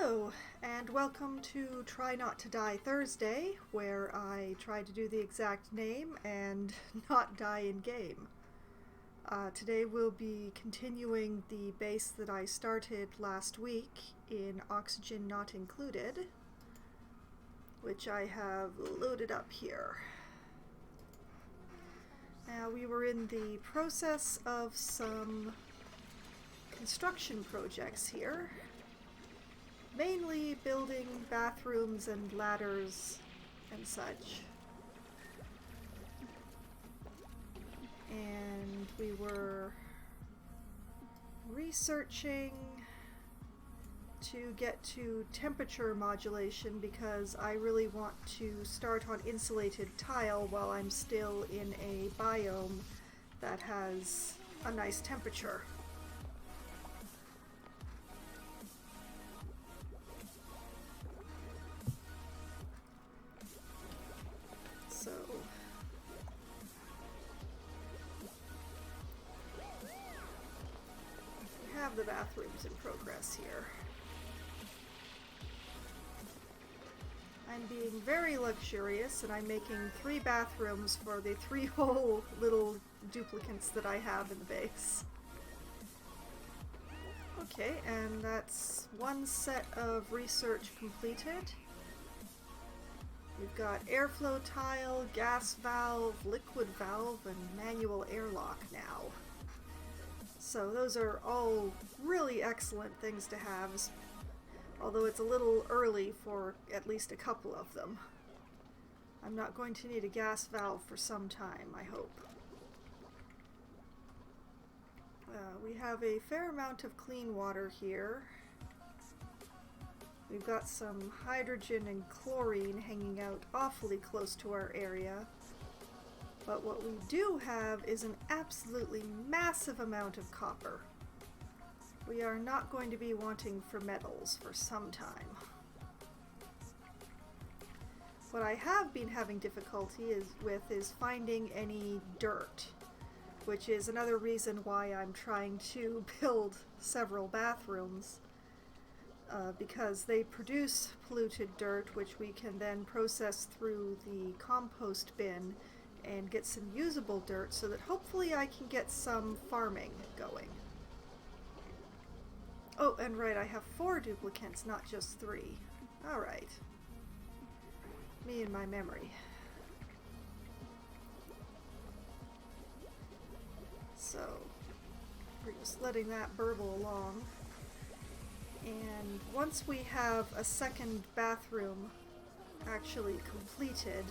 Hello, and welcome to Try Not to Die Thursday, where I try to do the exact name and not die in game. Today we'll be continuing the base that I started last week in Oxygen Not Included, which I have loaded up here. Now we were in the process of some construction projects here. Mainly building bathrooms and ladders and such. And we were researching to get to temperature modulation because I really want to start on insulated tile while I'm still in a biome that has a nice temperature. So we have the bathrooms in progress here. I'm being very luxurious and I'm making 3 bathrooms for the 3 whole little duplicates that I have in the base. Okay, and that's one set of research completed. We've got airflow tile, gas valve, liquid valve, and manual airlock now. So those are all really excellent things to have, although it's a little early for at least a couple of them. I'm not going to need a gas valve for some time, I hope. We have a fair amount of clean water here. We've got some hydrogen and chlorine hanging out awfully close to our area. But what we do have is an absolutely massive amount of copper. We are not going to be wanting for metals for some time. What I have been having difficulty is finding any dirt, which is another reason why I'm trying to build several bathrooms. Because they produce polluted dirt, which we can then process through the compost bin and get some usable dirt so that hopefully I can get some farming going. Oh, and right, I have 4 duplicates, not just 3. Alright. Me and my memory. So, we're just letting that burble along. And once we have a second bathroom actually completed,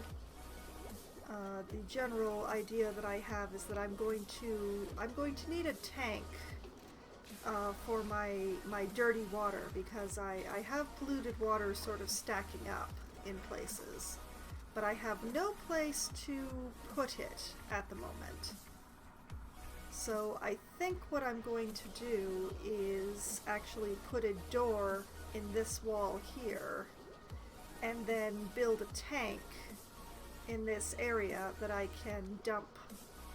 the general idea that I have is that I'm going to need a tank for my dirty water, because I have polluted water sort of stacking up in places, but I have no place to put it at the moment. So I think what I'm going to do is actually put a door in this wall here and then build a tank in this area that I can dump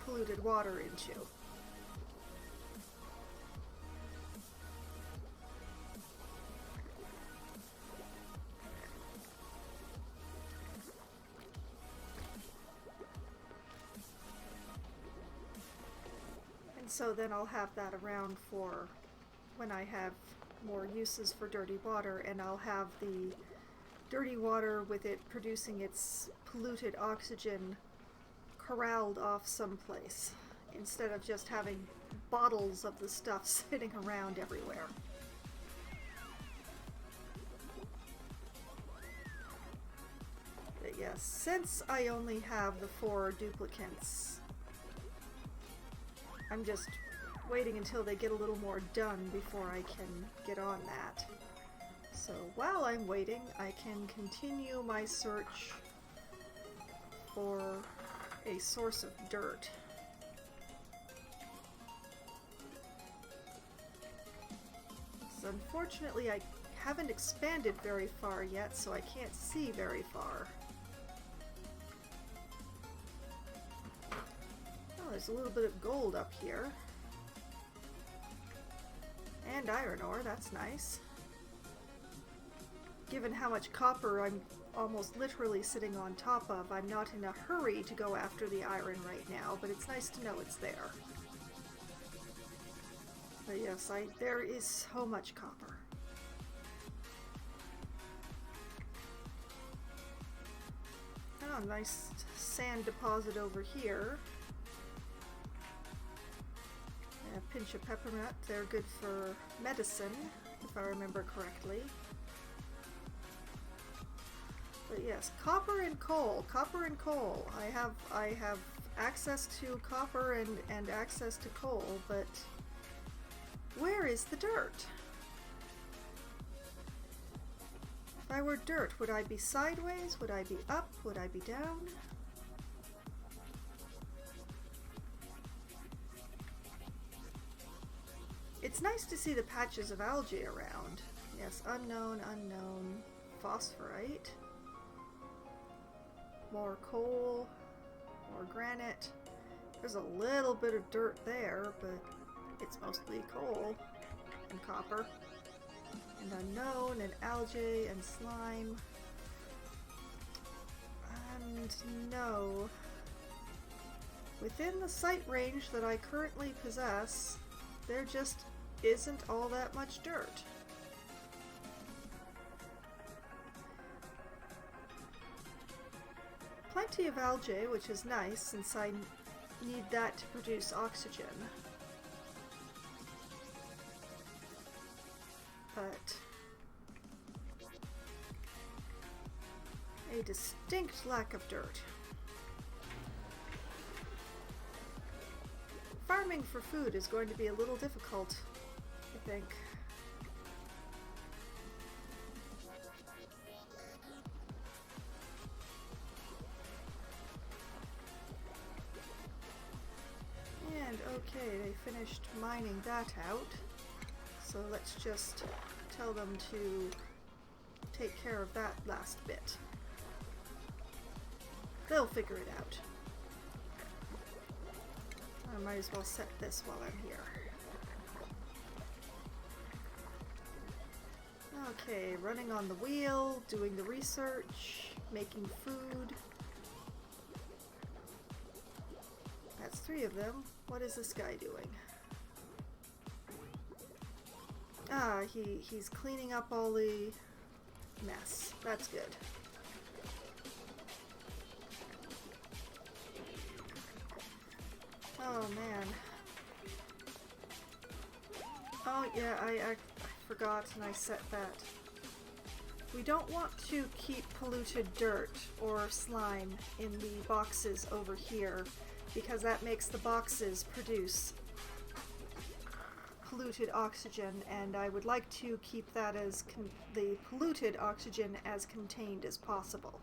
polluted water into. So then I'll have that around for when I have more uses for dirty water, and I'll have the dirty water with it producing its polluted oxygen corralled off someplace, instead of just having bottles of the stuff sitting around everywhere. But yes, since I only have the 4 duplicates, I'm just waiting until they get a little more done before I can get on that. So while I'm waiting, I can continue my search for a source of dirt. So unfortunately, I haven't expanded very far yet, so I can't see very far. There's a little bit of gold up here. And iron ore, that's nice. given how much copper I'm almost literally sitting on top of, I'm not in a hurry to go after the iron right now, but it's nice to know it's there. But yes, there is so much copper. Oh, nice sand deposit over here. A pinch of peppermint, they're good for medicine, if I remember correctly. But yes, copper and coal, copper and coal. I have access to copper and access to coal, but where is the dirt? If I were dirt, would I be sideways? Would I be up? Would I be down? It's nice to see the patches of algae around. Yes, unknown, unknown. Phosphorite. More coal. More granite. There's a little bit of dirt there, but it's mostly coal and copper. And unknown, and algae, and slime. And no. Within the sight range that I currently possess, there just isn't all that much dirt. Plenty of algae, which is nice since I need that to produce oxygen. But a distinct lack of dirt. Farming for food is going to be a little difficult, I think. And okay, they finished mining that out. So let's just tell them to take care of that last bit. They'll figure it out. I might as well set this while I'm here. Okay, running on the wheel, doing the research, making food. That's 3 of them. What is this guy doing? Ah, he's cleaning up all the mess. That's good. Oh man. Oh yeah, I forgot and I set that. We don't want to keep polluted dirt or slime in the boxes over here because that makes the boxes produce polluted oxygen, and I would like to keep that as the polluted oxygen as contained as possible.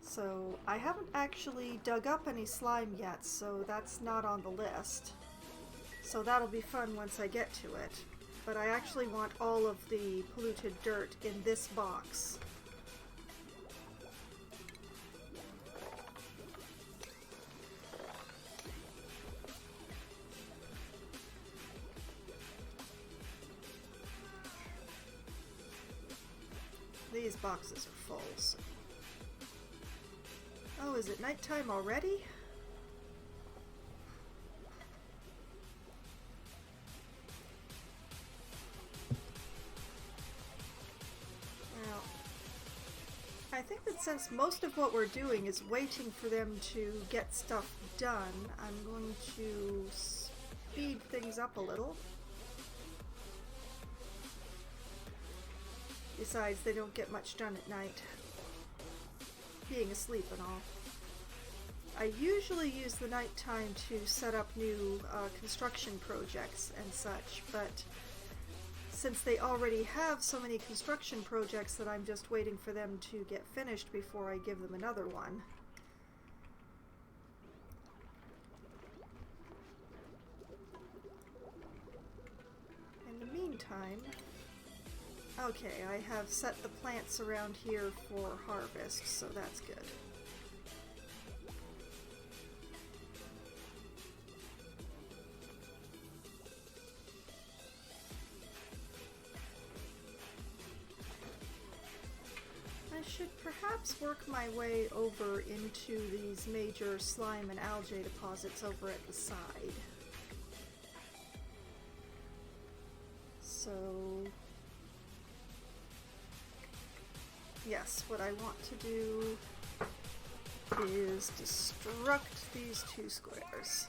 So I haven't actually dug up any slime yet, so that's not on the list. So that'll be fun once I get to it. But I actually want all of the polluted dirt in this box. These boxes are full. So. Oh, is it nighttime already? Well, I think that since most of what we're doing is waiting for them to get stuff done, I'm going to speed things up a little. Besides, they don't get much done at night, being asleep and all. I usually use the nighttime to set up new construction projects and such, but since they already have so many construction projects that I'm just waiting for them to get finished before I give them another one. In the meantime, okay, I have set the plants around here for harvest, so that's good. should perhaps work my way over into these major slime and algae deposits over at the side. So, yes, what I want to do is destruct these two squares.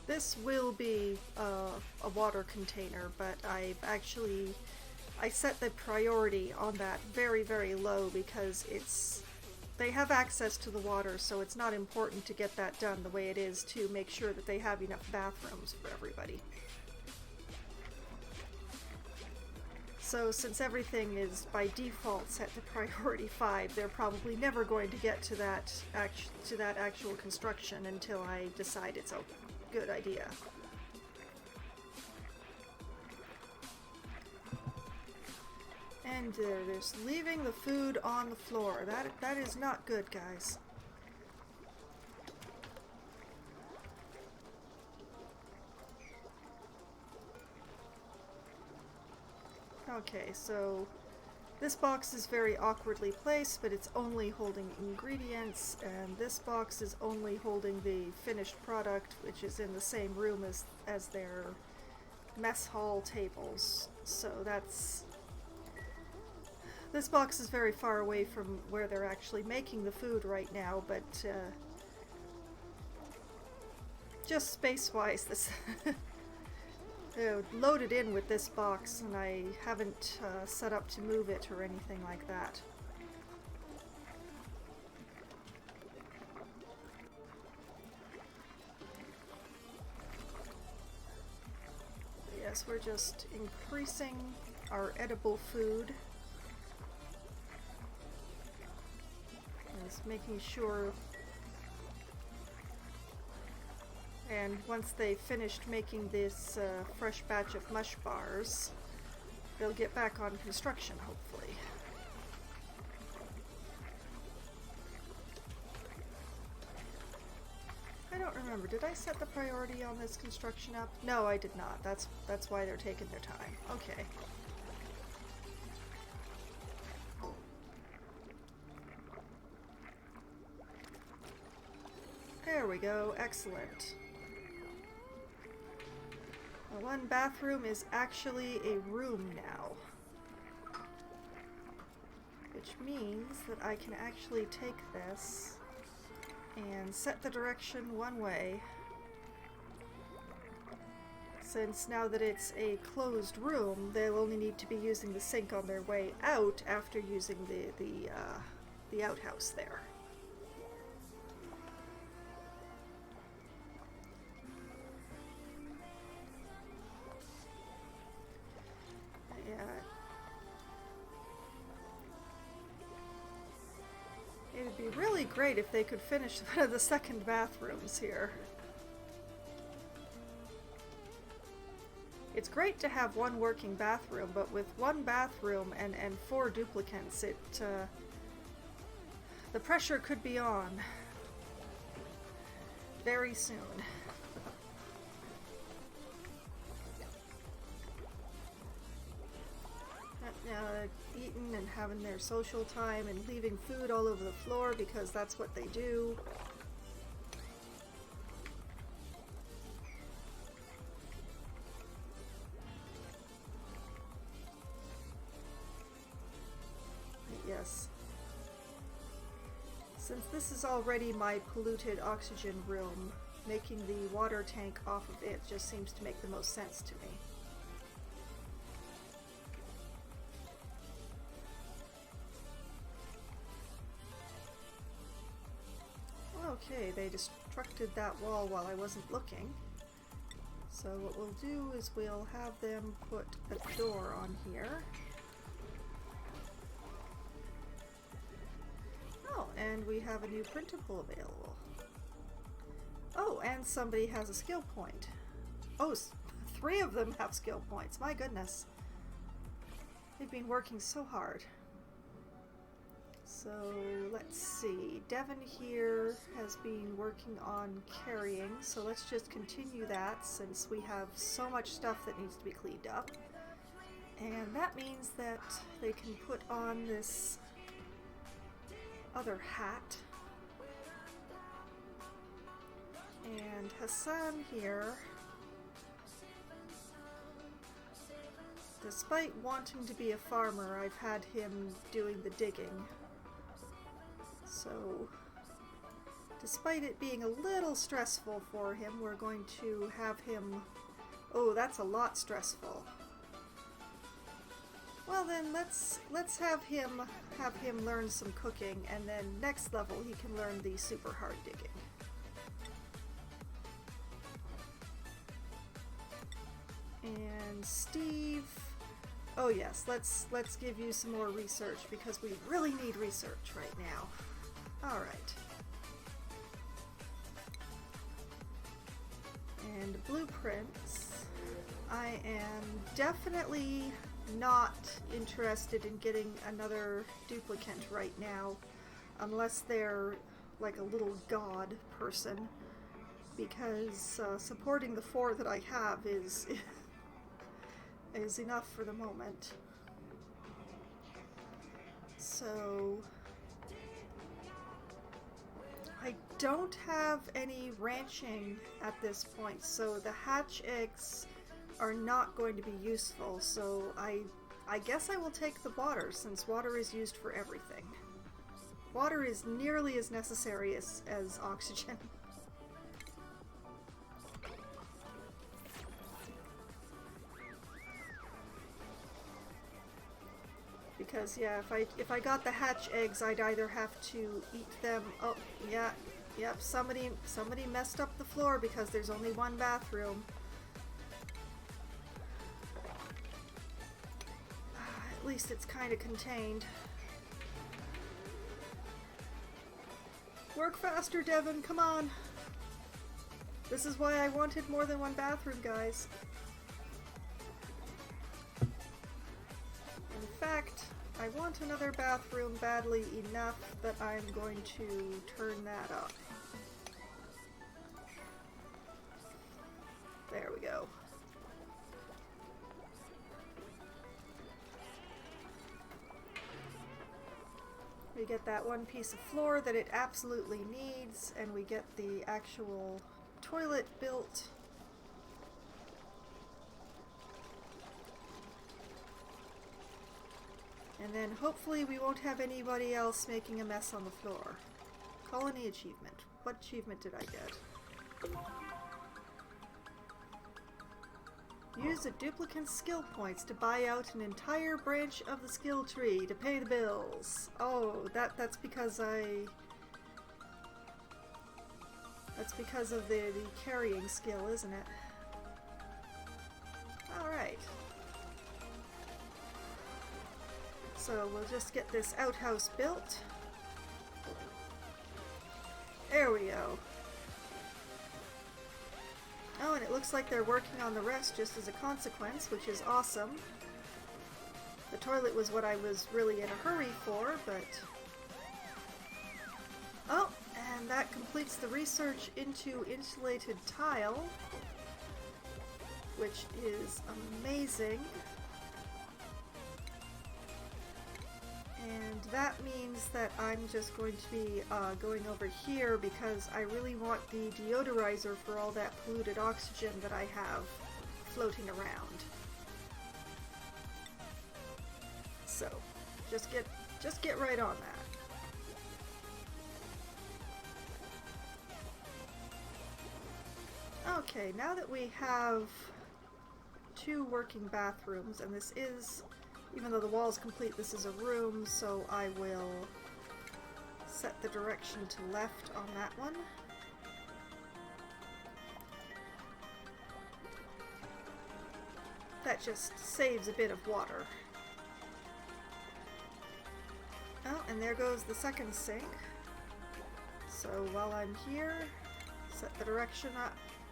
This will be a water container, but I set the priority on that very, very low because they have access to the water, so it's not important to get that done the way it is to make sure that they have enough bathrooms for everybody. So since everything is by default set to priority 5, they're probably never going to get to that actual construction until I decide it's a good idea. And they're just leaving the food on the floor. That is not good, guys. Okay, so this box is very awkwardly placed, but it's only holding ingredients, and this box is only holding the finished product, which is in the same room as their mess hall tables. So this box is very far away from where they're actually making the food right now, but just space-wise, this loaded in with this box, and I haven't set up to move it or anything like that. Yes, we're just increasing our edible food. Just making sure. And once they've finished making this fresh batch of mush bars, they'll get back on construction, hopefully. I don't remember. Did I set the priority on this construction up? No, I did not. That's why they're taking their time. Okay. There we go. Excellent. The one bathroom is actually a room now, which means that I can actually take this and set the direction one way, since now that it's a closed room, they'll only need to be using the sink on their way out after using the outhouse there. It'd be really great if they could finish one of the second bathrooms here. It's great to have one working bathroom, but with one bathroom and 4 duplicants, the pressure could be on very soon. Eating and having their social time and leaving food all over the floor because that's what they do. Yes. Since this is already my polluted oxygen room, making the water tank off of it just seems to make the most sense to me. Okay, they destructed that wall while I wasn't looking. So what we'll do is we'll have them put a door on here. Oh, and we have a new printable available. Oh, and somebody has a skill point. Oh, 3 of them have skill points. My goodness. They've been working so hard. So let's see, Devon here has been working on carrying, so let's just continue that since we have so much stuff that needs to be cleaned up. And that means that they can put on this other hat. And Hassan here, despite wanting to be a farmer, I've had him doing the digging. So, despite it being a little stressful for him, we're going to have him... Oh, that's a lot stressful. Well then, let's have him learn some cooking, and then next level he can learn the super hard digging. And Steve, oh yes, let's give you some more research because we really need research right now. All right. And blueprints, I am definitely not interested in getting another duplicant right now, unless they're like a little god person, because supporting the 4 that I have is enough for the moment. So I don't have any ranching at this point, so the hatch eggs are not going to be useful, so I guess I will take the water, since water is used for everything. Water is nearly as necessary as oxygen. Because yeah, if I got the hatch eggs, I'd either have to eat them. Oh yeah, yep. Somebody messed up the floor because there's only one bathroom. At least it's kind of contained. Work faster, Devon. Come on. This is why I wanted more than one bathroom, guys. In fact, I want another bathroom badly enough that I'm going to turn that up. There we go. We get that one piece of floor that it absolutely needs, and we get the actual toilet built. And then hopefully we won't have anybody else making a mess on the floor. Colony achievement. What achievement did I get? Use a duplicant's skill points to buy out an entire branch of the skill tree to pay the bills. Oh, that's because that's because of the carrying skill, isn't it? Alright. So we'll just get this outhouse built. There we go. Oh, and it looks like they're working on the rest just as a consequence, which is awesome. The toilet was what I was really in a hurry for, but... Oh, and that completes the research into insulated tile, which is amazing. And that means that I'm just going to be going over here because I really want the deodorizer for all that polluted oxygen that I have floating around. So, just get right on that. Okay, now that we have 2 working bathrooms, and this is, even though the wall is complete, this is a room, so I will set the direction to left on that one. That just saves a bit of water. Oh, and there goes the second sink. So while I'm here, set the direction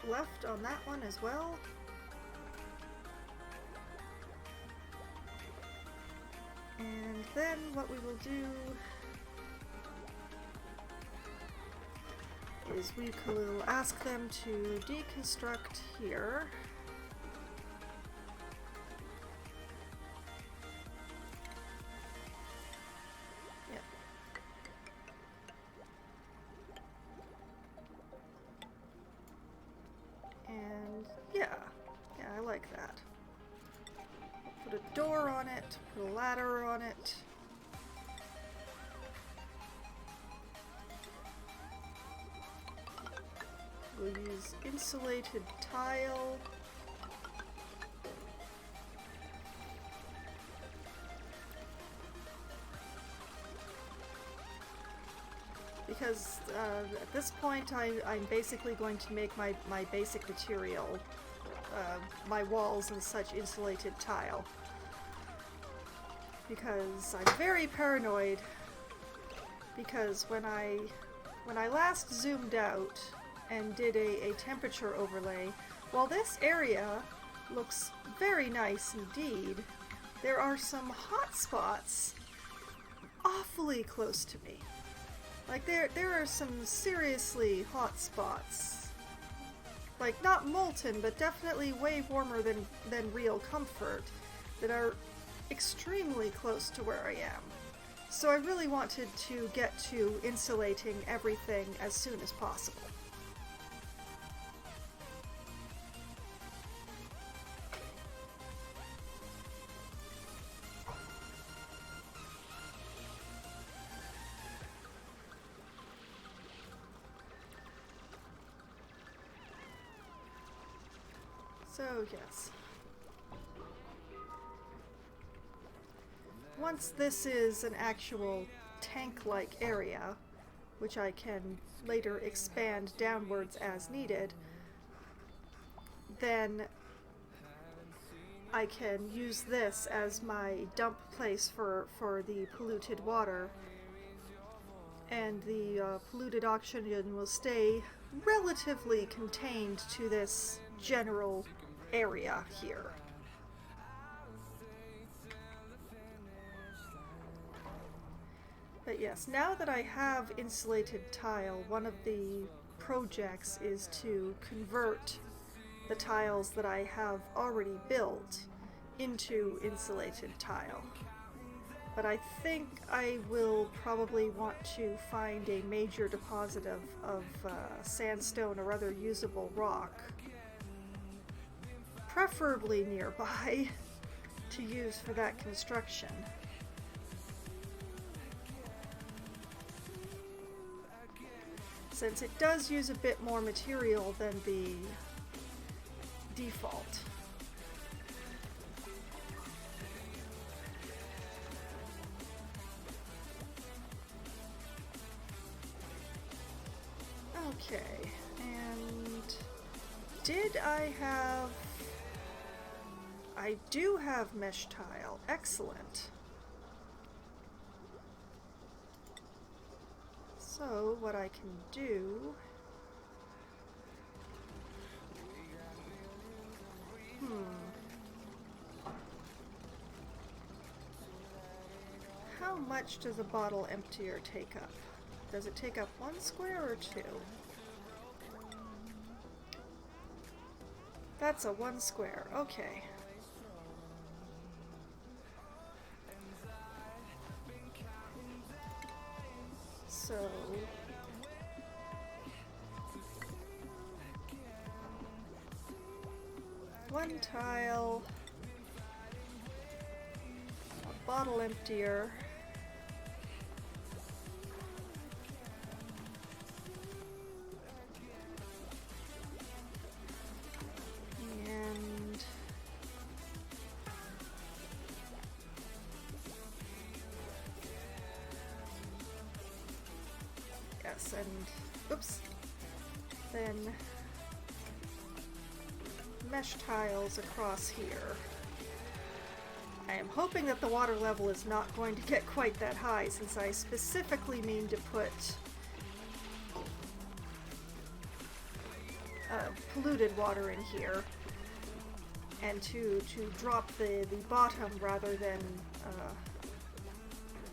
left on that one as well. And then what we will do is we will ask them to deconstruct here. Yep. And yeah, I like that. Put a door on it, put a ladder on it. We'll use insulated tile. Because at this point I'm basically going to make my basic material, my walls and such, insulated tile. Because I'm very paranoid, because when I last zoomed out and did a temperature overlay, while this area looks very nice indeed, there are some hot spots awfully close to me. Like there are some seriously hot spots. Like not molten, but definitely way warmer than real comfort, that are extremely close to where I am. So I really wanted to get to insulating everything as soon as possible. So yes. Once this is an actual tank-like area, which I can later expand downwards as needed, then I can use this as my dump place for the polluted water, and the polluted oxygen will stay relatively contained to this general area here. But yes, now that I have insulated tile, one of the projects is to convert the tiles that I have already built into insulated tile. But I think I will probably want to find a major deposit of sandstone or other usable rock, preferably nearby, to use for that construction. Since it does use a bit more material than the default. Okay, and did I have... I do have mesh tile. Excellent. So what I can do... How much does a bottle emptier take up? Does it take up 1 square or 2? That's a 1 square. Okay. So... one tile, a bottle emptier, and yes, and oops, then mesh tiles across here. I am hoping that the water level is not going to get quite that high, since I specifically mean to put polluted water in here, and to drop the bottom rather than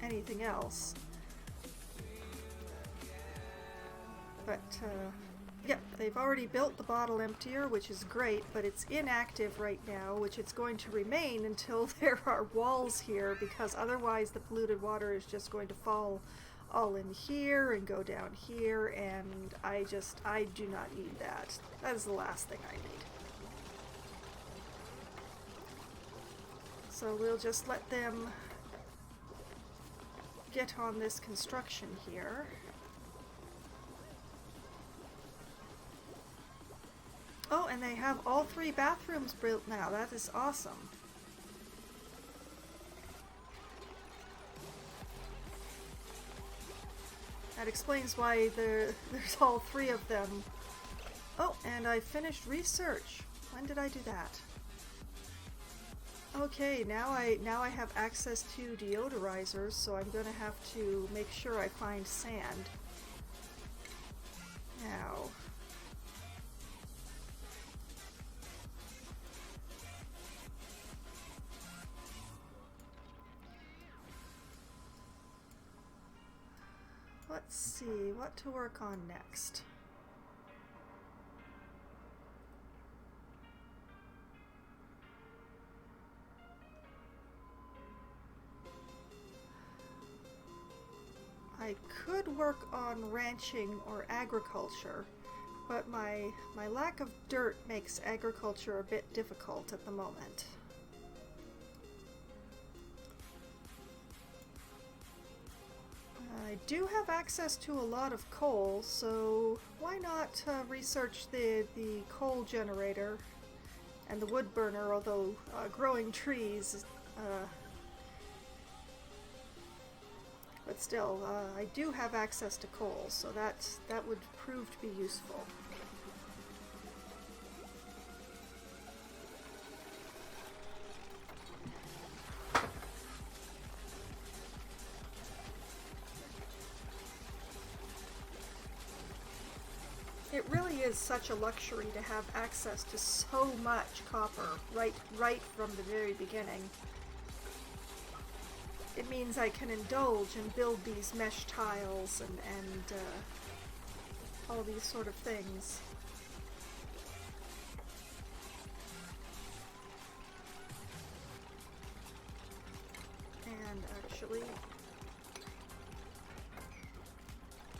anything else. But, yep, they've already built the bottle emptier, which is great, but it's inactive right now, which it's going to remain until there are walls here, because otherwise the polluted water is just going to fall all in here and go down here, and I do not need that. That is the last thing I need. So we'll just let them get on this construction here. Oh, and they have all 3 bathrooms built now. That is awesome. That explains why there's all 3 of them. Oh, and I finished research. When did I do that? Okay, now I have access to deodorizers, so I'm gonna have to make sure I find sand. Now, let's see what to work on next. I could work on ranching or agriculture, but my lack of dirt makes agriculture a bit difficult at the moment. I do have access to a lot of coal, so why not research the coal generator and the wood burner, although growing trees, but still, I do have access to coal, so that would prove to be useful. It really is such a luxury to have access to so much copper right from the very beginning. It means I can indulge and build these mesh tiles and all these sort of things. And actually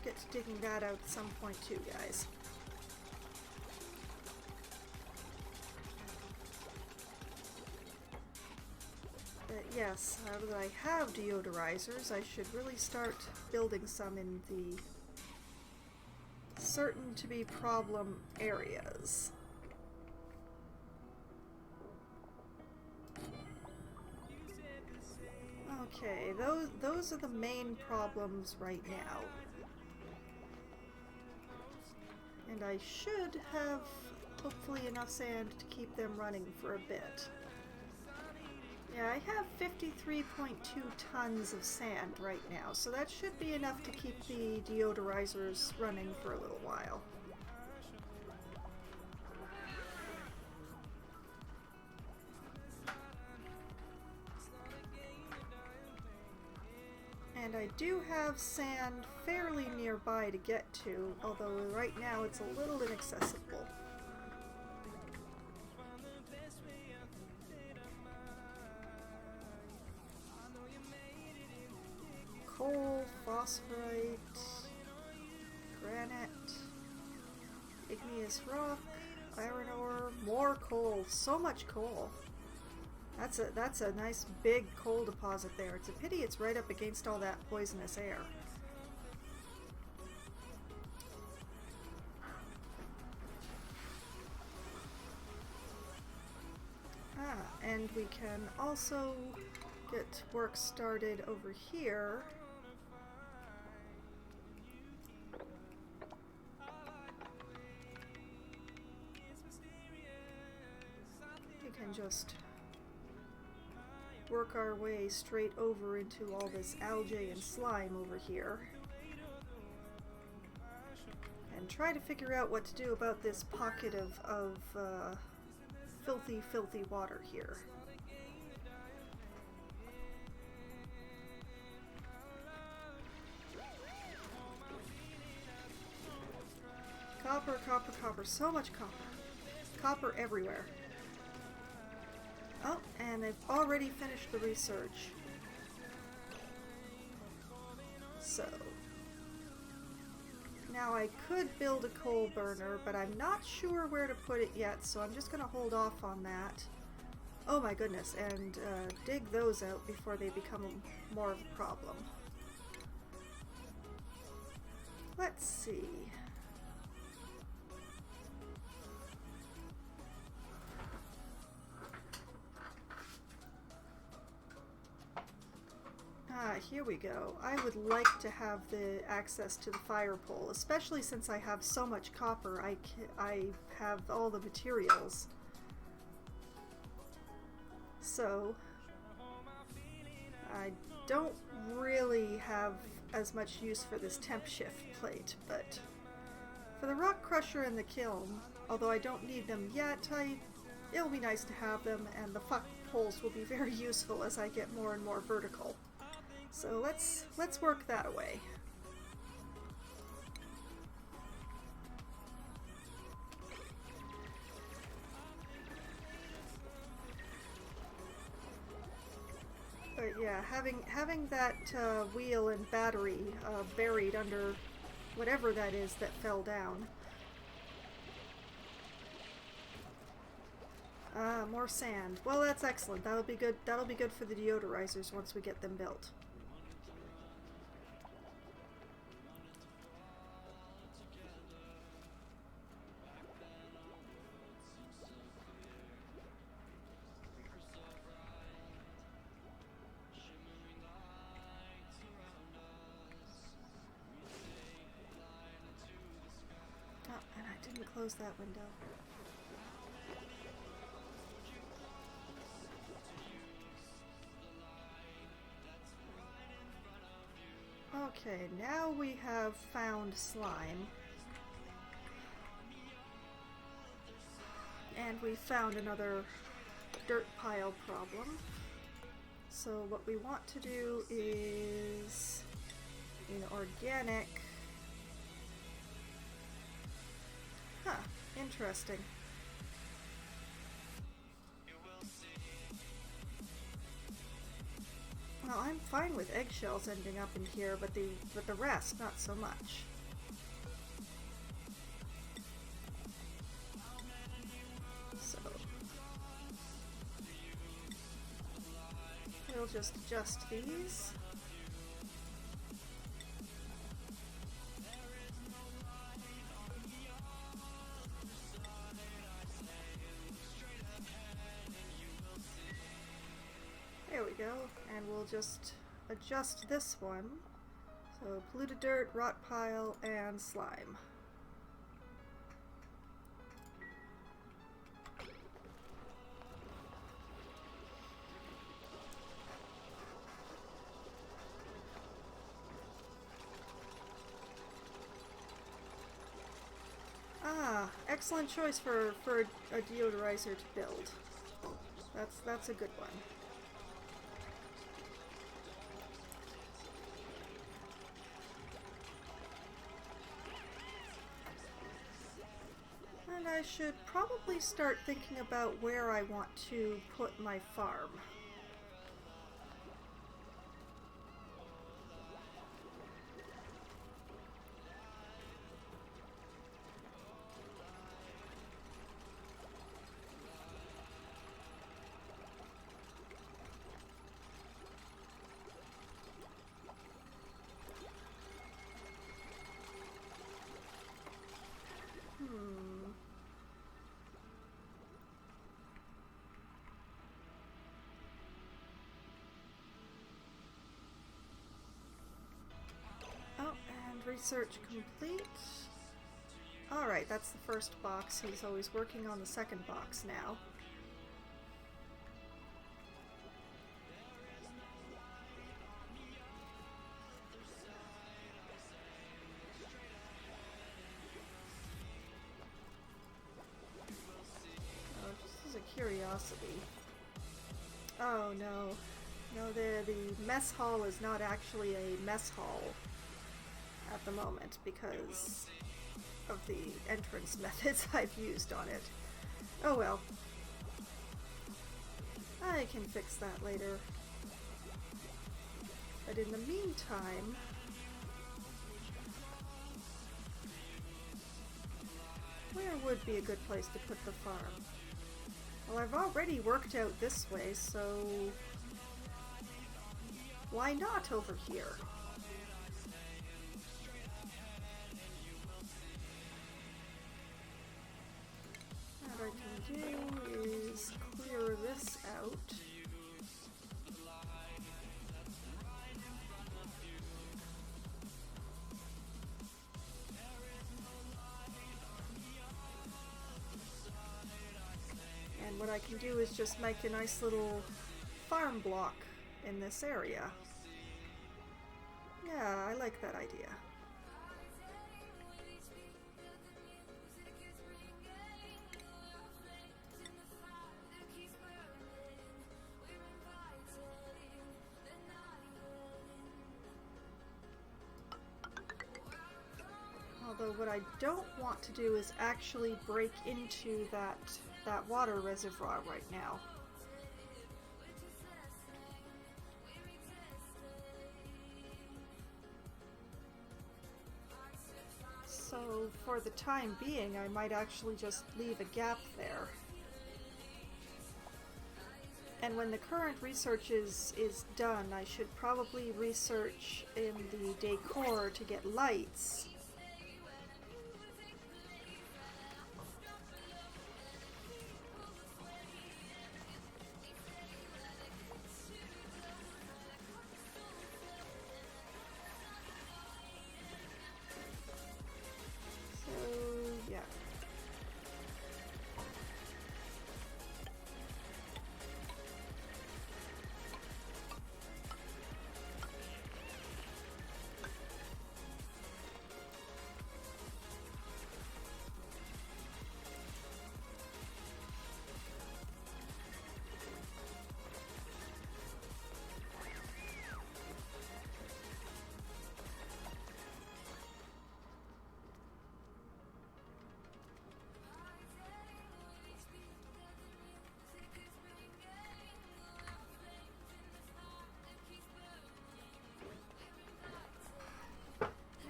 get to digging that out at some point too, guys. Yes, now that I have deodorizers, I should really start building some in the certain to be problem areas. Okay, those are the main problems right now. And I should have hopefully enough sand to keep them running for a bit. Yeah, I have 53.2 tons of sand right now, so that should be enough to keep the deodorizers running for a little while. And I do have sand fairly nearby to get to, although right now it's a little inaccessible. Coal, phosphorite, granite, igneous rock, iron ore, more coal, so much coal. That's a nice big coal deposit there. It's a pity it's right up against all that poisonous air. And we can also get work started over here. We can just work our way straight over into all this algae and slime over here. And try to figure out what to do about this pocket of filthy water here. Copper, copper, copper. So much copper. Copper everywhere. Oh, and they've already finished the research. So... now I could build a coal burner, but I'm not sure where to put it yet, so I'm just going to hold off on that. Oh my goodness, and dig those out before they become more of a problem. Let's see. Here we go. I would like to have the access to the fire pole, especially since I have so much copper. I have all the materials. So, I don't really have as much use for this temp shift plate, but for the rock crusher and the kiln, although I don't need them yet, it'll be nice to have them, and the fuck poles will be very useful as I get more and more vertical. So let's work that away. But yeah, having that wheel and battery buried under whatever that is that fell down. More sand. Well, that's excellent. That'll be good. That'll be good for the deodorizers once we get them built. Oh, and I didn't close that window. Okay, now we have found slime. And we found another dirt pile problem. So what we want to do is in organic. Huh, interesting. Well, I'm fine with eggshells ending up in here, but the rest, not so much. So we'll just adjust these. There we go, and we'll just adjust this one. So polluted dirt, rot pile, and slime. Ah, excellent choice for a deodorizer to build. That's a good one. And I should probably start thinking about where I want to put my farm. Research complete. Alright, that's the first box. He's always working on the second box now. Oh, just as a curiosity. Oh no. No, the mess hall is not actually a mess hall at the moment because of the entrance methods I've used on it. Oh well. I can fix that later. But in the meantime, where would be a good place to put the farm? Well, I've already worked out this way, so why not over here? What I can do is clear this out. And what I can do is just make a nice little farm block in this area. Yeah, I like that idea. Although what I don't want to do is actually break into that water reservoir right now. So for the time being, I might actually just leave a gap there. And when the current research is done, I should probably research in the decor to get lights.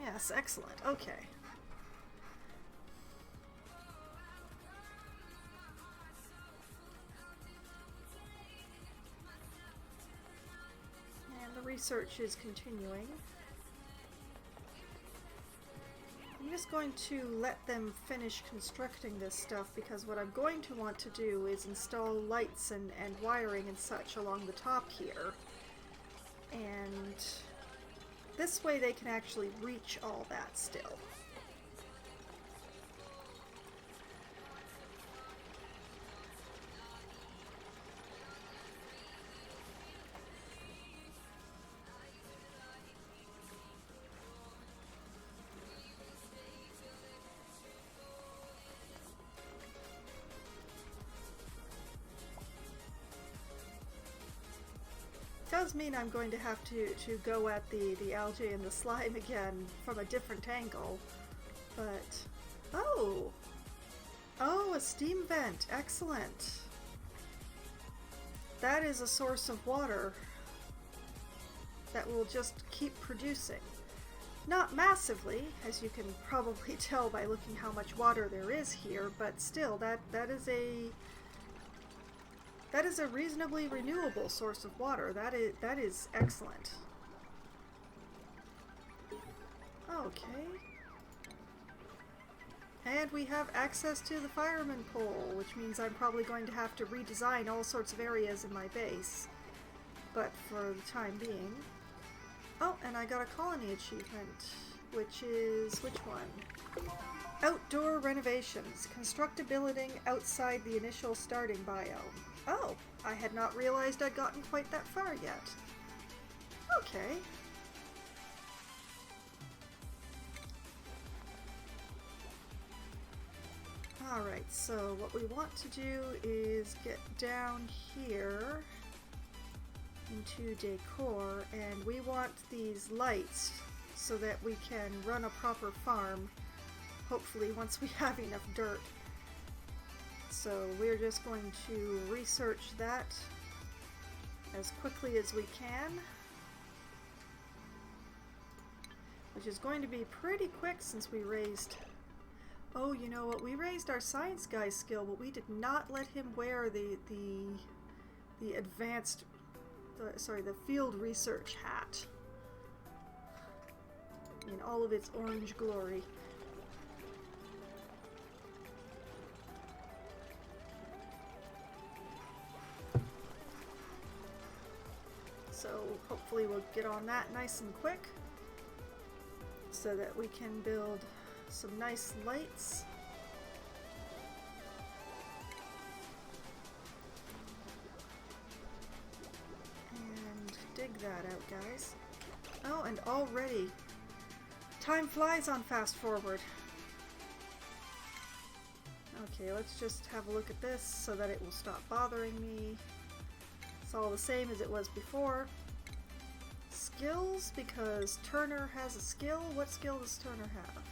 Yes, excellent. Okay. And the research is continuing. I'm just going to let them finish constructing this stuff, because what I'm going to want to do is install lights and wiring and such along the top here. And this way they can actually reach all that still. Does mean I'm going to have to go at the algae and the slime again from a different angle, but oh, a steam vent, excellent. That is a source of water that will just keep producing. Not massively, as you can probably tell by looking how much water there is here, but still, that is a reasonably renewable source of water. That is excellent. Okay. And we have access to the fireman pole, which means I'm probably going to have to redesign all sorts of areas in my base. But for the time being... Oh, and I got a colony achievement, which is... which one? Outdoor renovations. Construct a building outside the initial starting biome. Oh, I had not realized I'd gotten quite that far yet. Okay. Alright, so what we want to do is get down here into decor, and we want these lights so that we can run a proper farm hopefully once we have enough dirt. So we're just going to research that as quickly as we can, which is going to be pretty quick since we raised... Oh, you know what? We raised our science guy skill, but we did not let him wear the advanced, the field research hat in all of its orange glory. So hopefully we'll get on that nice and quick so that we can build some nice lights. And dig that out, guys. Oh, and already time flies on fast forward. Okay, let's just have a look at this so that it will stop bothering me. It's all the same as it was before. Skills, because Turner has a skill. What skill does Turner have?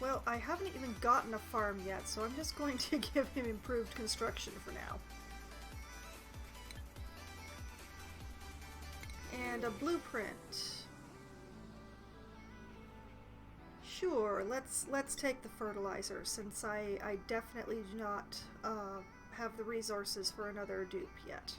Well, I haven't even gotten a farm yet, so I'm just going to give him improved construction for now. And a blueprint. Sure, let's take the fertilizer, since I definitely do not have the resources for another dupe yet.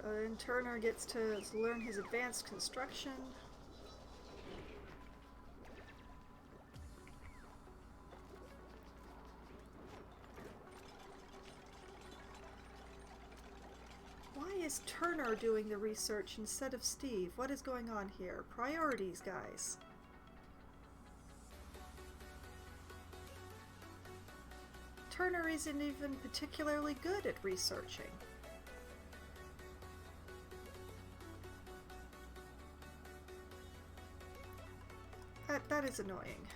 So then Turner gets to learn his advanced construction. Why is Turner doing the research instead of Steve? What is going on here? Priorities, guys. Turner isn't even particularly good at researching. That is annoying.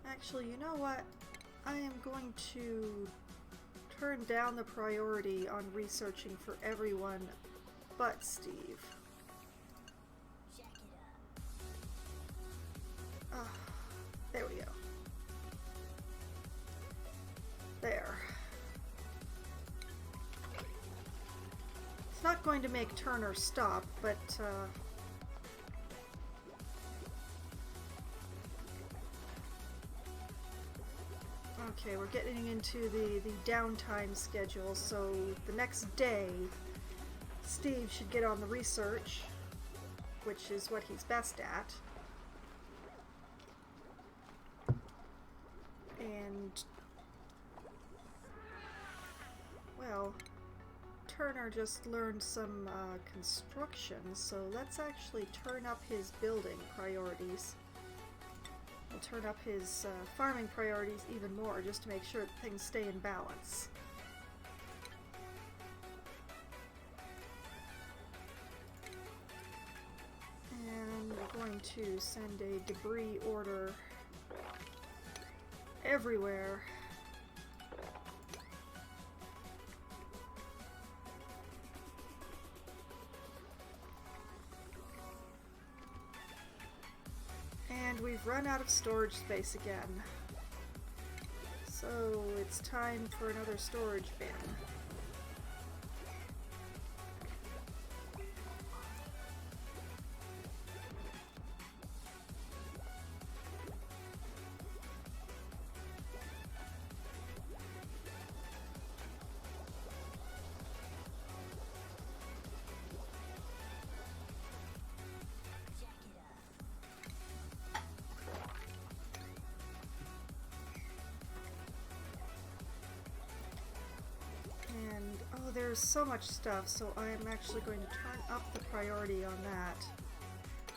Actually, you know what? I am going to turn down the priority on researching for everyone but Steve. There we go. There. It's not going to make Turner stop, but okay, we're getting into the downtime schedule, so the next day Steve should get on the research, which is what he's best at. And, well, Turner just learned some construction, so let's actually turn up his building priorities. We'll turn up his farming priorities even more, just to make sure that things stay in balance. And we're going to send a debris order everywhere. And we've run out of storage space again. So it's time for another storage bin. There's so much stuff, so I'm actually going to turn up the priority on that.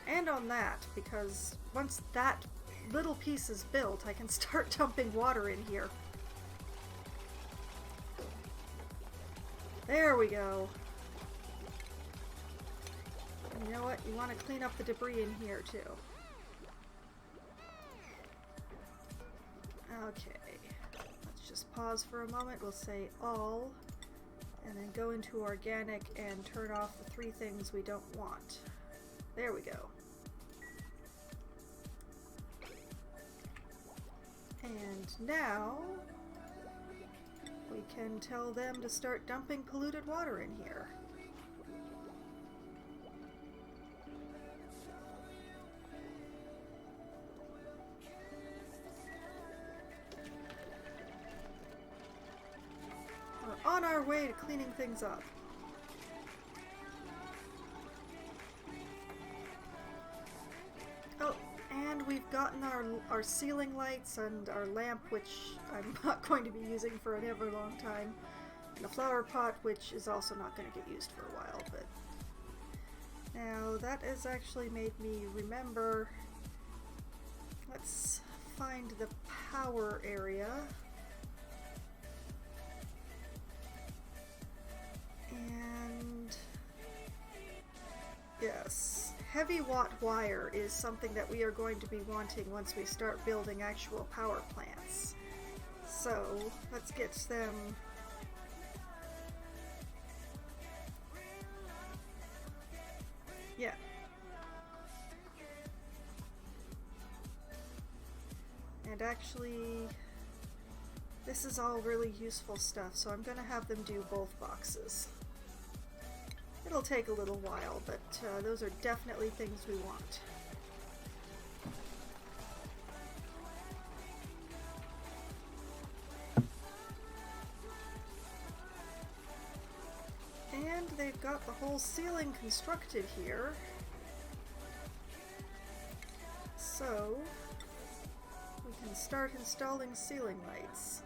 And on that, because once that little piece is built, I can start dumping water in here. There we go. And you know what? You want to clean up the debris in here, too. Okay, let's just pause for a moment. We'll say all, and then go into organic and turn off the 3 things we don't want. There we go. And now we can tell them to start dumping polluted water in here. We're on our way to cleaning things up. Oh, and we've gotten our ceiling lights and our lamp, which I'm not going to be using for an ever long time, and a flower pot, which is also not going to get used for a while. But now that has actually made me remember. Let's find the power area. And yes, heavy watt wire is something that we are going to be wanting once we start building actual power plants. So let's get them. Yeah. And actually, this is all really useful stuff, so I'm going to have them do both boxes. It'll take a little while, but those are definitely things we want. And they've got the whole ceiling constructed here. So we can start installing ceiling lights.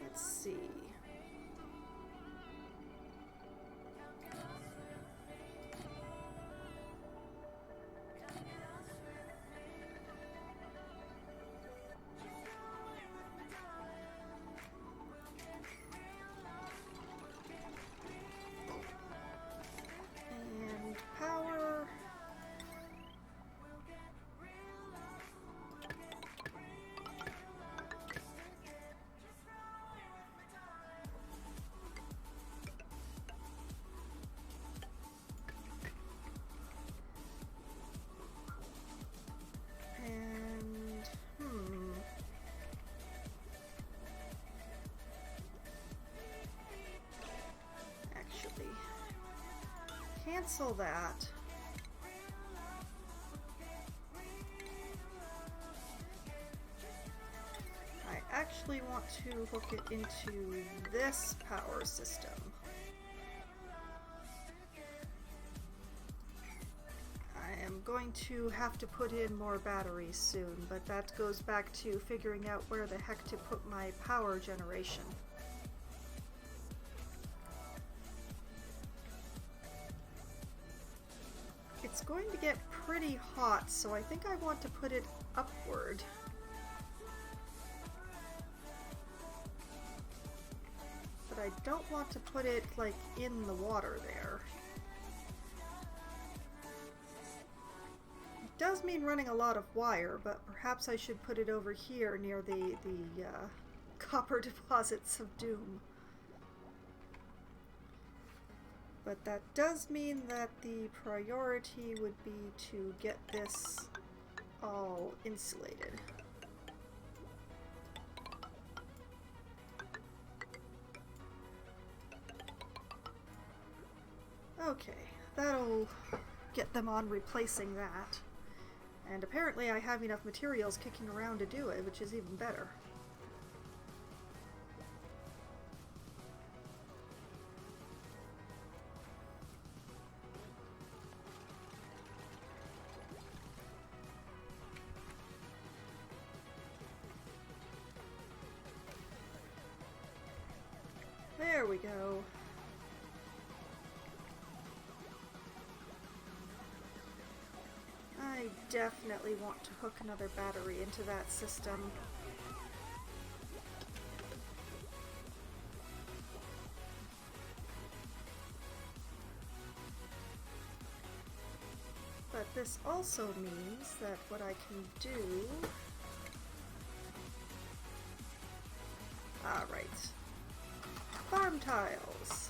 Let's see. And power. Actually, cancel that. I actually want to hook it into this power system. I am going to have to put in more batteries soon, but that goes back to figuring out where the heck to put my power generation. It's going to get pretty hot, so I think I want to put it upward. But I don't want to put it, like, in the water there. It does mean running a lot of wire, but perhaps I should put it over here near the copper deposits of doom. But that does mean that the priority would be to get this all insulated. Okay, that'll get them on replacing that. And apparently I have enough materials kicking around to do it, which is even better. There we go. I definitely want to hook another battery into that system. But this also means that what I can do... Ah, right. Farm tiles.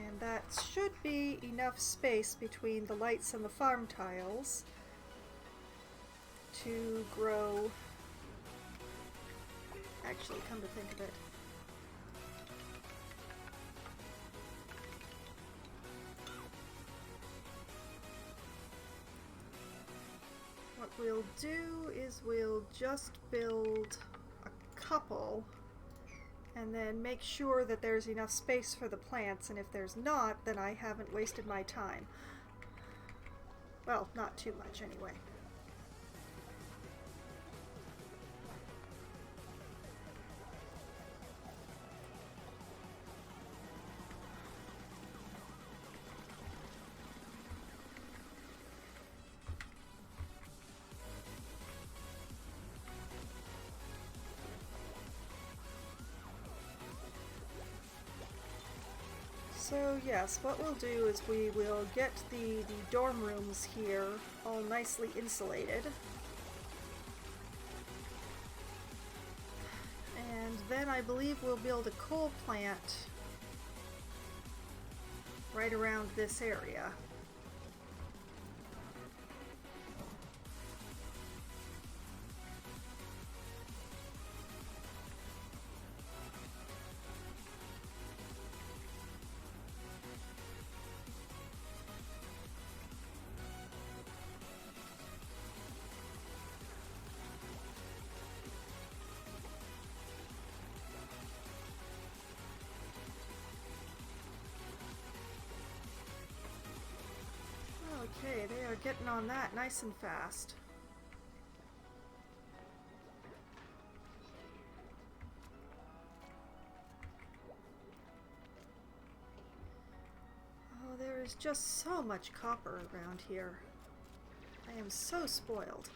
And that should be enough space between the lights and the farm tiles to grow... Actually, come to think of it, what we'll do is we'll just build a couple and then make sure that there's enough space for the plants, and if there's not, then I haven't wasted my time. Well, not too much anyway. So yes, what we'll do is we will get the dorm rooms here all nicely insulated. And then I believe we'll build a coal plant right around this area. Okay, they are getting on that nice and fast. Oh, there is just so much copper around here. I am so spoiled.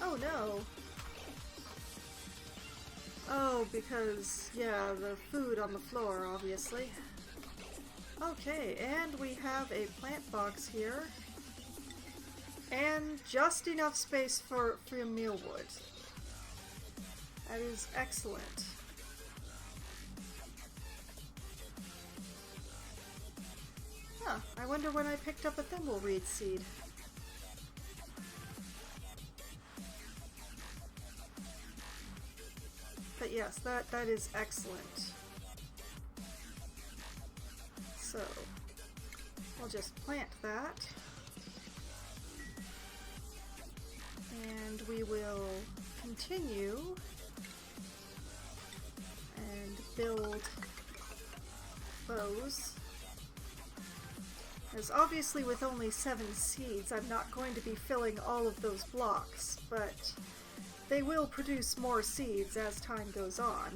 Oh no! Oh, because, yeah, the food on the floor, obviously. Okay, and we have a plant box here. And just enough space for mealwood. That is excellent. Huh, I wonder when I picked up a thimbleweed seed. But yes, that is excellent. So, we'll just plant that. And we will continue and build those. As obviously with only 7 seeds, I'm not going to be filling all of those blocks, but they will produce more seeds as time goes on.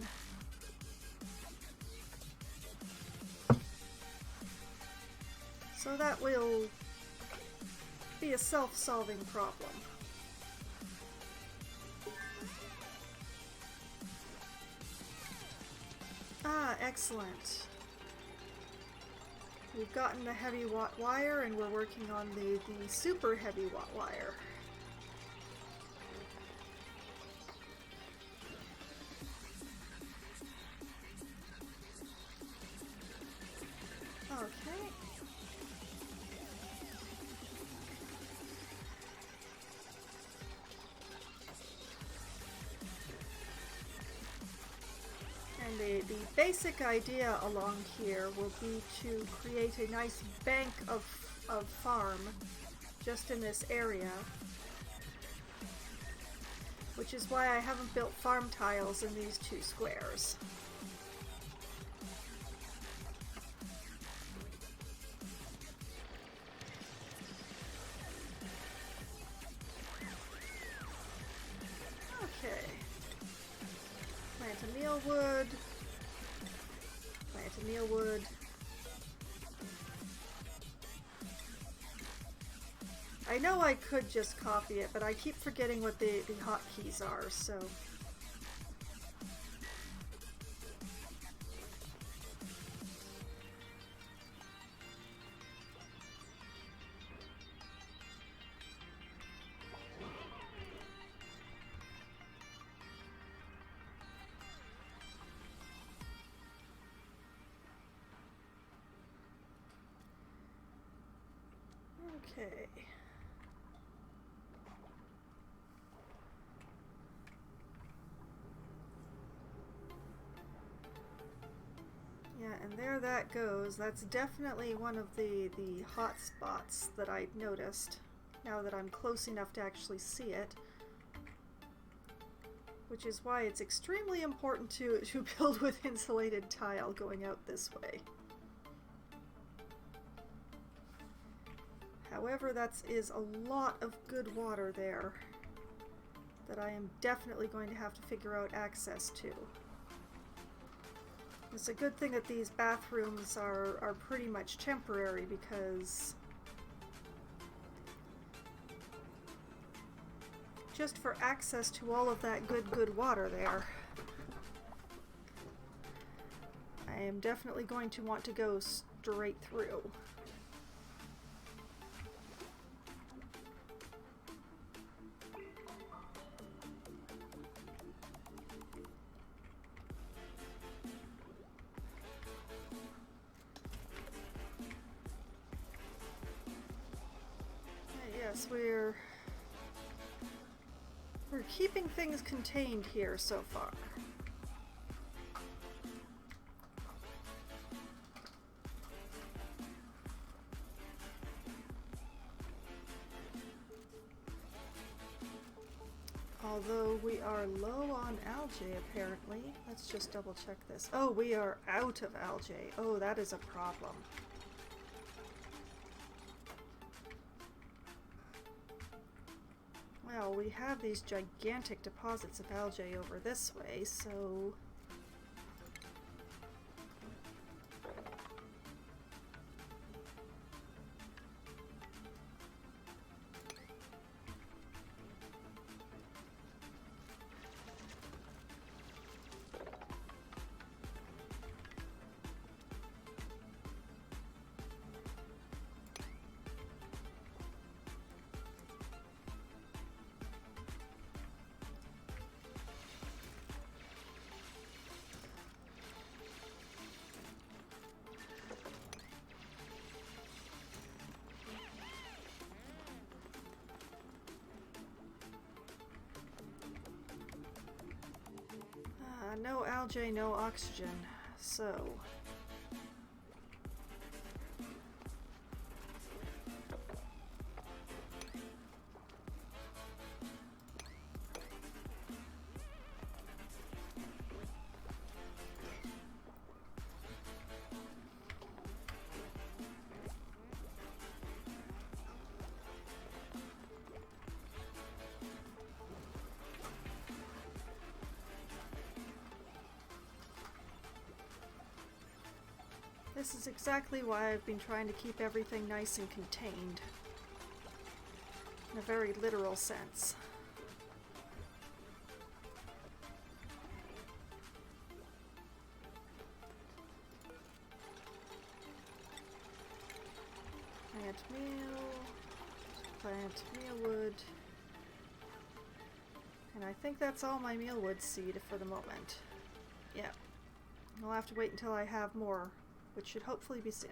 So that will be a self-solving problem. Ah, excellent. We've gotten the heavy watt wire and we're working on the super heavy watt wire. Okay. And the basic idea along here will be to create a nice bank of farm just in this area, which is why I haven't built farm tiles in these two squares. Okay. Plant a mealwood. Plant a mealwood. I know I could just copy it, but I keep forgetting what the hotkeys are, so... Okay. Yeah, and there that goes. That's definitely one of the hot spots that I noticed, now that I'm close enough to actually see it. Which is why it's extremely important to build with insulated tile going out this way. However, that is a lot of good water there that I am definitely going to have to figure out access to. It's a good thing that these bathrooms are pretty much temporary, because just for access to all of that good water there, I am definitely going to want to go straight through. Yes, we're keeping things contained here so far. Although we are low on algae, apparently. Let's just double check this. Oh, we are out of algae. Oh, that is a problem. Well, we have these gigantic deposits of algae over this way, so... no algae, no oxygen. So... This is exactly why I've been trying to keep everything nice and contained, in a very literal sense. plant meal, plant mealwood, and I think that's all my mealwood seed for the moment. Yeah, I'll have to wait until I have more, which should hopefully be soon.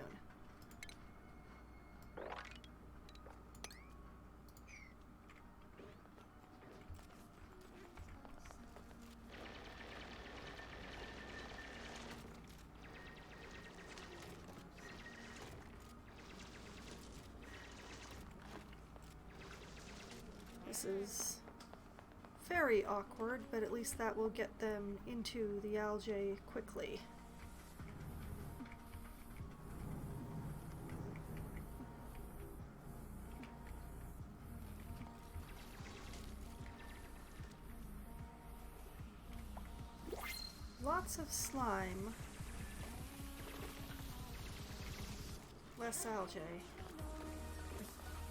This is very awkward, but at least that will get them into the algae quickly. Lots of slime. Less algae.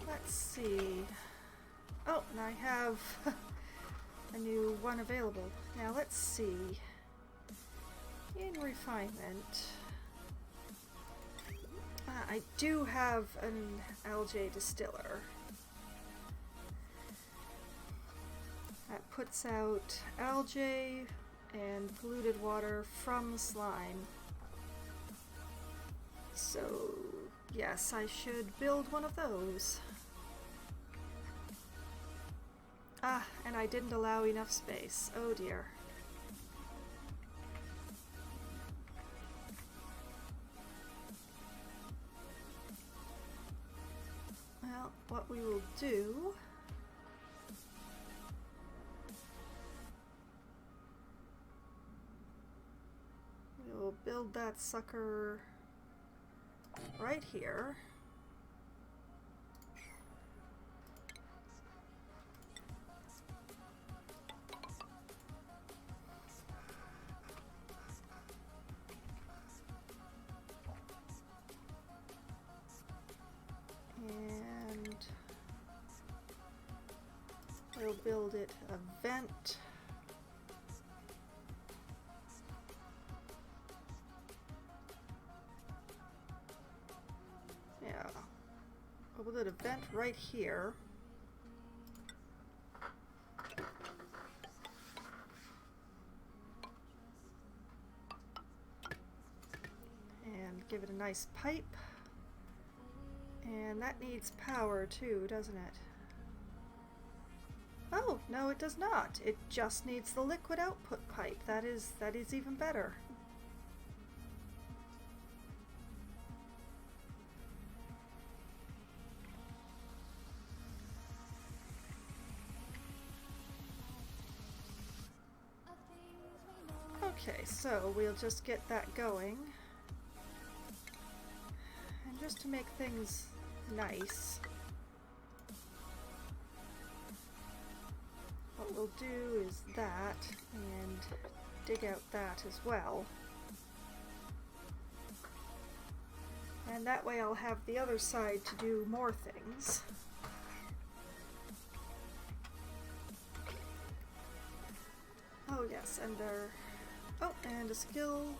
Let's see. Oh, and I have a new one available. Now let's see. In refinement, I do have an algae distiller. That puts out algae and polluted water from slime. So, yes, I should build one of those. Ah, and I didn't allow enough space. Oh dear. Well, what we will do... we'll build that sucker right here. And we'll build it a vent. Yeah, we'll build a vent right here. And give it a nice pipe. And that needs power too, doesn't it? Oh, no it does not. It just needs the liquid output pipe. That is even better. Okay, so we'll just get that going. And just to make things nice, what we'll do is that, and dig out that as well. And that way I'll have the other side to do more things. Oh yes, and oh, and a skill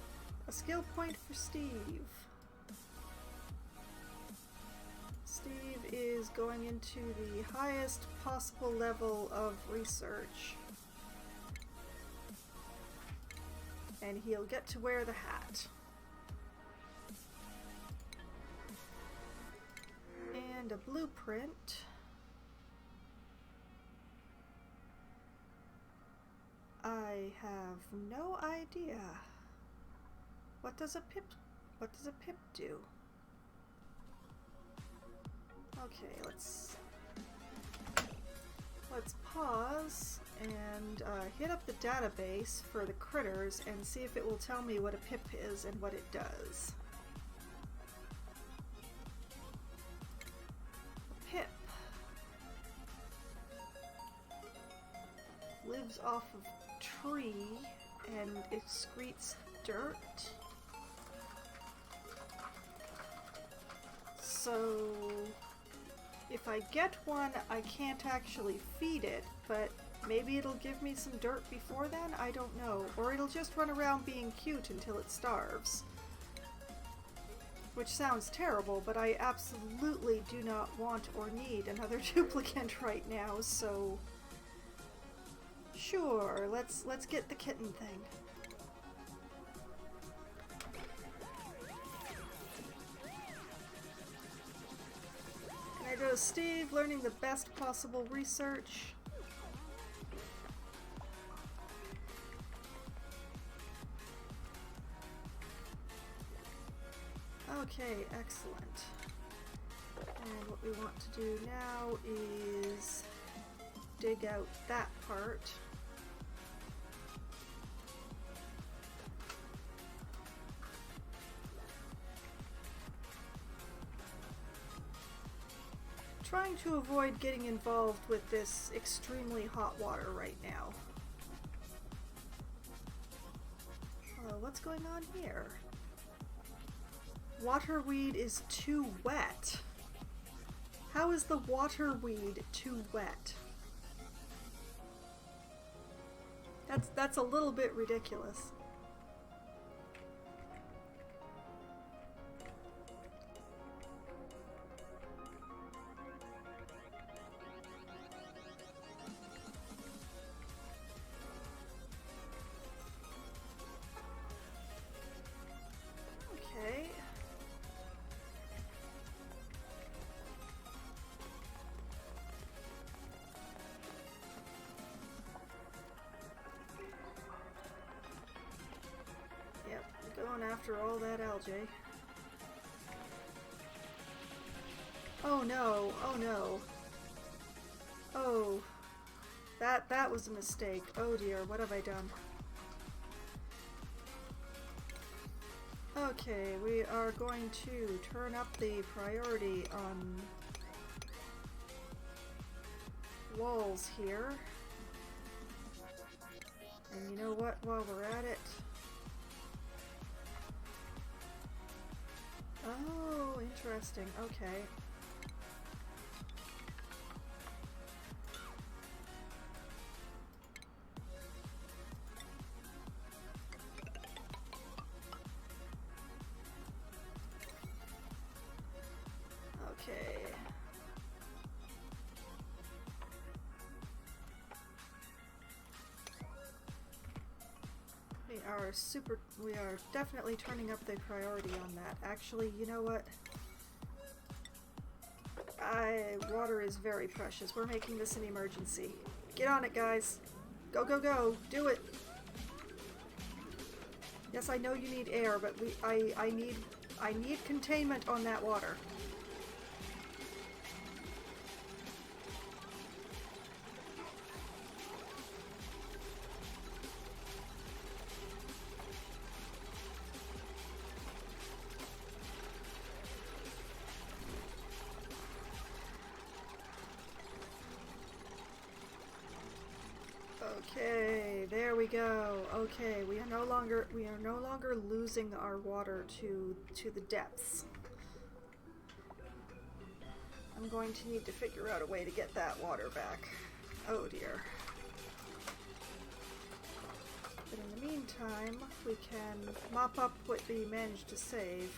point for Steve. Steve is going into the highest possible level of research. And he'll get to wear the hat. And a blueprint. I have no idea. What does a pip do? Okay, let's pause and hit up the database for the critters and see if it will tell me what a pip is and what it does. A pip lives off of tree and excretes dirt. So if I get one, I can't actually feed it, but maybe it'll give me some dirt before then? I don't know. Or it'll just run around being cute until it starves. Which sounds terrible, but I absolutely do not want or need another duplicant right now, so... Sure, let's get the kitten thing. There goes Steve, learning the best possible research. Okay, excellent. And what we want to do now is dig out that part. Trying to avoid getting involved with this extremely hot water right now. Hello, what's going on here? Waterweed is too wet. How is the waterweed too wet? That's a little bit ridiculous. After all that algae. Oh no, oh no. Oh, that was a mistake. Oh dear, what have I done? Okay, we are going to turn up the priority on walls here. And you know what, while we're at it, oh, interesting. Okay. Okay. We are definitely turning up the priority on that. Actually, you know what? Water is very precious. We're making this an emergency. Get on it, guys. Go, go, go. Do it. Yes, I know you need air, but I need containment on that water. Okay, there we go. Okay, we are no longer losing our water to the depths. I'm going to need to figure out a way to get that water back. Oh dear. But in the meantime, we can mop up what we managed to save.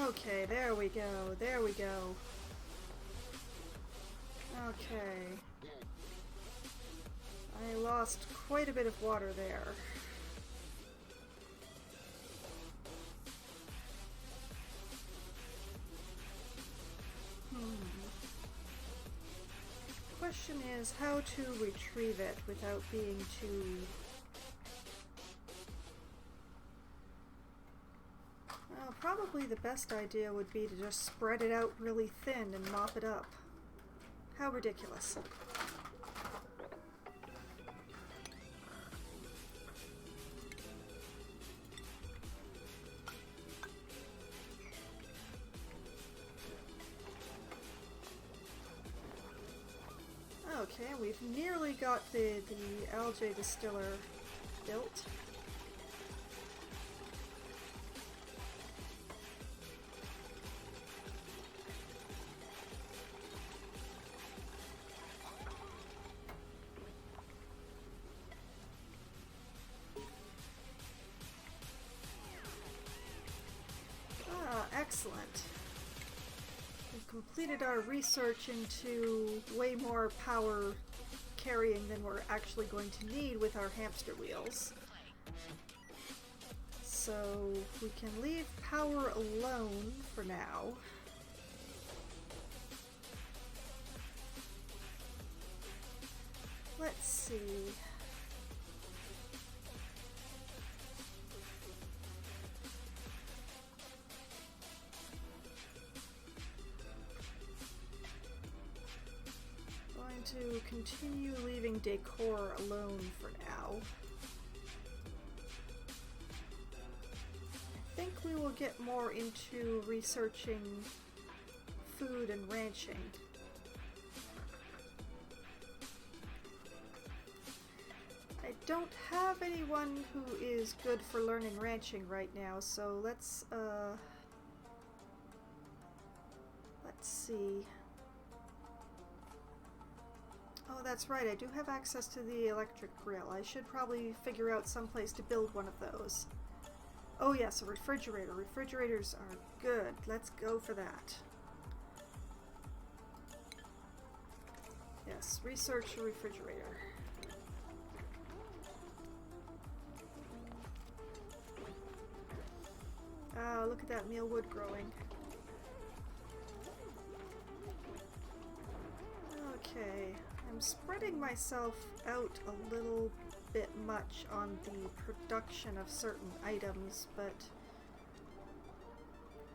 Okay, there we go, there we go. Okay. I lost quite a bit of water there. Question is how to retrieve it without being too... Well, probably the best idea would be to just spread it out really thin and mop it up. How ridiculous. Okay, we've nearly got the algae distiller built. Excellent. We've completed our research into way more power carrying than we're actually going to need with our hamster wheels. So we can leave power alone for now. Let's see. To continue leaving decor alone for now. I think we will get more into researching food and ranching. I don't have anyone who is good for learning ranching right now, so let's see. Oh, that's right, I do have access to the electric grill. I should probably figure out some place to build one of those. Oh yes, a refrigerator. Refrigerators are good. Let's go for that. Yes, research a refrigerator. Ah, look at that mealwood growing. Okay. I'm spreading myself out a little bit much on the production of certain items, but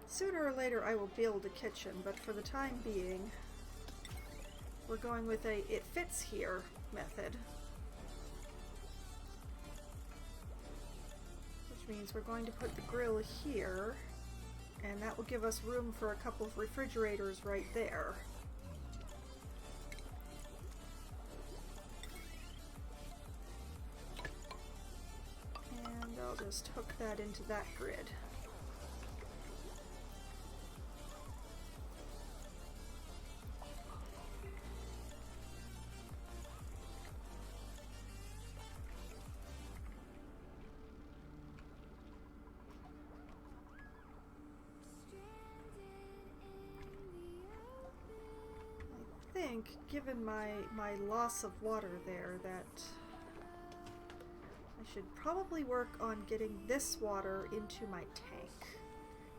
sooner or later I will build a kitchen, but for the time being we're going with a it fits here method. Which means we're going to put the grill here, and that will give us room for a couple of refrigerators right there. I'll just hook that into that grid. I think, given my loss of water there, that I should probably work on getting this water into my tank.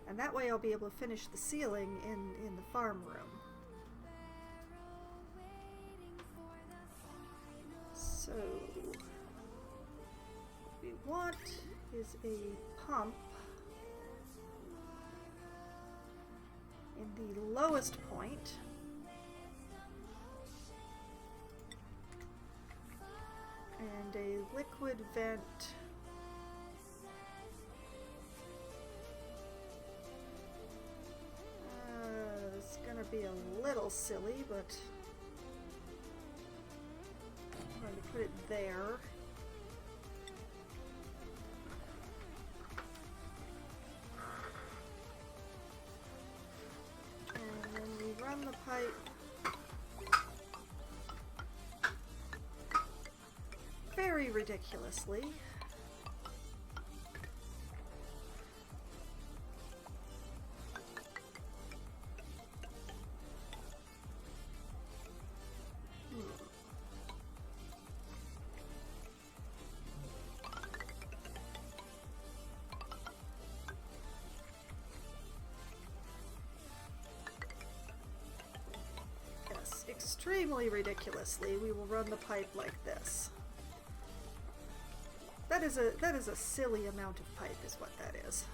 And that way I'll be able to finish the ceiling in the farm room. So, what we want is a pump in the lowest point. And a liquid vent it's gonna be a little silly, but I'm going to put it there. And then we run the pipe very ridiculously. Yes, extremely ridiculously, we will run the pipe like this. That is a silly amount of pipe is what that is.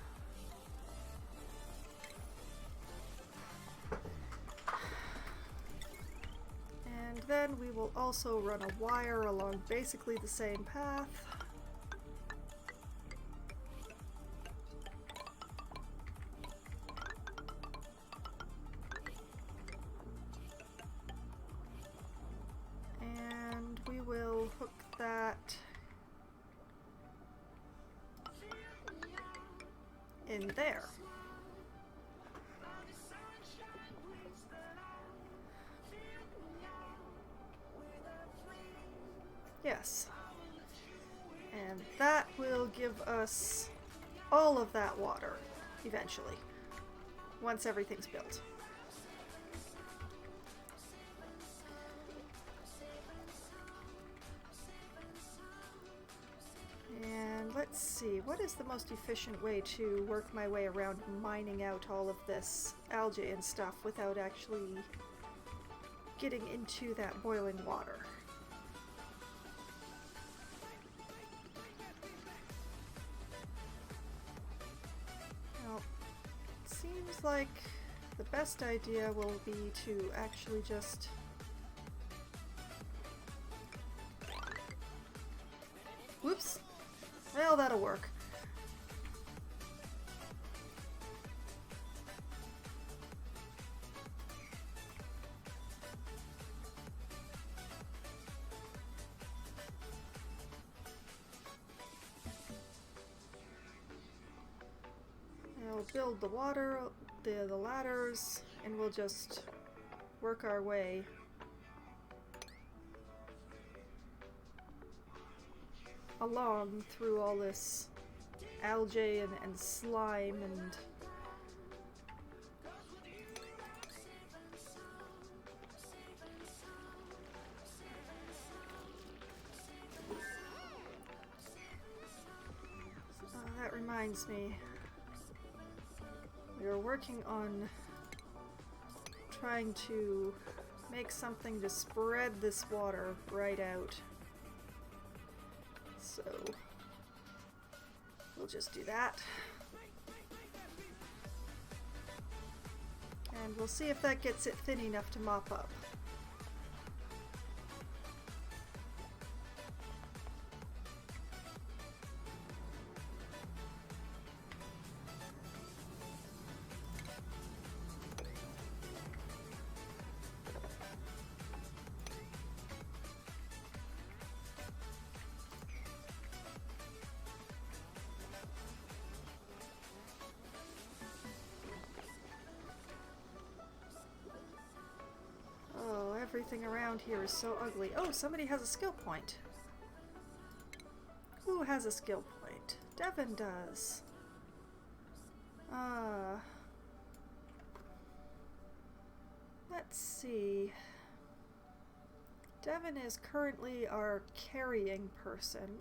And then we will also run a wire along basically the same path. happening there. Yes. And that will give us all of that water, eventually, once everything's built. And let's see, what is the most efficient way to work my way around mining out all of this algae and stuff without actually getting into that boiling water? Well, it seems like the best idea will be to actually just whoops. Well, that'll work. I'll build the water, the ladders, and we'll just work our way. Along through all this algae and slime and that reminds me, we were working on trying to make something to spread this water right out. So we'll just do that. And we'll see if that gets it thin enough to mop up. Everything around here is so ugly. Oh, somebody has a skill point. Who has a skill point? Devin does. Let's see. Devin is currently our carrying person.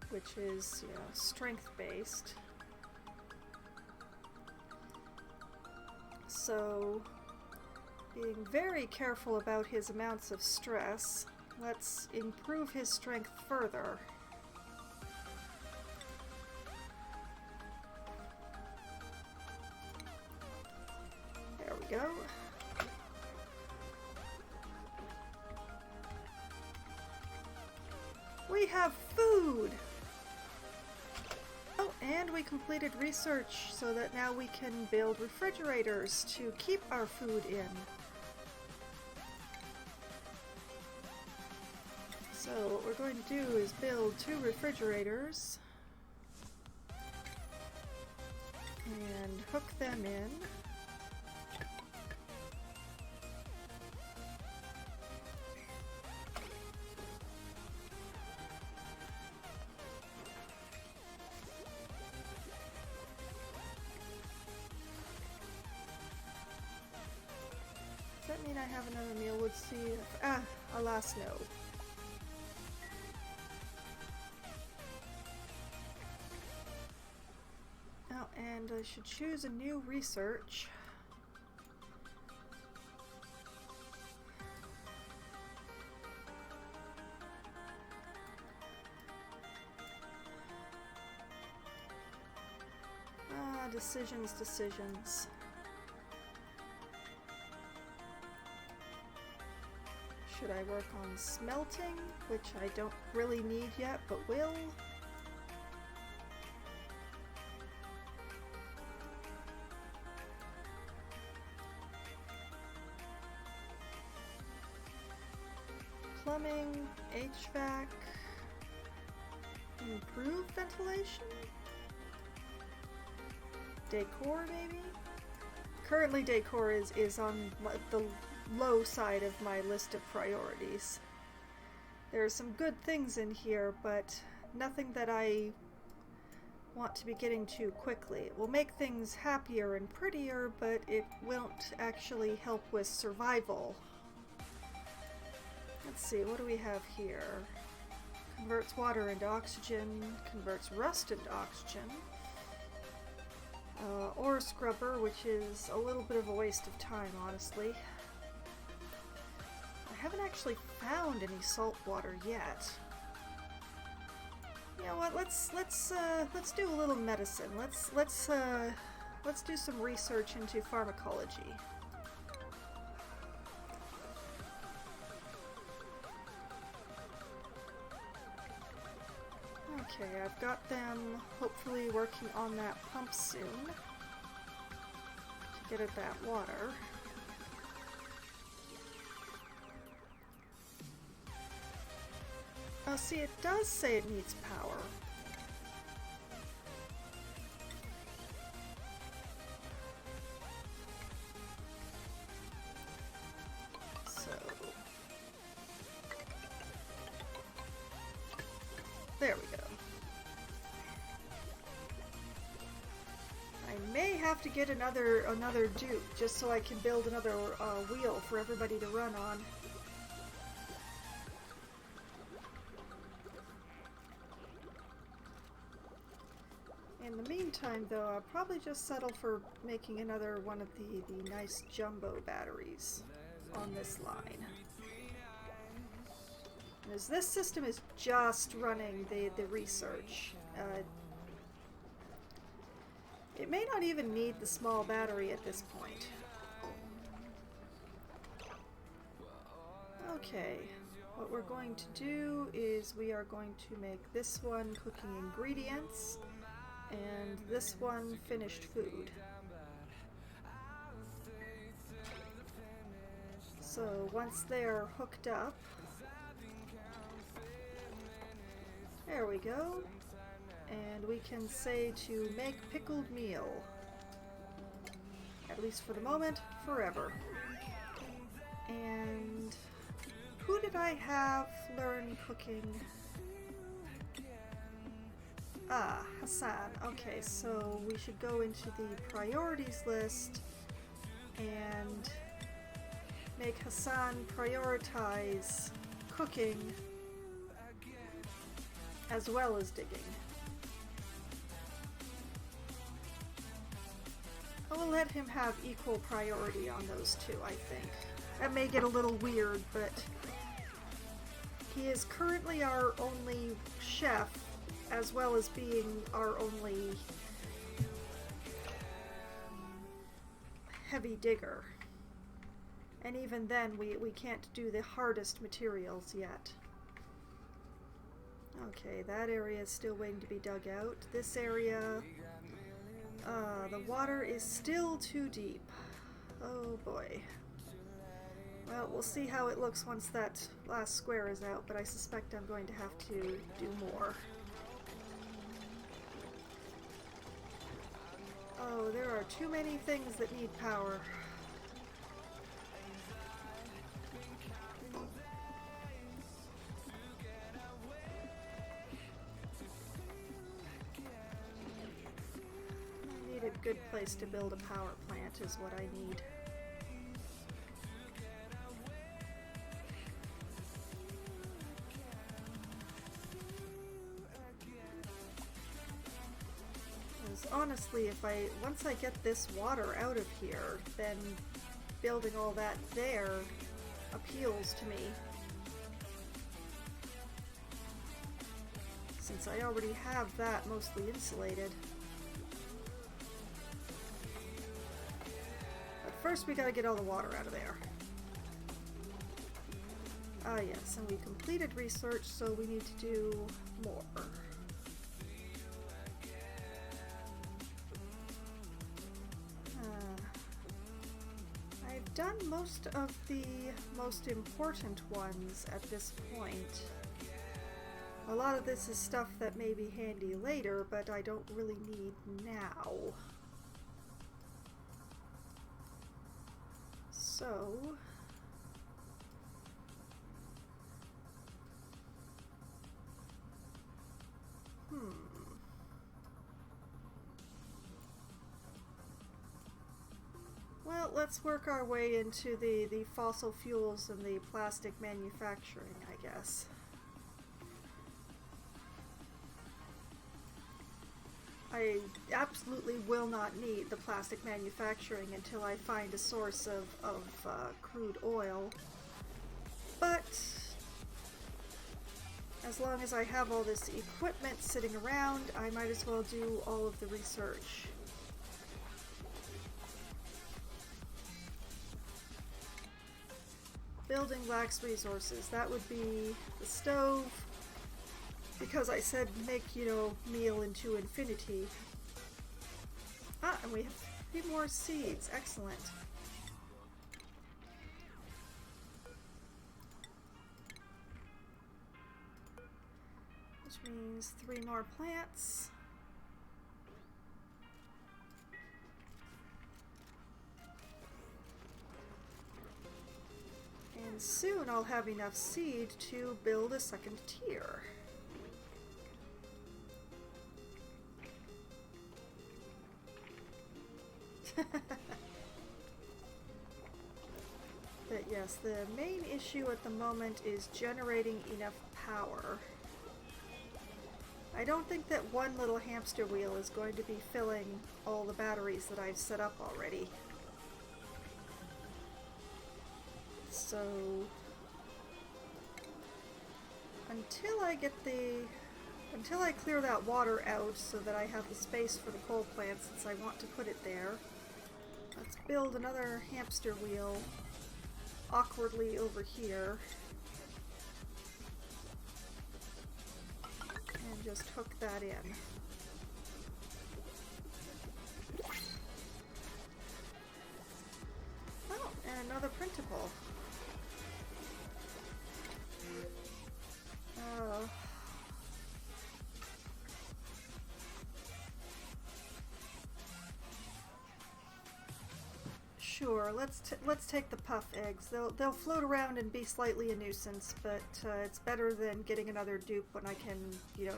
Which is, you know, strength-based. So, being very careful about his amounts of stress, let's improve his strength further. There we go. We have food! Oh, and we completed research so that now we can build refrigerators to keep our food in. So what we're going to do is build 2 refrigerators and hook them in. Does that mean I have another meal? Let's see. Alas, no. Oh, and I should choose a new research. Decisions. Should I work on smelting, which I don't really need yet, but will? Plumbing, HVAC. ventilation? Decor, maybe? Currently decor is on the low side of my list of priorities. There are some good things in here, but nothing that I want to be getting to quickly. It will make things happier and prettier, but it won't actually help with survival. Let's see, what do we have here? Converts water into oxygen, converts rust into oxygen. Ore scrubber, which is a little bit of a waste of time, honestly. I haven't actually found any salt water yet. You know what? Let's do a little medicine. Let's do some research into pharmacology. Okay, I've got them hopefully working on that pump soon to get at that water. Oh, see, it does say it needs power. So, there we go. I may have to get another dupe just so I can build another wheel for everybody to run on. In the meantime, though, I'll probably just settle for making another one of the nice jumbo batteries on this line. As this system is just running the research, it may not even need the small battery at this point. Okay, what we're going to do is we are going to make this one cooking ingredients and this one finished food. So once they're hooked up, there we go. And we can say to make pickled meal. At least for the moment, forever. And who did I have learn cooking? Ah, Hassan. Okay, so we should go into the priorities list and make Hassan prioritize cooking as well as digging. I will let him have equal priority on those two, I think. That may get a little weird, but he is currently our only chef, as well as being our only heavy digger. And even then, we can't do the hardest materials yet. Okay, that area is still waiting to be dug out. This area, the water is still too deep. Oh boy. Well, we'll see how it looks once that last square is out, but I suspect I'm going to have to do more. Oh, there are too many things that need power. I need a good place to build a power plant is what I need. Honestly, once I get this water out of here, then building all that there appeals to me. Since I already have that mostly insulated. But first we gotta get all the water out of there. Ah yes, and we completed research, so we need to do more. I've done most of the most important ones at this point. A lot of this is stuff that may be handy later, but I don't really need now. So... Well, let's work our way into the fossil fuels and the plastic manufacturing, I guess. I absolutely will not need the plastic manufacturing until I find a source of crude oil. But as long as I have all this equipment sitting around, I might as well do all of the research. Building lacks resources. That would be the stove, because I said make, you know, meal into infinity. Ah, and we have 3 more seeds. Excellent. Which means 3 more plants. And soon I'll have enough seed to build a second tier. But yes, the main issue at the moment is generating enough power. I don't think that one little hamster wheel is going to be filling all the batteries that I've set up already. So until I clear that water out so that I have the space for the coal plant, since I want to put it there, let's build another hamster wheel awkwardly over here and just hook that in. Oh, and another printable. Sure, let's take the puff eggs. They'll float around and be slightly a nuisance, but it's better than getting another dupe when I can, you know,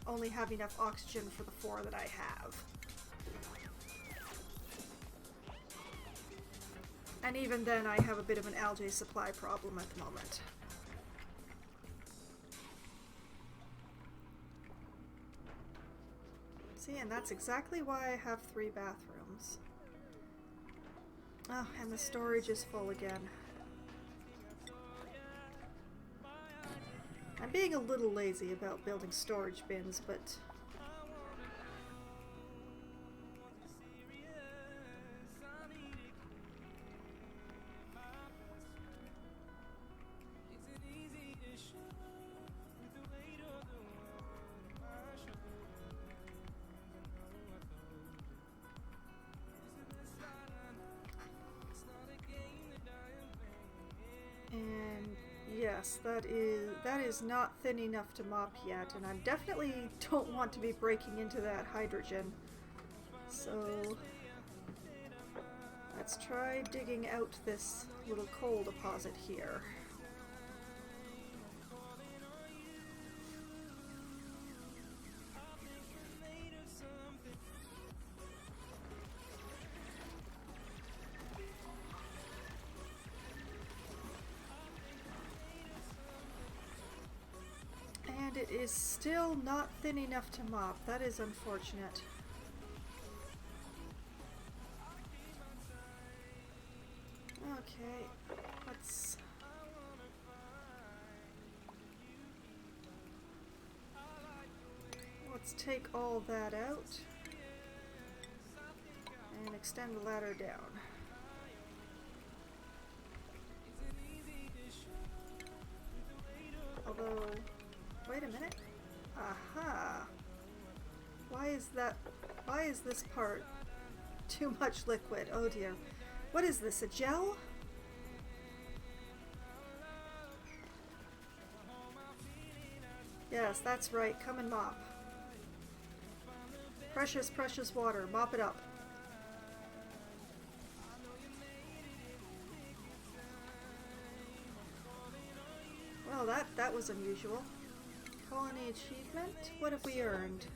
only have enough oxygen for the 4 that I have. And even then, I have a bit of an algae supply problem at the moment. See, and that's exactly why I have 3 bathrooms. Oh, and the storage is full again. I'm being a little lazy about building storage bins, but... And yes, that is not thin enough to mop yet, and I definitely don't want to be breaking into that hydrogen. So let's try digging out this little coal deposit here. And it is still not thin enough to mop. That is unfortunate. Okay, let's take all that out and extend the ladder down. Although, wait a minute. Aha! Why is this part too much liquid? Oh dear. What is this, a gel? Yes, that's right. Come and mop. Precious, precious water. Mop it up. Well, that was unusual. Colony achievement? What have we earned?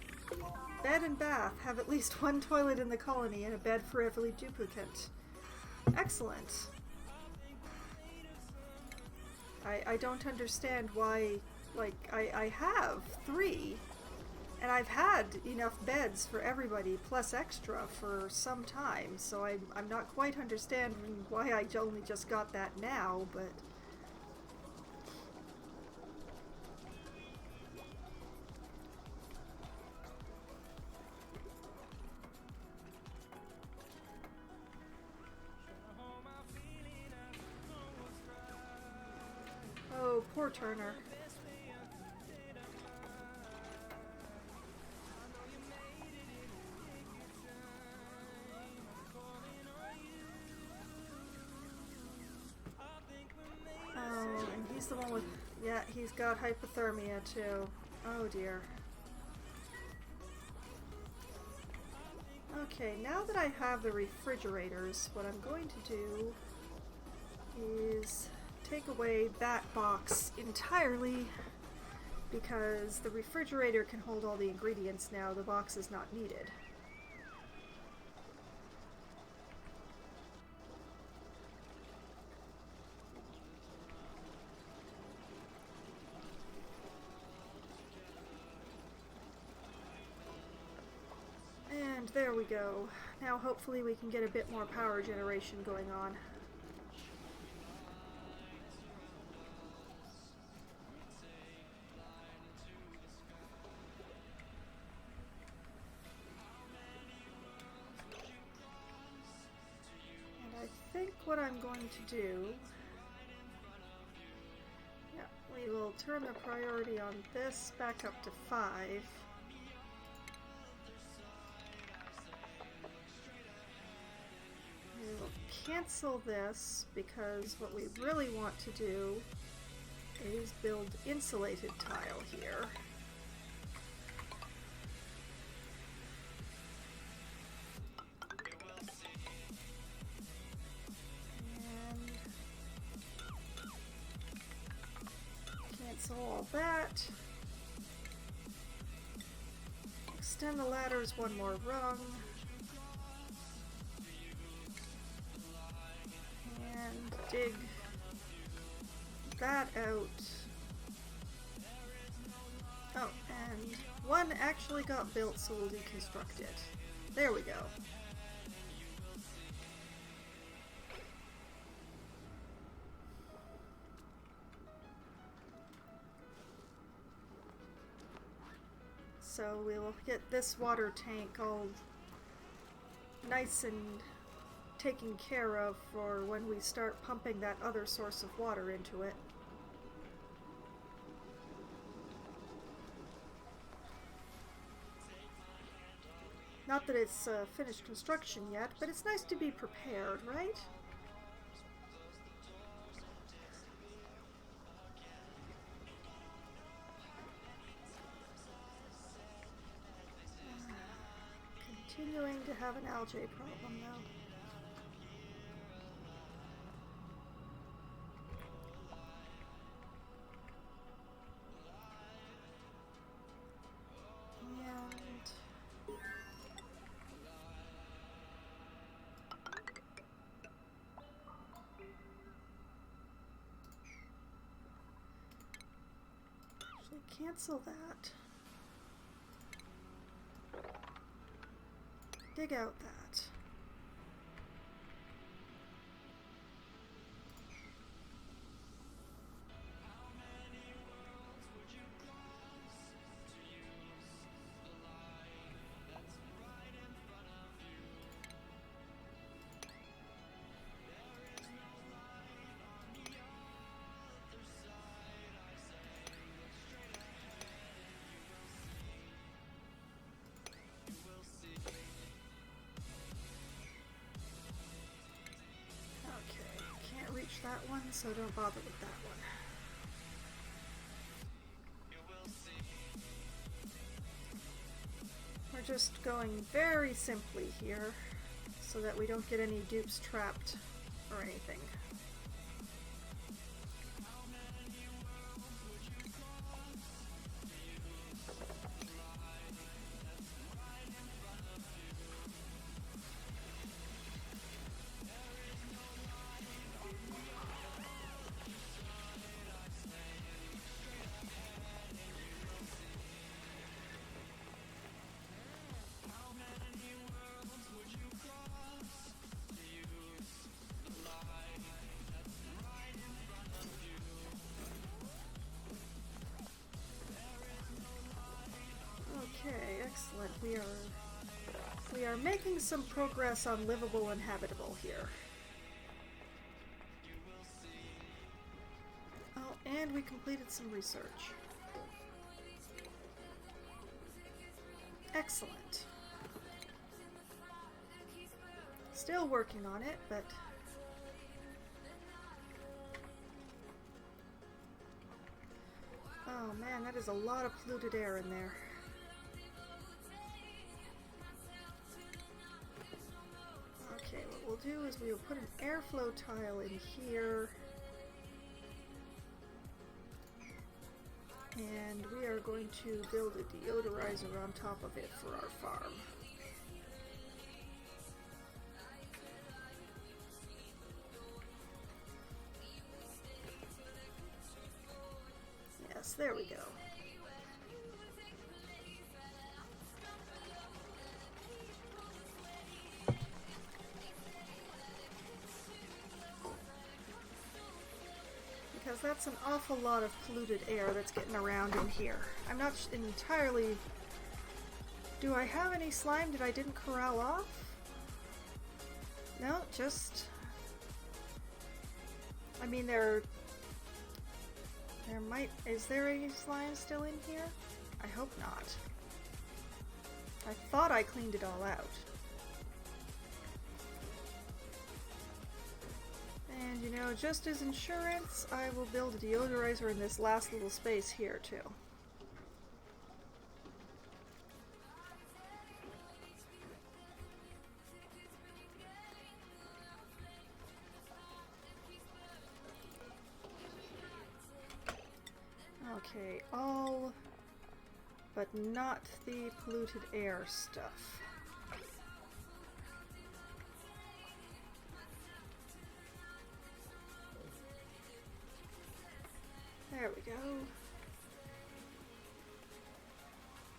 Bed and bath. Have at least one toilet in the colony and a bed for every duplicate. Excellent. I don't understand why, like, I have 3, and I've had enough beds for everybody plus extra for some time, so I'm not quite understanding why I only just got that now, but... Oh, poor Turner. Oh, and he's the one with... Yeah, he's got hypothermia too. Oh dear. Okay, now that I have the refrigerators, what I'm going to do is take away that box entirely, because the refrigerator can hold all the ingredients now. The box is not needed. And there we go. Now hopefully we can get a bit more power generation going on. And I think what I'm going to do... Yeah, we will turn the priority on this back up to 5. We'll cancel this because what we really want to do is build insulated tile here. And cancel all that. Extend the ladders one more rung. And dig that out. Oh, and one actually got built, so we'll deconstruct it. There we go. So we'll get this water tank all nice and taken care of for when we start pumping that other source of water into it. Not that it's finished construction yet, but it's nice to be prepared, right? Continuing to have an algae problem though. Cancel that. Dig out that. That one, so don't bother with that one. just going very simply here so that we don't get any dupes trapped or anything. Okay, excellent. We are making some progress on livable and habitable here. Oh, and we completed some research. Excellent. Still working on it, but oh man, that is a lot of polluted air in there. Okay, what we'll do is we'll put an airflow tile in here. And we are going to build a deodorizer on top of it for our farm. Yes, there we go. Because that's an awful lot of polluted air that's getting around in here. I'm not entirely... Do I have any slime that I didn't corral off? No, just... I mean, there might... Is there any slime still in here? I hope not. I thought I cleaned it all out. And you know, just as insurance, I will build a deodorizer in this last little space here too. Okay, all but not the polluted air stuff. There we go.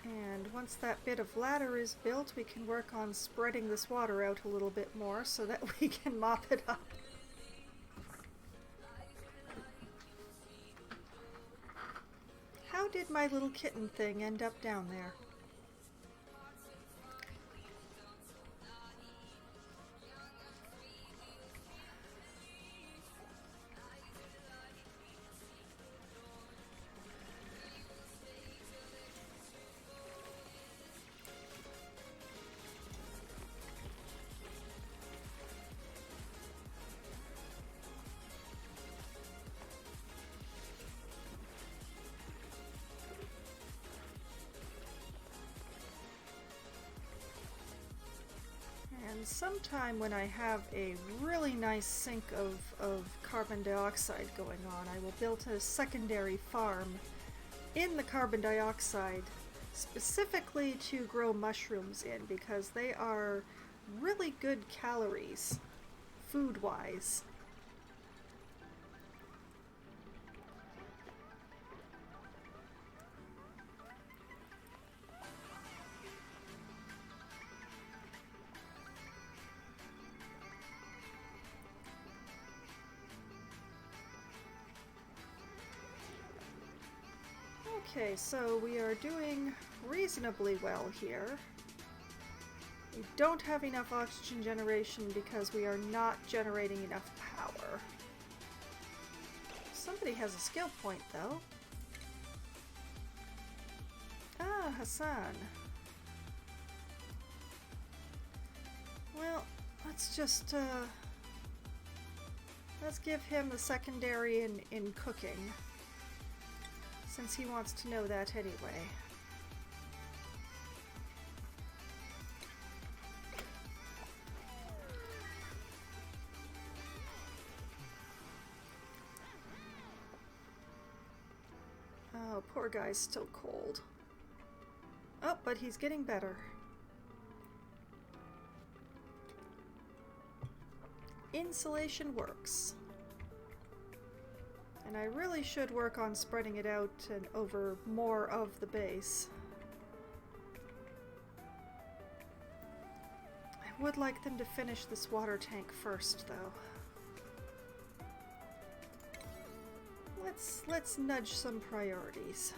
And once that bit of ladder is built, we can work on spreading this water out a little bit more so that we can mop it up. How did my little kitten thing end up down there? And sometime when I have a really nice sink of carbon dioxide going on, I will build a secondary farm in the carbon dioxide specifically to grow mushrooms in, because they are really good calories, food-wise. Okay, so we are doing reasonably well here. We don't have enough oxygen generation because we are not generating enough power. Somebody has a skill point, though. Ah, Hassan. Well, let's just, let's give him the secondary in cooking, since he wants to know that anyway. Oh, poor guy's still cold. Oh, but he's getting better. Insulation works. And I really should work on spreading it out and over more of the base. I would like them to finish this water tank first, though. Let's nudge some priorities.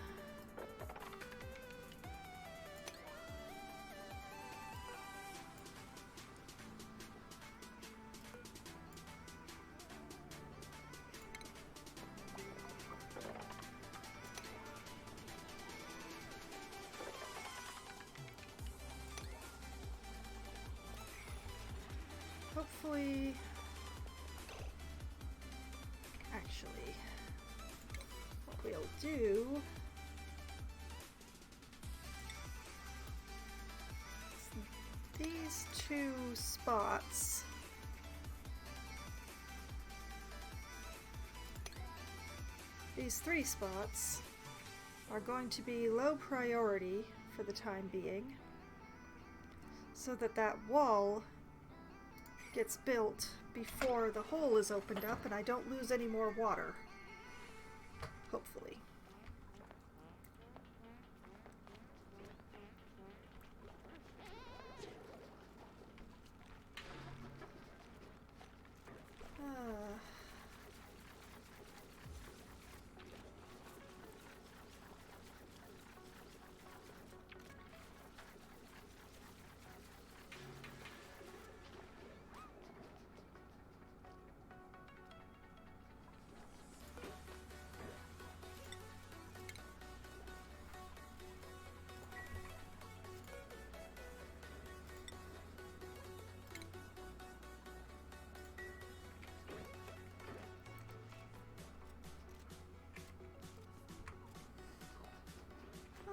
Hopefully, actually, what we'll do is these two spots, these three spots are going to be low priority for the time being, so that that wall gets built before the hole is opened up and I don't lose any more water. Hopefully.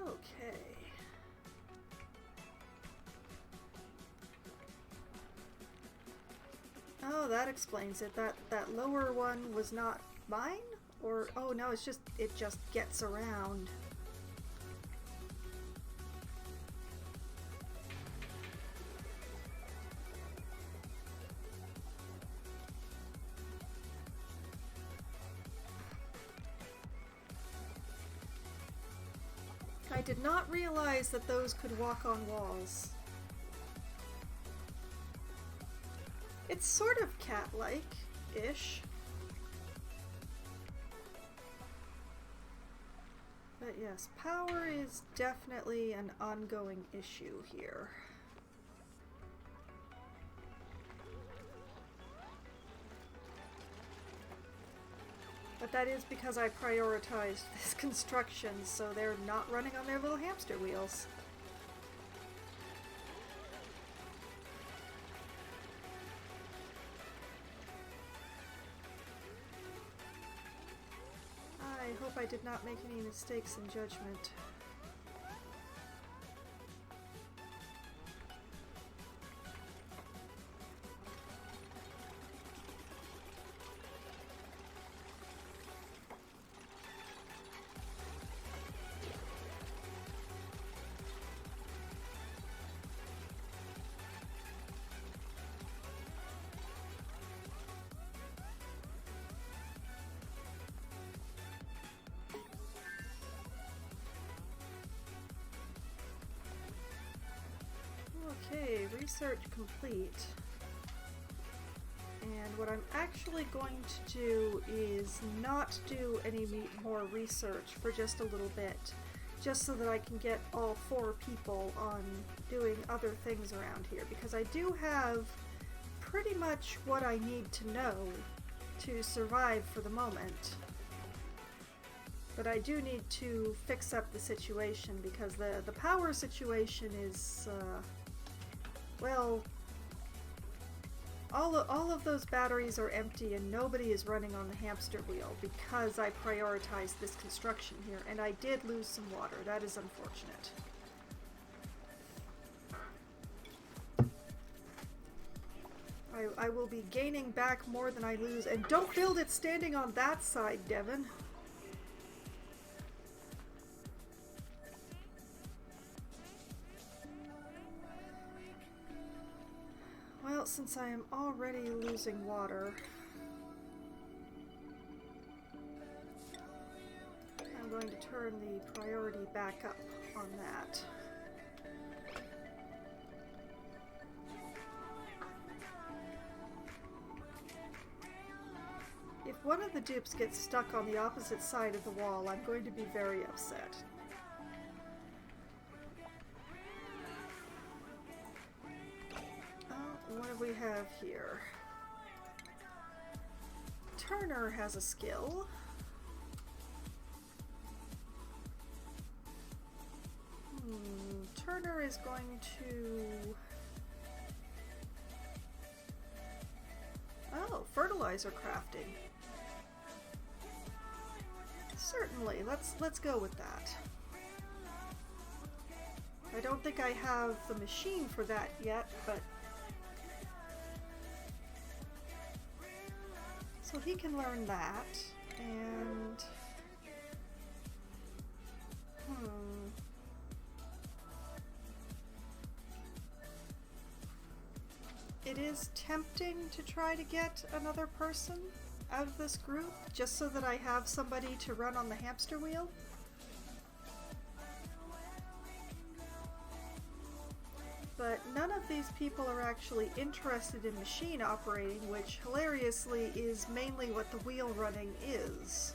Okay. Oh, that explains it. That lower one was not mine? Or oh no, it's just it just gets around. I did not realize that those could walk on walls. It's sort of cat-like-ish. But yes, power is definitely an ongoing issue here. But that is because I prioritized this construction, so they're not running on their little hamster wheels. I hope I did not make any mistakes in judgment. Okay, research complete. And what I'm actually going to do is not do any more research for just a little bit, just so that I can get all 4 people on doing other things around here, because I do have pretty much what I need to know to survive for the moment. But I do need to fix up the situation, because the power situation is well, all of those batteries are empty and nobody is running on the hamster wheel because I prioritized this construction here, and I did lose some water. That is unfortunate. I will be gaining back more than I lose. And don't build it standing on that side, Devin. Well, since I am already losing water, I'm going to turn the priority back up on that. If one of the dupes gets stuck on the opposite side of the wall, I'm going to be very upset. What do we have here? Turner has a skill. Turner is going to... Oh, fertilizer crafting. Certainly, let's go with that. I don't think I have the machine for that yet, but... So he can learn that, and... It is tempting to try to get another person out of this group, just so that I have somebody to run on the hamster wheel. But none of these people are actually interested in machine operating, which hilariously is mainly what the wheel running is.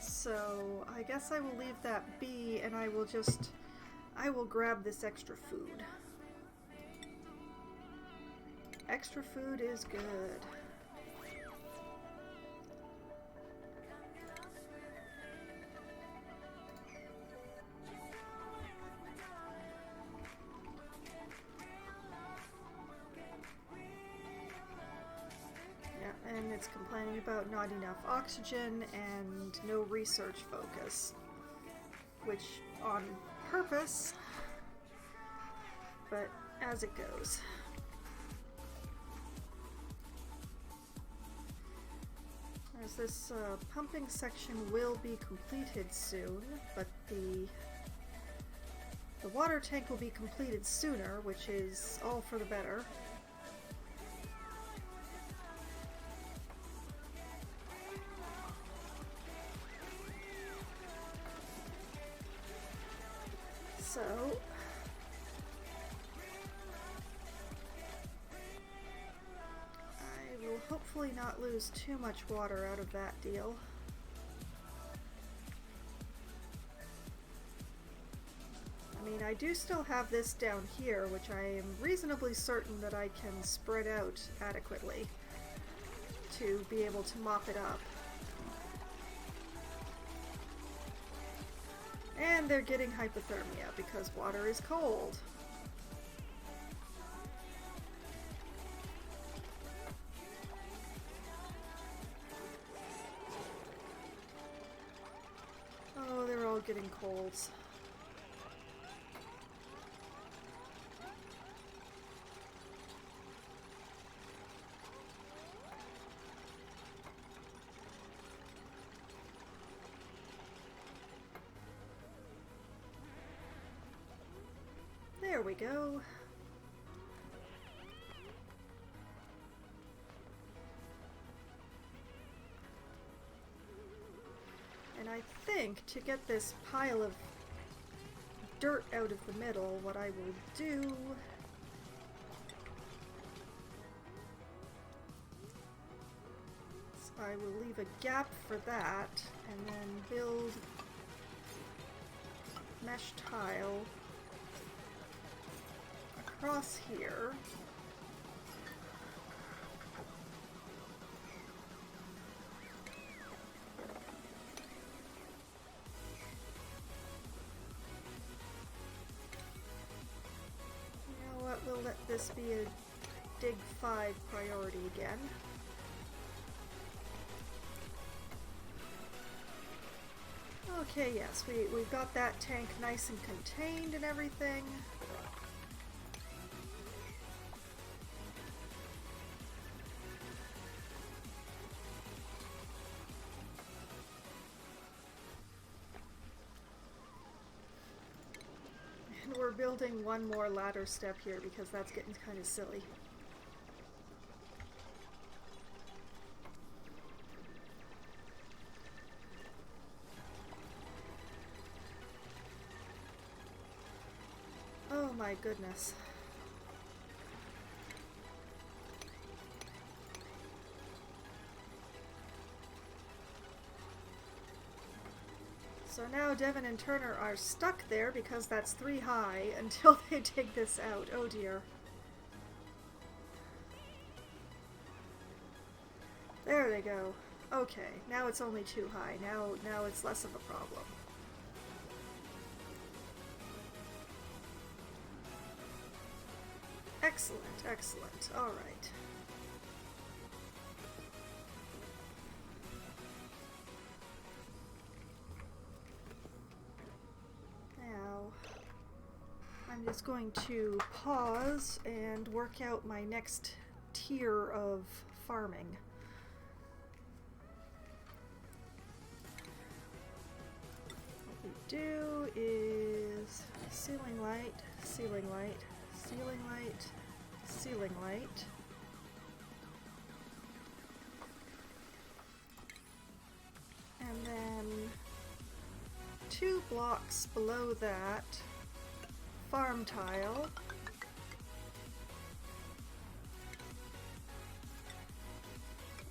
So I guess I will leave that be, and I will grab this extra food. Extra food is good. Yeah, and it's complaining about not enough oxygen and no research focus, which on purpose, but as it goes. As this pumping section will be completed soon, but the water tank will be completed sooner, which is all for the better. So, I will hopefully not lose too much water out of that deal. I mean, I do still have this down here, which I am reasonably certain that I can spread out adequately to be able to mop it up. And they're getting hypothermia because water is cold. Oh, they're all getting colds. There we go. And I think to get this pile of dirt out of the middle, what I will do is I will leave a gap for that and then build mesh tile across here. You know what, we'll let this be a dig 5 priority again. Okay, yes, we've got that tank nice and contained and everything. we're building one more ladder step here because that's getting kind of silly. Oh my goodness. So now Devon and Turner are stuck there because that's 3 high until they dig this out. Oh dear. There they go. Okay, now it's only 2 high. Now it's less of a problem. Excellent, excellent. All right. I'm just going to pause and work out my next tier of farming. What we do is ceiling light, ceiling light, ceiling light, ceiling light. And then 2 blocks below that, farm tile.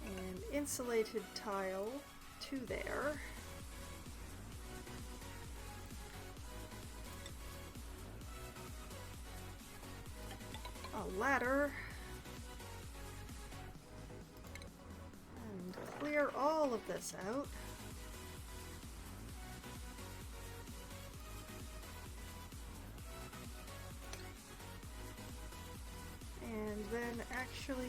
And insulated tile to there. A ladder. And clear all of this out. And then actually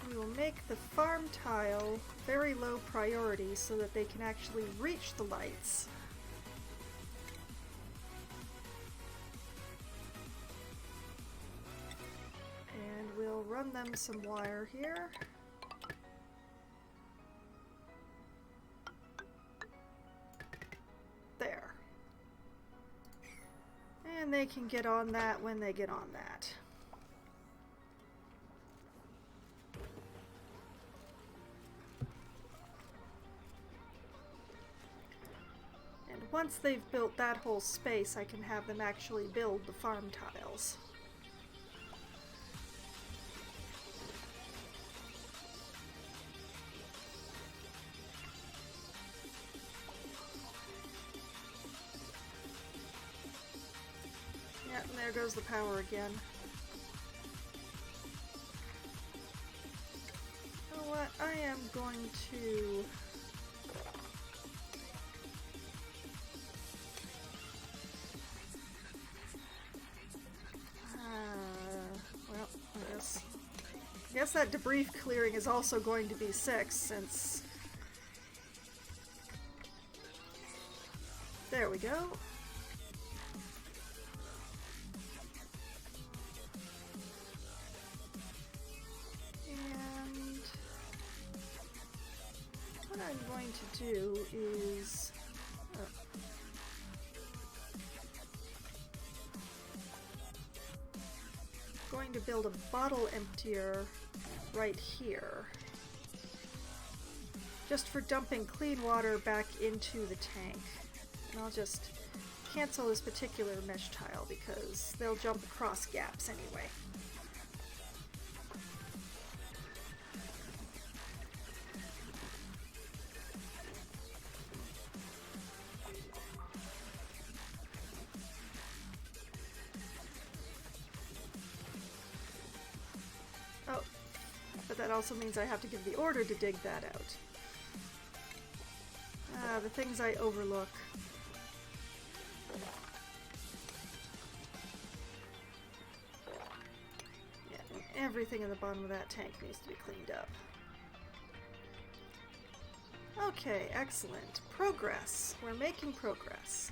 we will make the farm tile very low priority so that they can actually reach the lights. And we'll run them some wire here. There. And they can get on that when they get on that. And once they've built that whole space, I can have them actually build the farm tiles. Yep, and there goes the power again. You know what? I am going to... well, I guess that debris clearing is also going to be 6, since... There we go. What I'm going to do is going to build a bottle emptier right here, just for dumping clean water back into the tank. And I'll just cancel this particular mesh tile because they'll jump across gaps anyway. Oh, but that also means I have to give the order to dig that out. The things I overlook. Yeah, everything in the bottom of that tank needs to be cleaned up. Okay, excellent. Progress. We're making progress.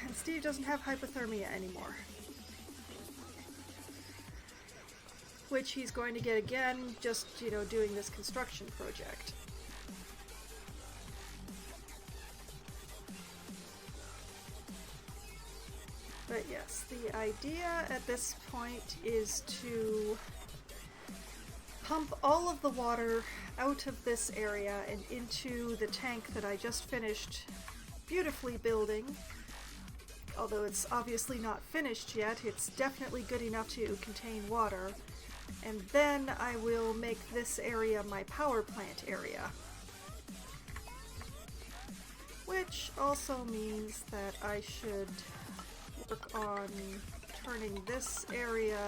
And Steve doesn't have hypothermia anymore. which he's going to get again just, you know, doing this construction project. But yes, the idea at this point is to pump all of the water out of this area and into the tank that I just finished beautifully building. Although it's obviously not finished yet, it's definitely good enough to contain water. And then I will make this area my power plant area. Which also means that I should work on turning this area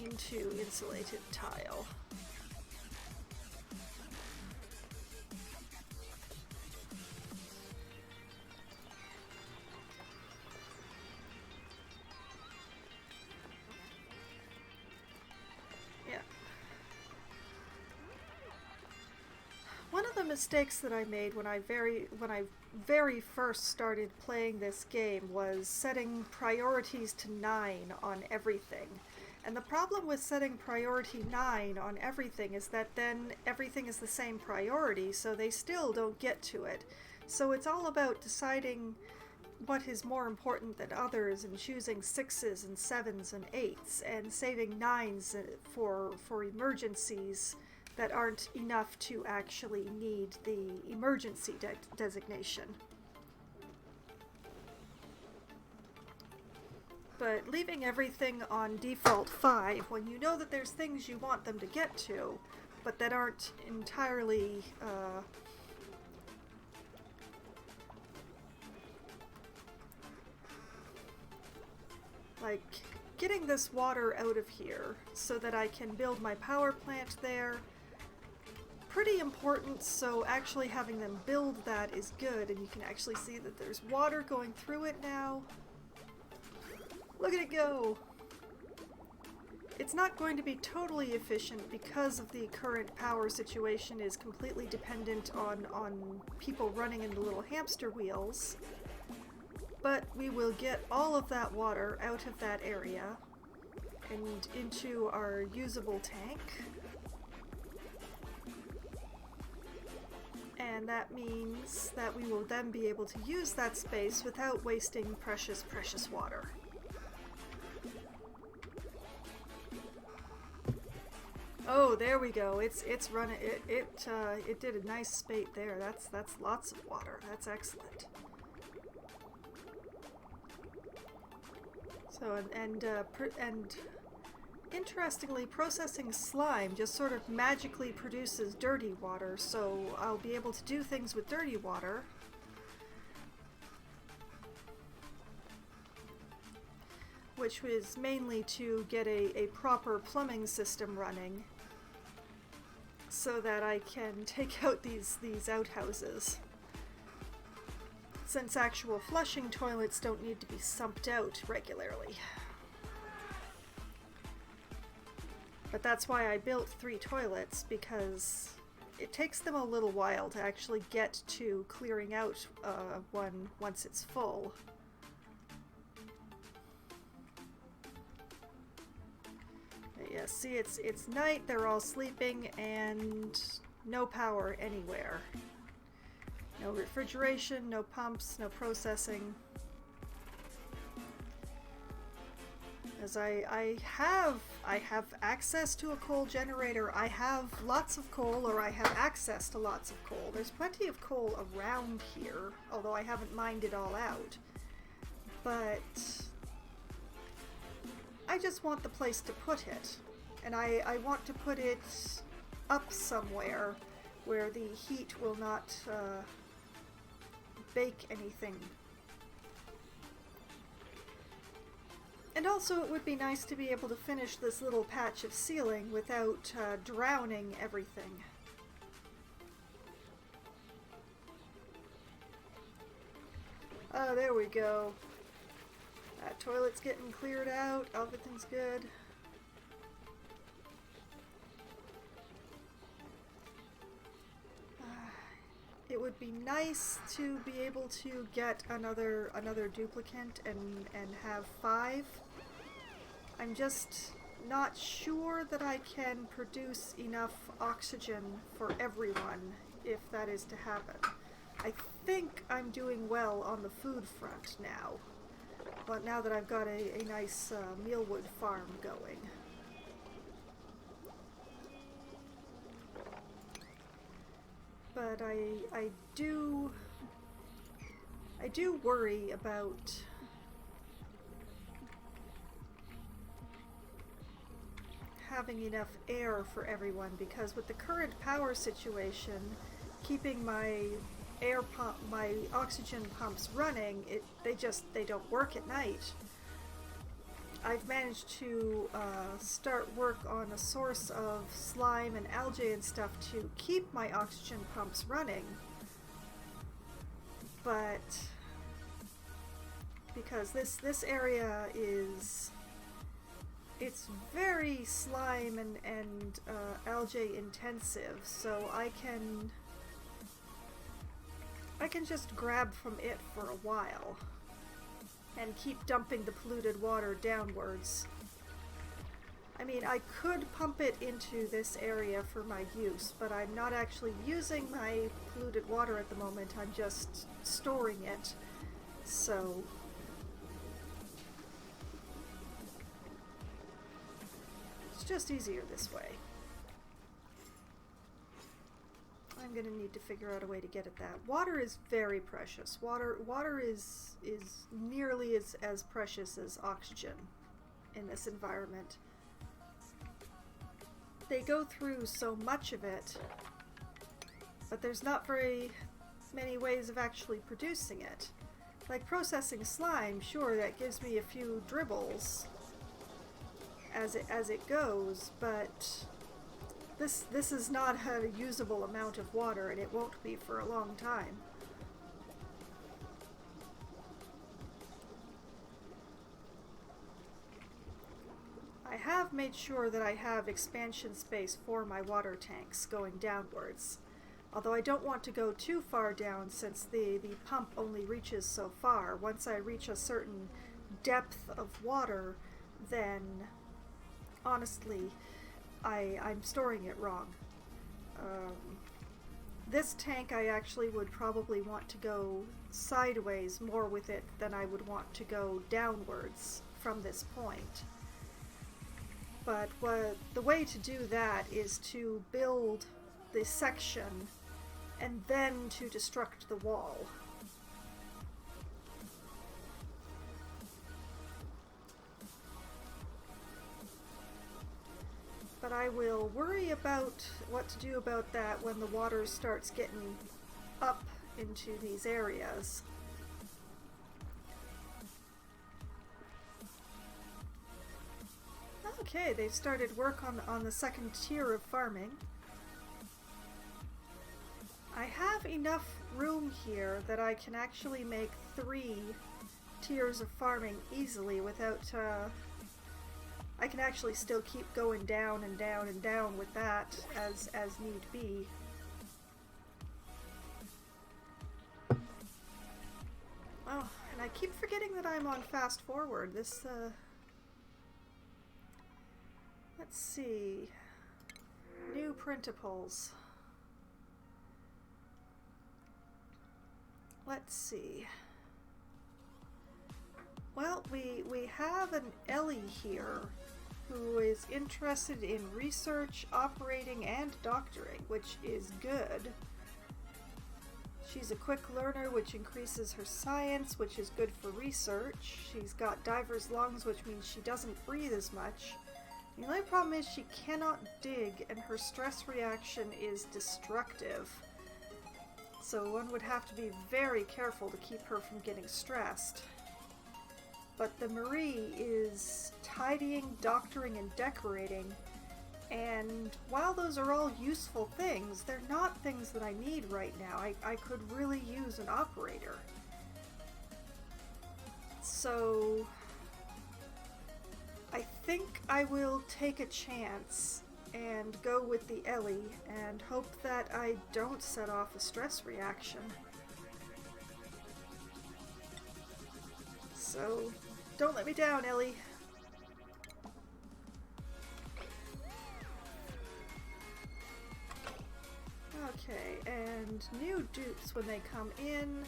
into insulated tile. Yeah. One of the mistakes that I made when I very first started playing this game was setting priorities to 9 on everything. And the problem with setting priority 9 on everything is that then everything is the same priority, so they still don't get to it. So it's all about deciding what is more important than others and choosing 6s and 7s and 8s and saving 9s for emergencies that aren't enough to actually need the emergency designation. But leaving everything on default 5, when you know that there's things you want them to get to, but that aren't entirely like getting this water out of here so that I can build my power plant there. Pretty important, so actually having them build that is good, and you can actually see that there's water going through it now. Look at it go! It's not going to be totally efficient because of the current power situation is completely dependent on people running into little hamster wheels. But we will get all of that water out of that area and into our usable tank. And that means that we will then be able to use that space without wasting precious, precious water. Oh, there we go. It's running. It did a nice spate there. That's lots of water. That's excellent. So and interestingly, processing slime just sort of magically produces dirty water. So I'll be able to do things with dirty water. Which was mainly to get a proper plumbing system running, so that I can take out these outhouses. Since actual flushing toilets don't need to be sumped out regularly. But that's why I built 3 toilets, because it takes them a little while to actually get to clearing out one once it's full. Yeah, see, it's night, they're all sleeping, and no power anywhere. No refrigeration, no pumps, no processing. As I have access to a coal generator, I have lots of coal, or I have access to lots of coal. There's plenty of coal around here, although I haven't mined it all out. But I just want the place to put it. And I want to put it up somewhere where the heat will not bake anything. And also it would be nice to be able to finish this little patch of ceiling without drowning everything. Oh, there we go. That toilet's getting cleared out. Everything's good. It would be nice to be able to get another duplicant and have 5. I'm just not sure that I can produce enough oxygen for everyone if that is to happen. I think I'm doing well on the food front now, but now that I've got a nice mealwood farm going. But I do worry about having enough air for everyone, because with the current power situation, keeping my my oxygen pumps running, they don't work at night. I've managed to start work on a source of slime and algae and stuff to keep my oxygen pumps running, but because this area it's very slime and algae intensive, so I can just grab from it for a while and keep dumping the polluted water downwards. I mean, I could pump it into this area for my use, but I'm not actually using my polluted water at the moment. I'm just storing it. So it's just easier this way. I'm gonna need to figure out a way to get at that. Water is very precious. Water is nearly as precious as oxygen in this environment. They go through so much of it, but there's not very many ways of actually producing it. Like processing slime, sure, that gives me a few dribbles as it goes, but this is not a usable amount of water, and it won't be for a long time. I have made sure that I have expansion space for my water tanks going downwards, although I don't want to go too far down since the pump only reaches so far. Once I reach a certain depth of water, then honestly I'm storing it wrong. This tank I actually would probably want to go sideways more with it than I would want to go downwards from this point. But the way to do that is to build the section and then to destruct the wall. But I will worry about what to do about that when the water starts getting up into these areas. Okay, they've started work on the second tier of farming. I have enough room here that I can actually make 3 tiers of farming easily without I can actually still keep going down and down and down with that as need be. Oh, and I keep forgetting that I'm on fast forward. This, let's see. New printables. Let's see. Well, we have an Ellie here who is interested in research, operating, and doctoring, which is good. She's a quick learner, which increases her science, which is good for research. She's got diver's lungs, which means she doesn't breathe as much. The only problem is she cannot dig, and her stress reaction is destructive. So one would have to be very careful to keep her from getting stressed. But the Marie is tidying, doctoring, and decorating, and while those are all useful things, they're not things that I need right now. I could really use an operator. So I think I will take a chance and go with the Ellie and hope that I don't set off a stress reaction. So don't let me down, Ellie. Okay, and new dupes, when they come in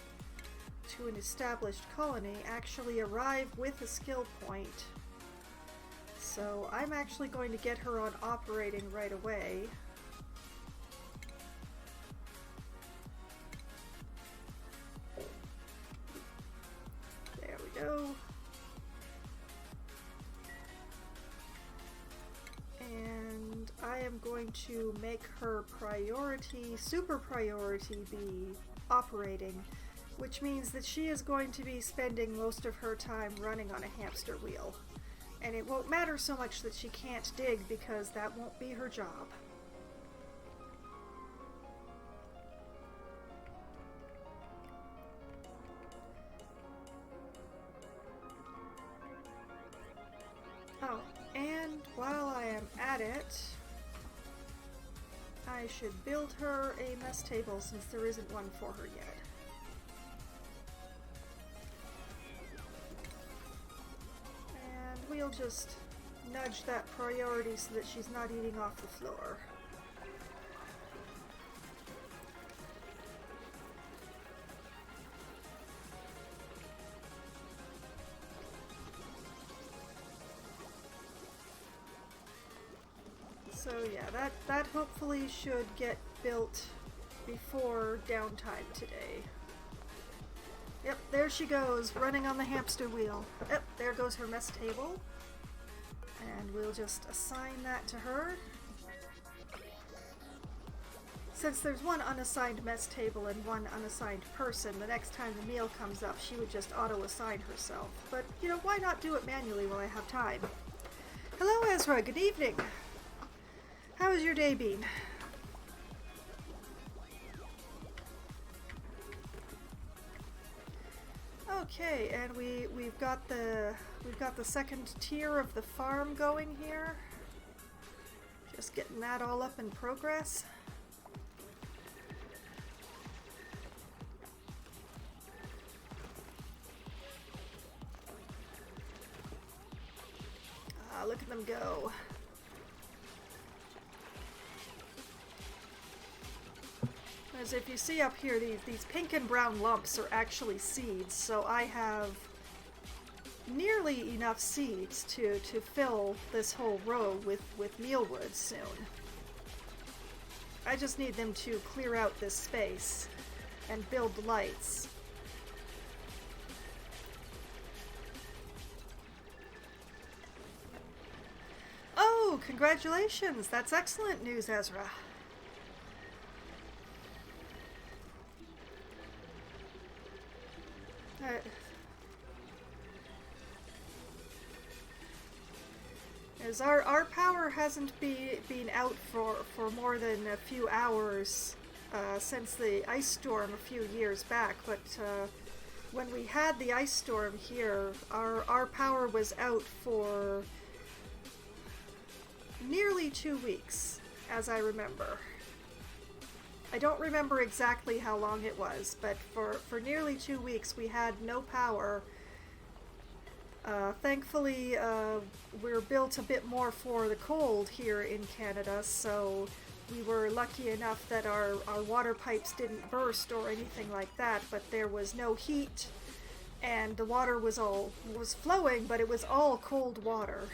to an established colony, actually arrive with a skill point. So I'm actually going to get her on operating right away. There we go. And I am going to make her priority, super priority, be operating, which means that she is going to be spending most of her time running on a hamster wheel. And it won't matter so much that she can't dig, because that won't be her job. Oh, and while I am at it, I should build her a mess table, since there isn't one for her yet. And we'll just nudge that priority so that she's not eating off the floor. So yeah, that hopefully should get built before downtime today. Yep, there she goes, running on the hamster wheel. Yep, there goes her mess table. And we'll just assign that to her. Since there's one unassigned mess table and one unassigned person, the next time the meal comes up, she would just auto-assign herself. But, you know, why not do it manually while I have time? Hello, Ezra. Good evening. How has your day been? Okay, and we've got the second tier of the farm going here. Just getting that all up in progress. Ah, look at them go. As if you see up here, these pink and brown lumps are actually seeds, so I have nearly enough seeds to fill this whole row with mealwood soon. I just need them to clear out this space and build lights. Oh, congratulations! That's excellent news, Ezra. As our power hasn't been out for more than a few hours since the ice storm a few years back, but when we had the ice storm here, our power was out for nearly 2 weeks, as I remember. I don't remember exactly how long it was, but for nearly 2 weeks we had no power. Thankfully, we're built a bit more for the cold here in Canada, so we were lucky enough that our water pipes didn't burst or anything like that, but there was no heat, and the water was flowing, but it was all cold water.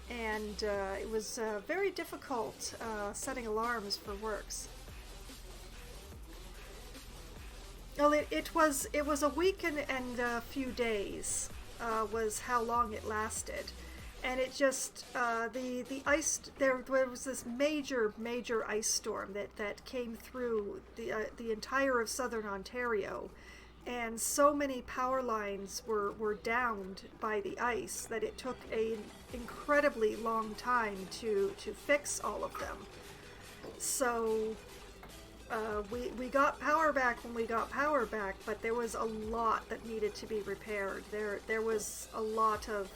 And it was very difficult setting alarms for works. Well, it was a week and a few days was how long it lasted, and it just the ice there was this major ice storm that came through the entire of southern Ontario, and so many power lines were downed by the ice that it took an incredibly long time to fix all of them. So we got power back when we got power back, but there was a lot that needed to be repaired. There was a lot of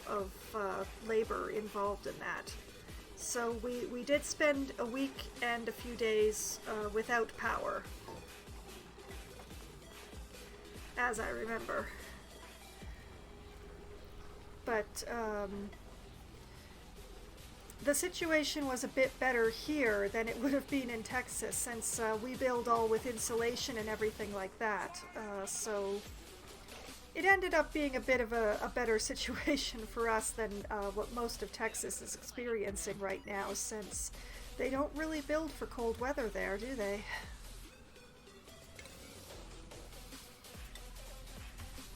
labor involved in that. So we did spend a week and a few days without power, as I remember. But the situation was a bit better here than it would have been in Texas, since we build all with insulation and everything like that. So it ended up being a bit of a better situation for us than what most of Texas is experiencing right now, since they don't really build for cold weather there, do they?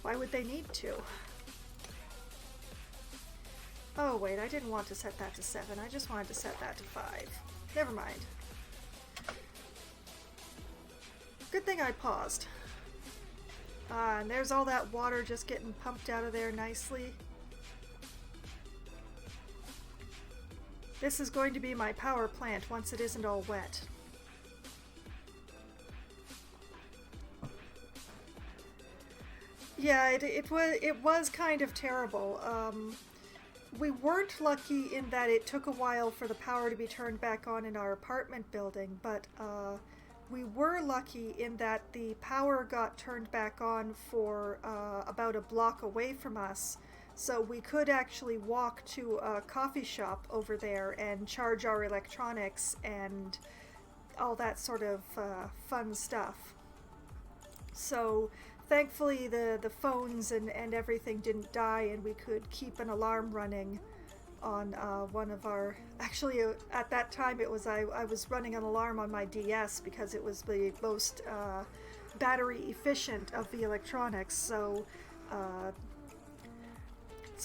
Why would they need to? Oh wait, I didn't want to set that to 7. I just wanted to set that to 5. Never mind. Good thing I paused. And there's all that water just getting pumped out of there nicely. This is going to be my power plant once it isn't all wet. Yeah, it was kind of terrible. We weren't lucky in that it took a while for the power to be turned back on in our apartment building, but we were lucky in that the power got turned back on for about a block away from us, so we could actually walk to a coffee shop over there and charge our electronics and all that sort of fun stuff. So thankfully the phones and everything didn't die, and we could keep an alarm running on one of our... Actually, at that time it was I was running an alarm on my DS because it was the most battery efficient of the electronics, so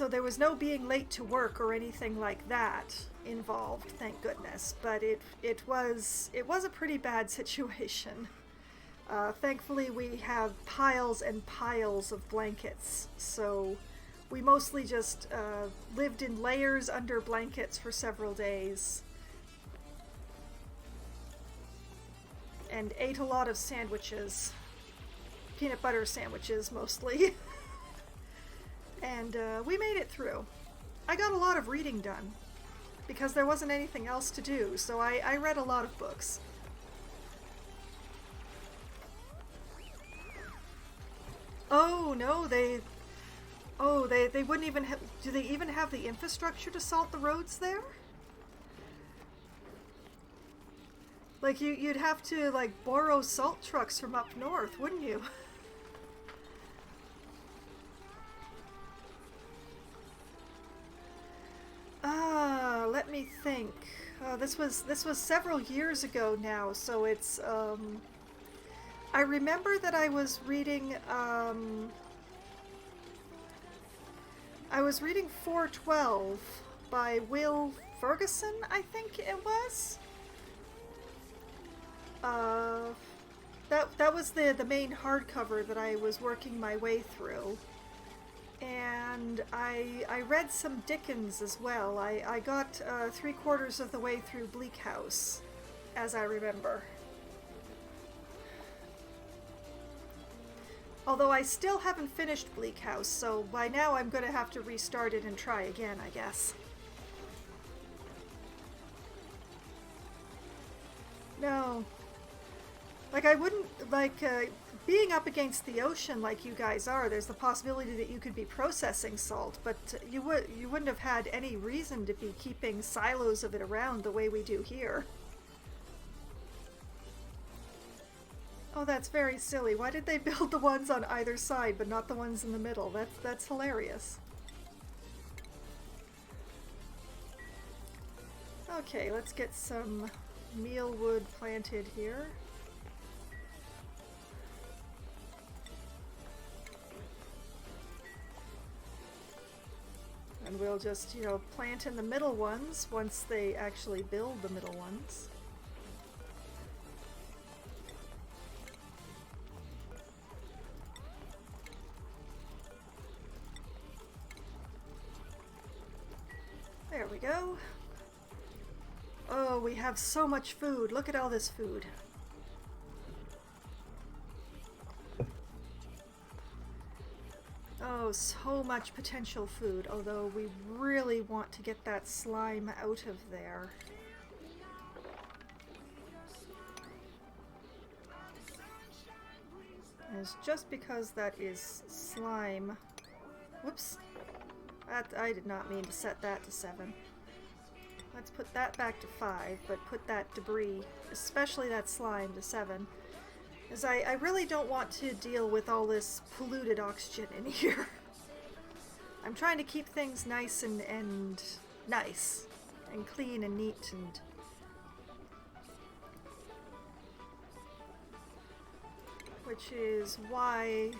there was no being late to work or anything like that involved, thank goodness. But it was a pretty bad situation. Thankfully, we have piles and piles of blankets, so we mostly just lived in layers under blankets for several days. And ate a lot of sandwiches. Peanut butter sandwiches, mostly. And we made it through. I got a lot of reading done, because there wasn't anything else to do, so I read a lot of books. Oh no, they wouldn't even have... Do they even have the infrastructure to salt the roads there? Like, you'd have to, like, borrow salt trucks from up north, wouldn't you? Let me think. This was several years ago now, so it's, I remember that I was reading 412 by Will Ferguson, I think it was. That was the main hardcover that I was working my way through. And I read some Dickens as well. I got 3/4 of the way through Bleak House, as I remember. Although I still haven't finished Bleak House, so by now I'm going to have to restart it and try again, I guess. No. Like, I wouldn't, like, being up against the ocean like you guys are, there's the possibility that you could be processing salt, but you wouldn't have had any reason to be keeping silos of it around the way we do here. Oh, that's very silly. Why did they build the ones on either side but not the ones in the middle? That's hilarious. Okay, let's get some mealwood planted here. And we'll just, plant in the middle ones once they actually build the middle ones. There we go. Oh, we have so much food. Look at all this food. Oh, so much potential food, although we really want to get that slime out of there. And it's just because that is slime. Whoops. I did not mean to set that to 7. Let's put that back to 5, but put that debris, especially that slime, to 7. As I really don't want to deal with all this polluted oxygen in here. I'm trying to keep things nice and nice. And clean and neat and... Which is why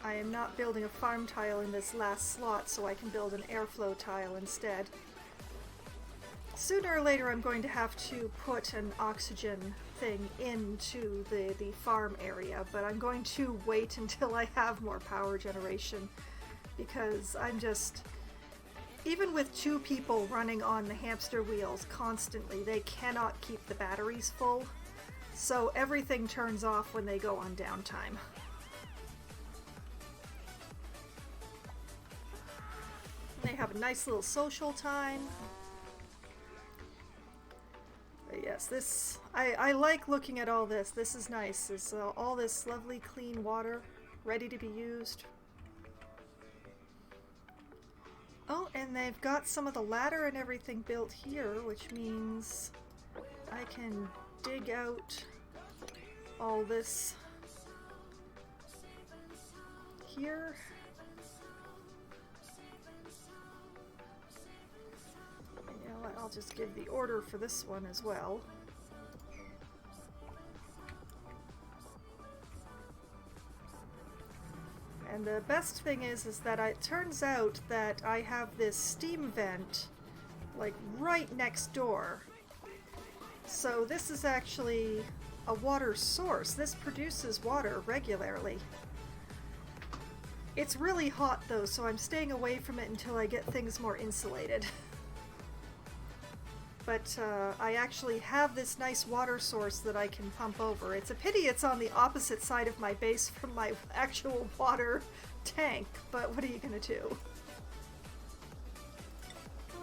I am not building a farm tile in this last slot, so I can build an airflow tile instead. Sooner or later I'm going to have to put an oxygen thing into the farm area, but I'm going to wait until I have more power generation, because I'm just... Even with 2 people running on the hamster wheels constantly, they cannot keep the batteries full, so everything turns off when they go on downtime. They have a nice little social time. But yes, this... I like looking at all this. This is nice. There's all this lovely clean water ready to be used. Oh, and they've got some of the ladder and everything built here, which means I can dig out all this here. And you know what, I'll just give the order for this one as well. And the best thing is that it turns out that I have this steam vent like right next door. So this is actually a water source. This produces water regularly. It's really hot though, so I'm staying away from it until I get things more insulated. But I actually have this nice water source that I can pump over. It's a pity it's on the opposite side of my base from my actual water tank, but what are you gonna do?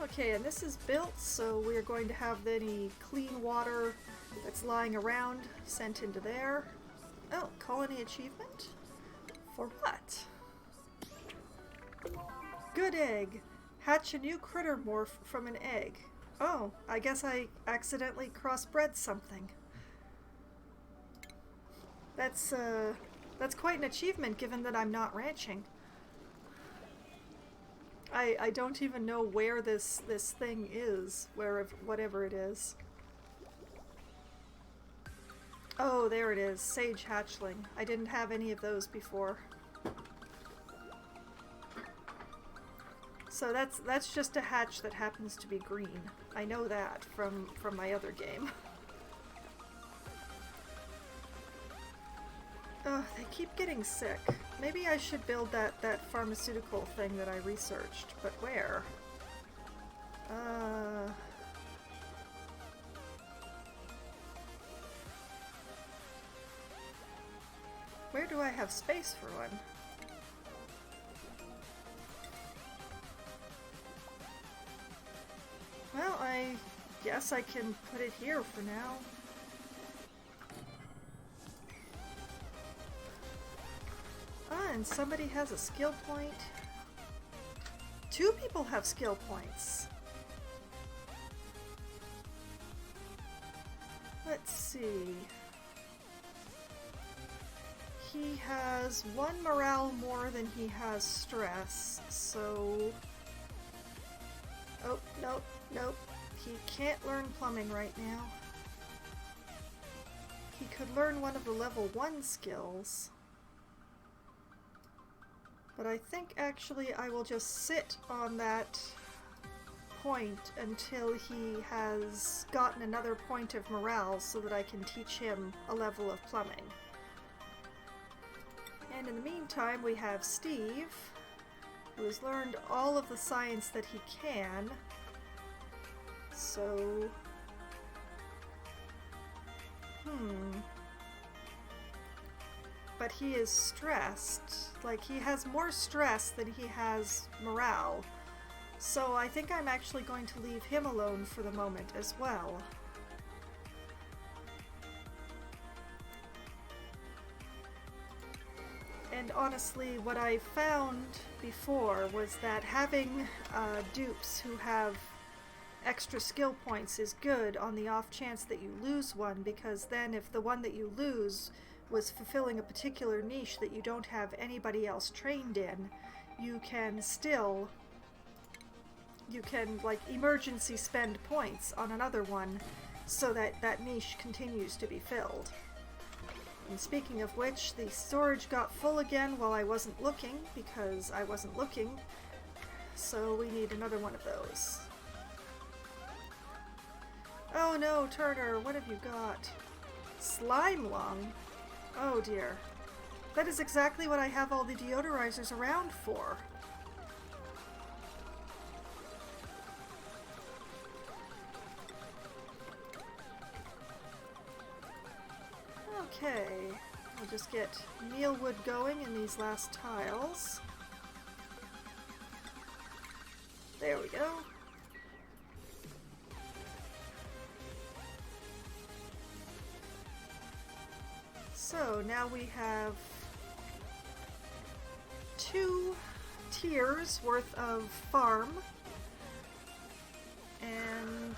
Okay, and this is built, so we're going to have any clean water that's lying around sent into there. Oh, colony achievement? For what? Good egg. Hatch a new critter morph from an egg. Oh, I guess I accidentally crossbred something. That's quite an achievement given that I'm not ranching. I don't even know where this thing is, whatever it is. Oh, there it is, sage hatchling. I didn't have any of those before. So that's just a hatch that happens to be green. I know that from my other game. Oh, they keep getting sick. Maybe I should build that pharmaceutical thing that I researched, but where? Where do I have space for one? Well, I guess I can put it here for now. Ah, and somebody has a skill point. 2 people have skill points. Let's see. He has 1 morale more than he has stress, so... Oh, nope, nope. He can't learn plumbing right now. He could learn one of the level 1 skills. But I think actually I will just sit on that point until he has gotten another point of morale so that I can teach him a level of plumbing. And in the meantime we have Steve, who has learned all of the science that he can. So... But he is stressed. Like, he has more stress than he has morale. So I think I'm actually going to leave him alone for the moment as well. And honestly, what I found before was that having dupes who have extra skill points is good on the off chance that you lose one, because then if the one that you lose was fulfilling a particular niche that you don't have anybody else trained in, you can still, like emergency spend points on another one so that that niche continues to be filled. And speaking of which, the storage got full again while I wasn't looking, because I wasn't looking, so we need another one of those. Oh no, Turner, what have you got? Slime lung? Oh dear. That is exactly what I have all the deodorizers around for. Okay, we'll just get mealwood going in these last tiles. There we go. So now we have 2 tiers worth of farm, and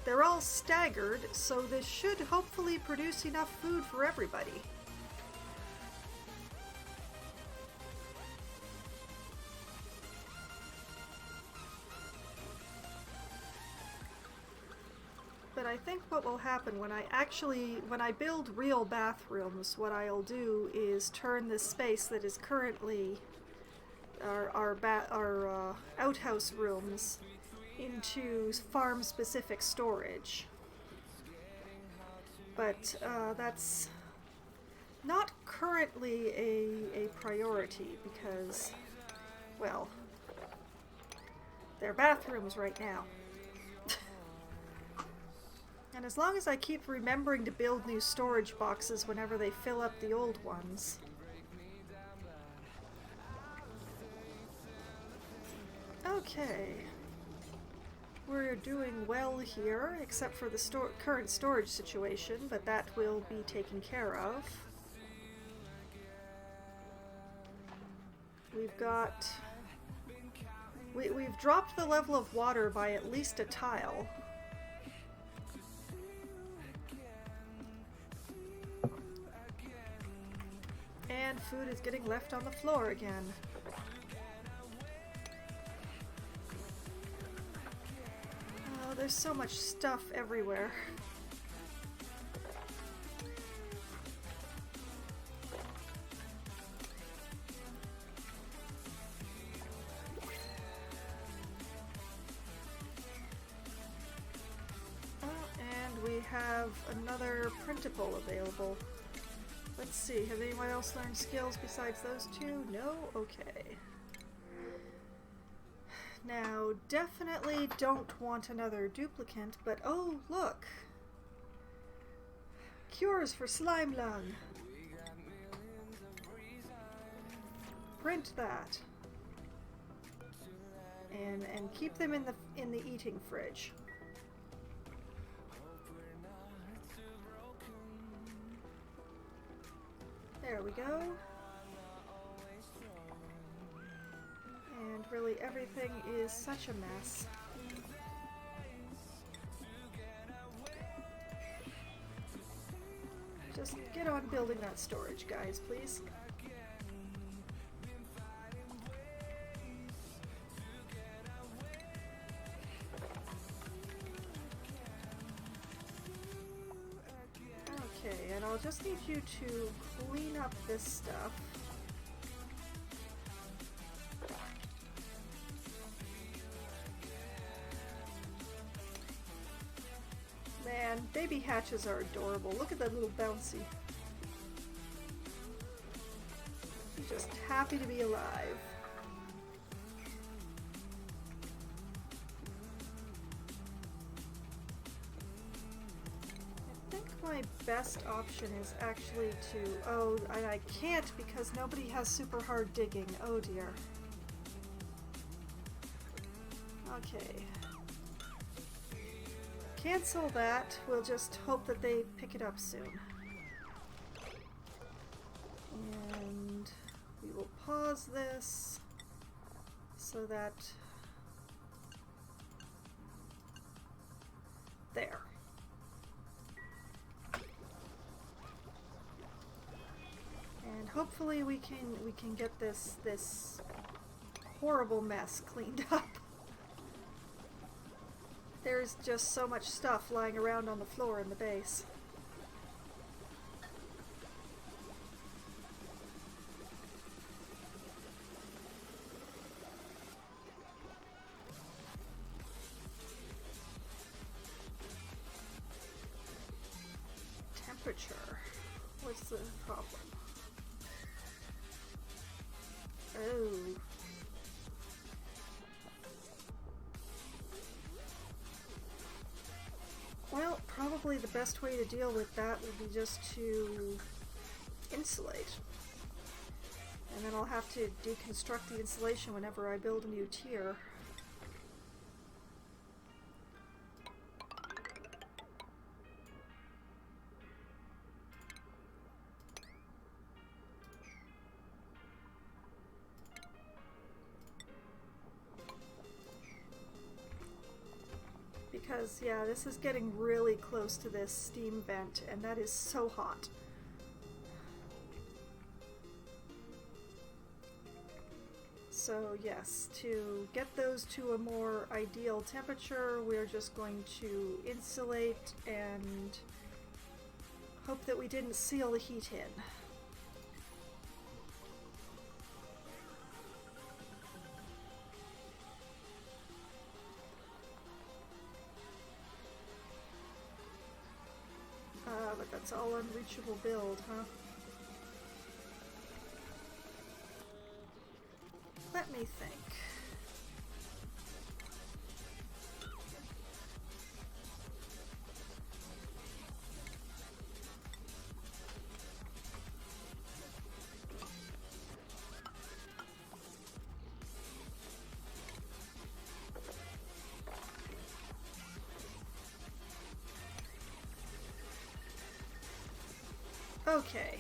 they're all staggered, so this should hopefully produce enough food for everybody. But I think what will happen when I build real bathrooms, what I'll do is turn this space that is currently our outhouse rooms into farm-specific storage. But that's not currently a priority because, well, they're bathrooms right now. And as long as I keep remembering to build new storage boxes whenever they fill up the old ones. Okay. We're doing well here, except for the current storage situation, but that will be taken care of. We've got... We've dropped the level of water by at least a tile. And food is getting left on the floor again. Oh, there's so much stuff everywhere. Oh, and we have another printable available. Let's see, have anyone else learned skills besides those 2? No? Okay. Now, definitely don't want another duplicant, but oh, look! Cures for slime lung! Print that. And keep them in the eating fridge. There we go. And really everything is such a mess. Just get on building that storage, guys, please. Okay, and I'll just need you to clean up this stuff. Man, baby hatches are adorable. Look at that little bouncy. He's just happy to be alive. My best option is actually to... Oh, I can't because nobody has super hard digging. Oh dear. Okay. Cancel that. We'll just hope that they pick it up soon. And we will pause this so that There. And hopefully we can get this horrible mess cleaned up. There's just so much stuff lying around on the floor in the base. Temperature. What's the problem? Oh. Well, probably the best way to deal with that would be just to insulate. And then I'll have to deconstruct the insulation whenever I build a new tier. Because, yeah, this is getting really close to this steam vent, and that is so hot. So, yes, to get those to a more ideal temperature, we're just going to insulate and hope that we didn't seal the heat in. But that's all unreachable build, huh? Let me think. Okay.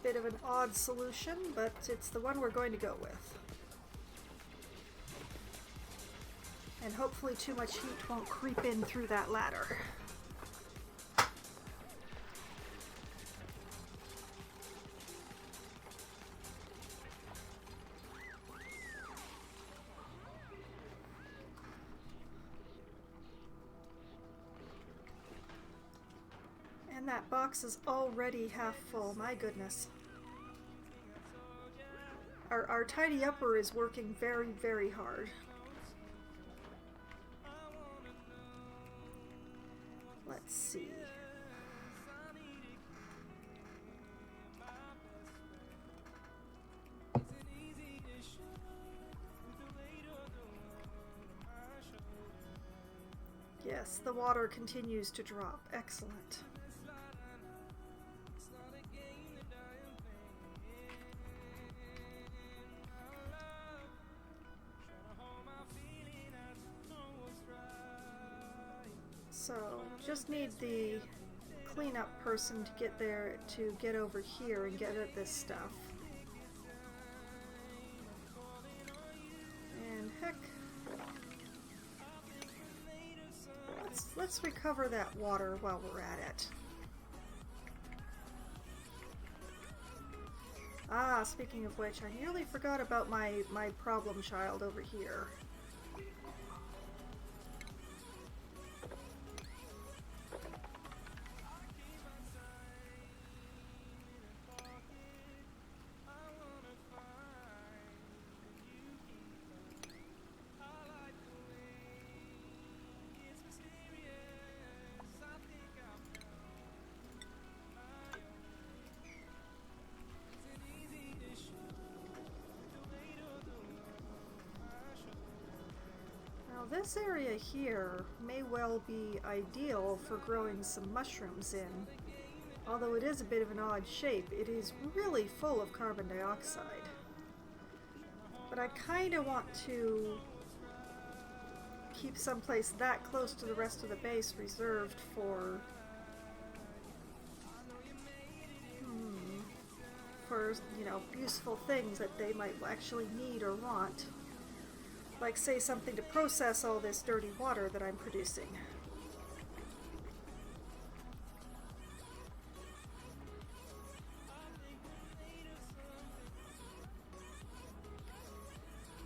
Bit of an odd solution, but it's the one we're going to go with. And hopefully too much heat won't creep in through that ladder. And that box is already half full, my goodness. Our tidy upper is working very, very hard. Let's see. Yes, the water continues to drop. Excellent. So, just need the cleanup person to get there, to get over here and get at this stuff. And heck, let's recover that water while we're at it. Ah, speaking of which, I nearly forgot about my problem child over here. This area here may well be ideal for growing some mushrooms in. Although it is a bit of an odd shape, it is really full of carbon dioxide. But I kind of want to keep someplace that close to the rest of the base reserved for for, useful things that they might actually need or want. Like, say, something to process all this dirty water that I'm producing.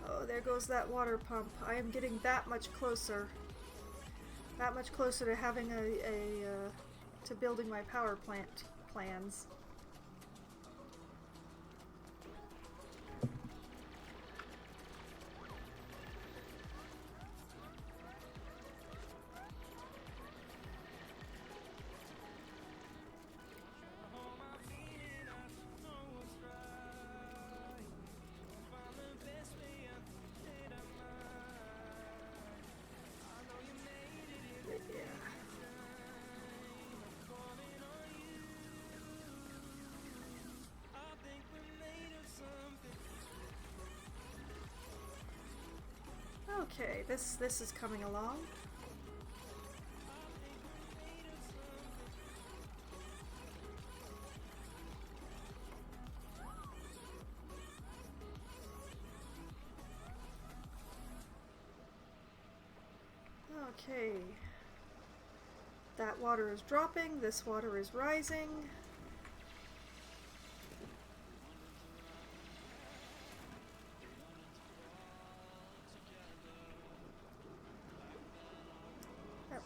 Oh, there goes that water pump. I am getting that much closer. That much closer to having to building my power plant plans. Okay, this is coming along. Okay. That water is dropping, this water is rising.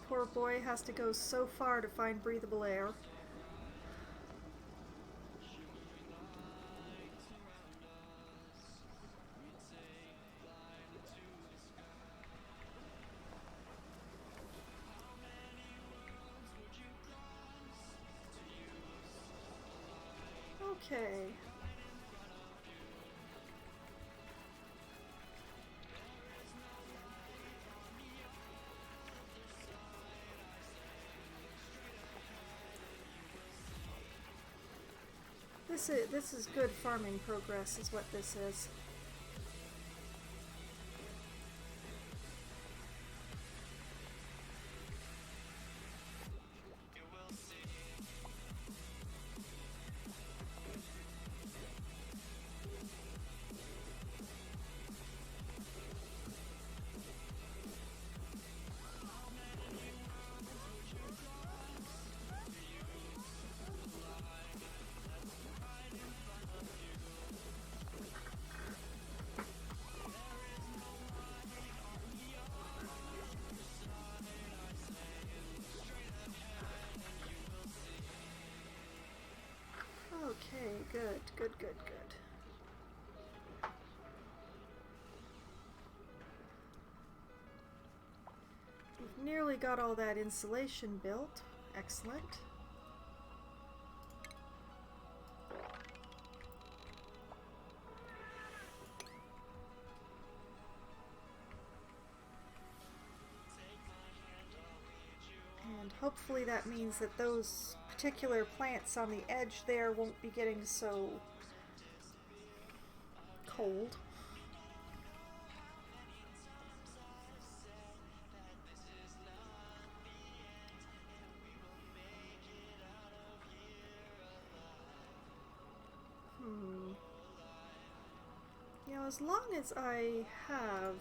Poor boy has to go so far to find breathable air. Okay. This is good farming progress, is what this is. Okay, good. We've nearly got all that insulation built. Excellent. And hopefully that means that those particular plants on the edge there won't be getting so cold. As long as I have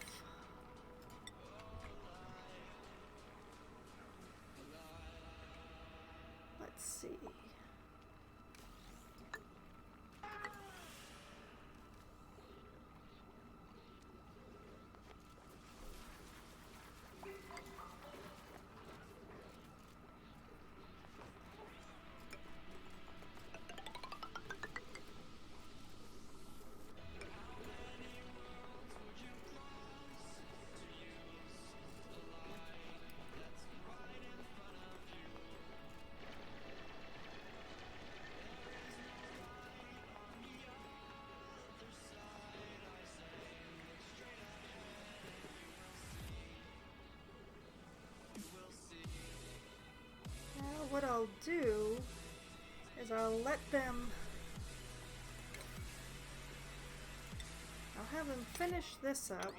let's see. What I'll do is I'll have them finish this up.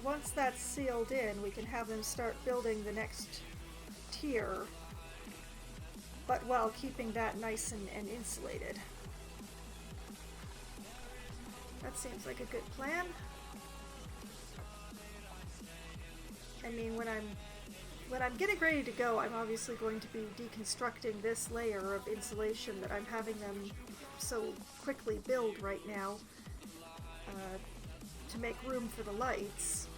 once that's sealed in, we can have them start building the next tier, but while keeping that nice and insulated. That seems like a good plan. I mean, when I'm getting ready to go, I'm obviously going to be deconstructing this layer of insulation that I'm having them so quickly build right now to make room for the lights.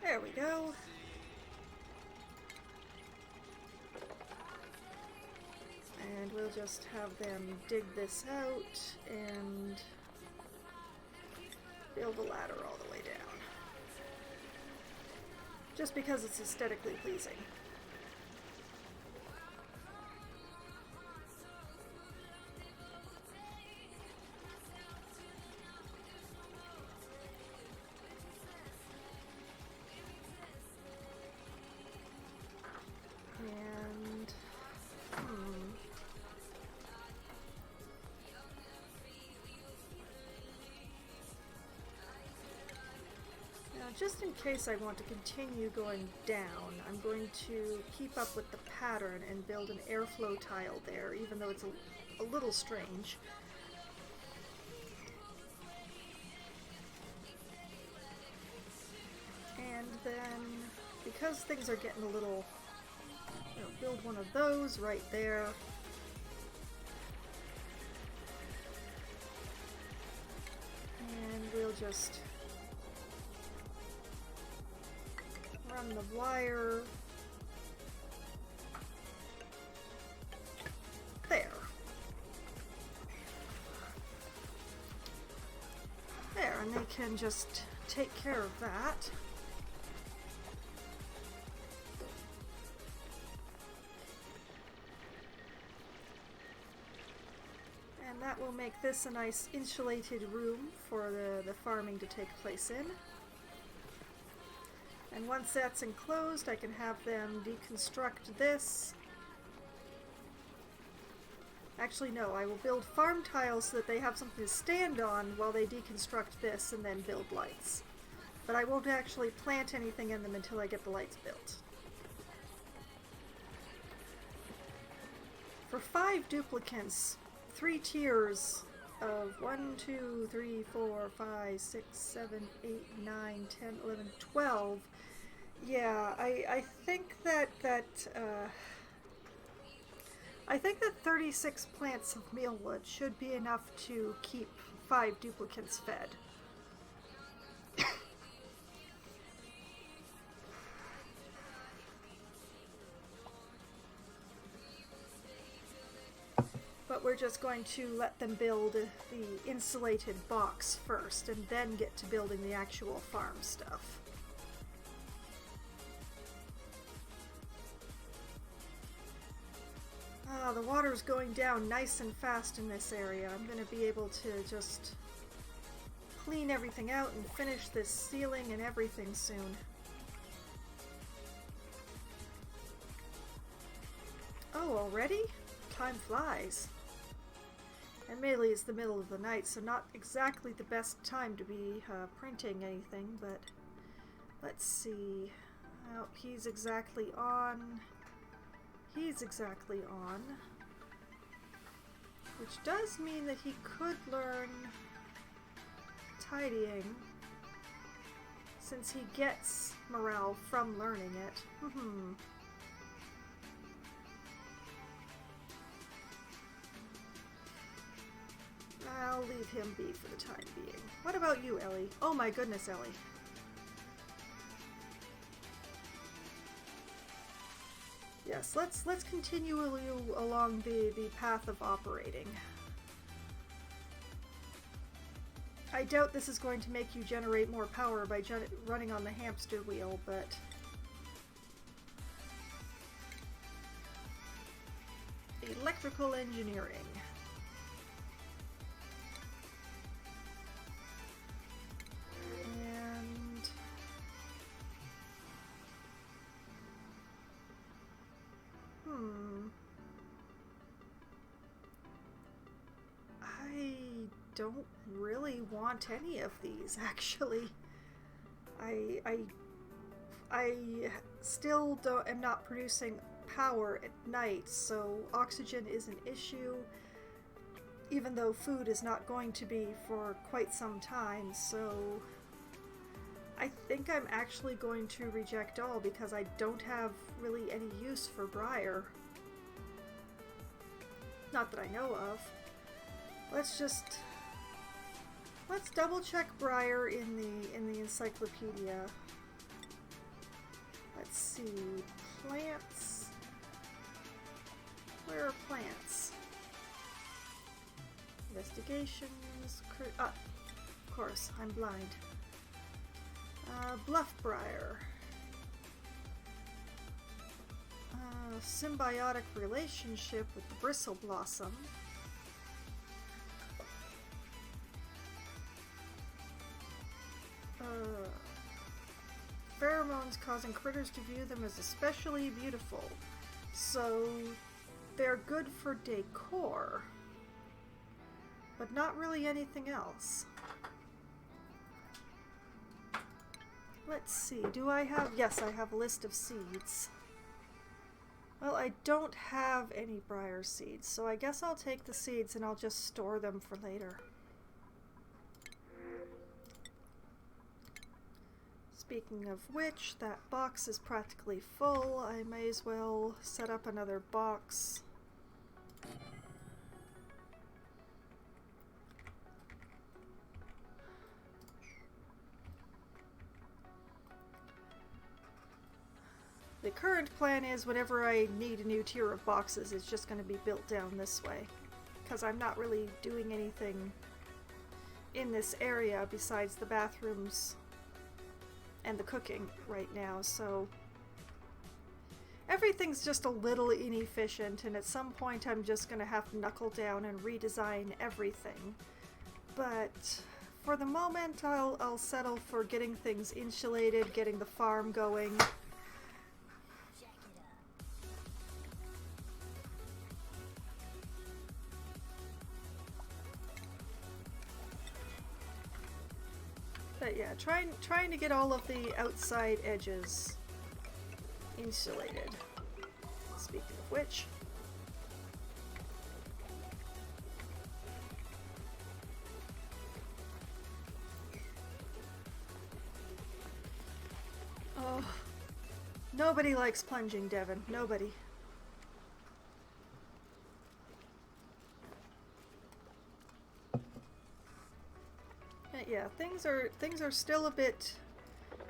There we go. And we'll just have them dig this out and build a ladder all the way down. Just because it's aesthetically pleasing. And now, just in case I want to continue going down, I'm going to keep up with the pattern and build an airflow tile there, even though it's a little strange. And then, because things are getting a little, build one of those right there. And we'll just run the wire there. There, and they can just take care of that. And that will make this a nice insulated room for the farming to take place in. And once that's enclosed, I can have them deconstruct this. Actually, no, I will build farm tiles so that they have something to stand on while they deconstruct this and then build lights. But I won't actually plant anything in them until I get the lights built. For 5 duplicants, 3 tiers of 1, 2, 3, 4, 5, 6, 7, 8, 9, 10, 11, 12. Yeah, I think that I think that 36 plants of mealwood should be enough to keep 5 duplicants fed. But we're just going to let them build the insulated box first and then get to building the actual farm stuff. Ah, the water's going down nice and fast in this area. I'm going to be able to just clean everything out and finish this ceiling and everything soon. Oh, already? Time flies. Admittedly, it's the middle of the night, so not exactly the best time to be printing anything, but let's see. Oh, he's exactly on. He's exactly on. Which does mean that he could learn tidying, since he gets morale from learning it. I'll leave him be for the time being. What about you, Ellie? Oh my goodness, Ellie. Yes, let's continue along the path of operating. I doubt this is going to make you generate more power by running on the hamster wheel, but electrical engineering. don't really want any of these, actually. I still am not producing power at night, so oxygen is an issue, even though food is not going to be for quite some time, so I think I'm actually going to reject all because I don't have really any use for Briar. Not that I know of. Let's double check Briar in the encyclopedia. Let's see, plants. Where are plants? Investigations. Of course, I'm blind. Bluff Briar. Symbiotic relationship with the Bristle Blossom. Pheromones causing critters to view them as especially beautiful. So they're good for decor, but not really anything else. Let's see, do I have... Yes, I have a list of seeds. Well, I don't have any briar seeds, so I guess I'll take the seeds and I'll just store them for later. Speaking of which, that box is practically full. I may as well set up another box. The current plan is whenever I need a new tier of boxes, it's just going to be built down this way. Because I'm not really doing anything in this area besides the bathrooms and the cooking right now, so everything's just a little inefficient, and at some point I'm just going to have to knuckle down and redesign everything. But for the moment, I'll settle for getting things insulated, getting the farm going. But yeah, trying to get all of the outside edges insulated. Speaking of which, oh, nobody likes plunging, Devin. Nobody. Yeah, things are still a bit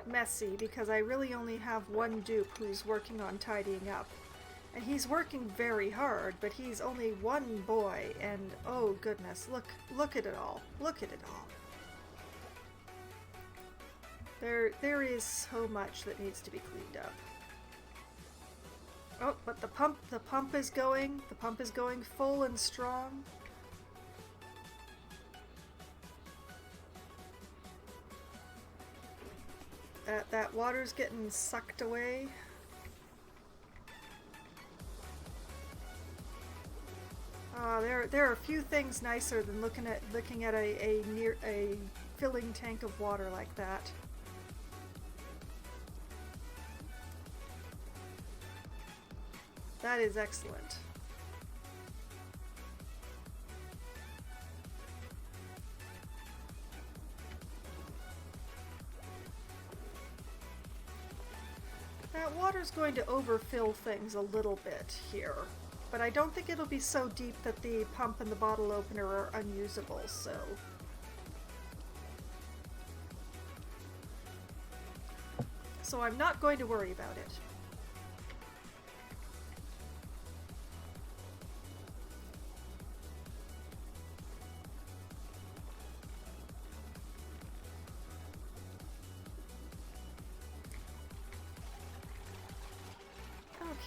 messy because I really only have one dupe who's working on tidying up. And he's working very hard, but he's only one boy, and oh goodness, look at it all. Look at it all. There is so much that needs to be cleaned up. Oh, but the pump is going. The pump is going full and strong. That water's getting sucked away. There are a few things nicer than looking at a filling tank of water like that. That is excellent. That water's going to overfill things a little bit here, but I don't think it'll be so deep that the pump and the bottle opener are unusable, so... So I'm not going to worry about it.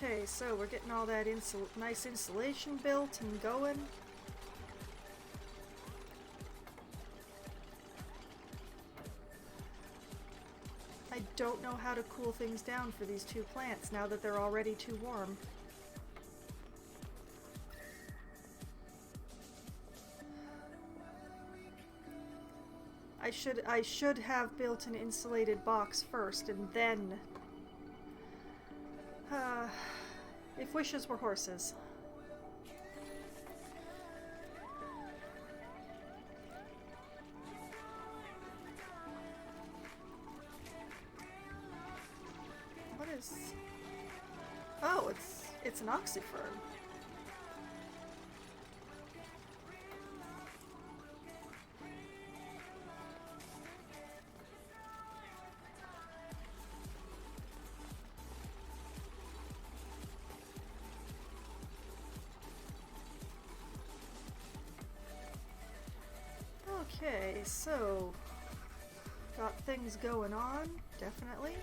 Okay, so we're getting all that nice insulation built and going. I don't know how to cool things down for these two plants now that they're already too warm. I should have built an insulated box first and then if wishes were horses. What is... Oh, it's an oxyfern. Okay, so got things going on, definitely.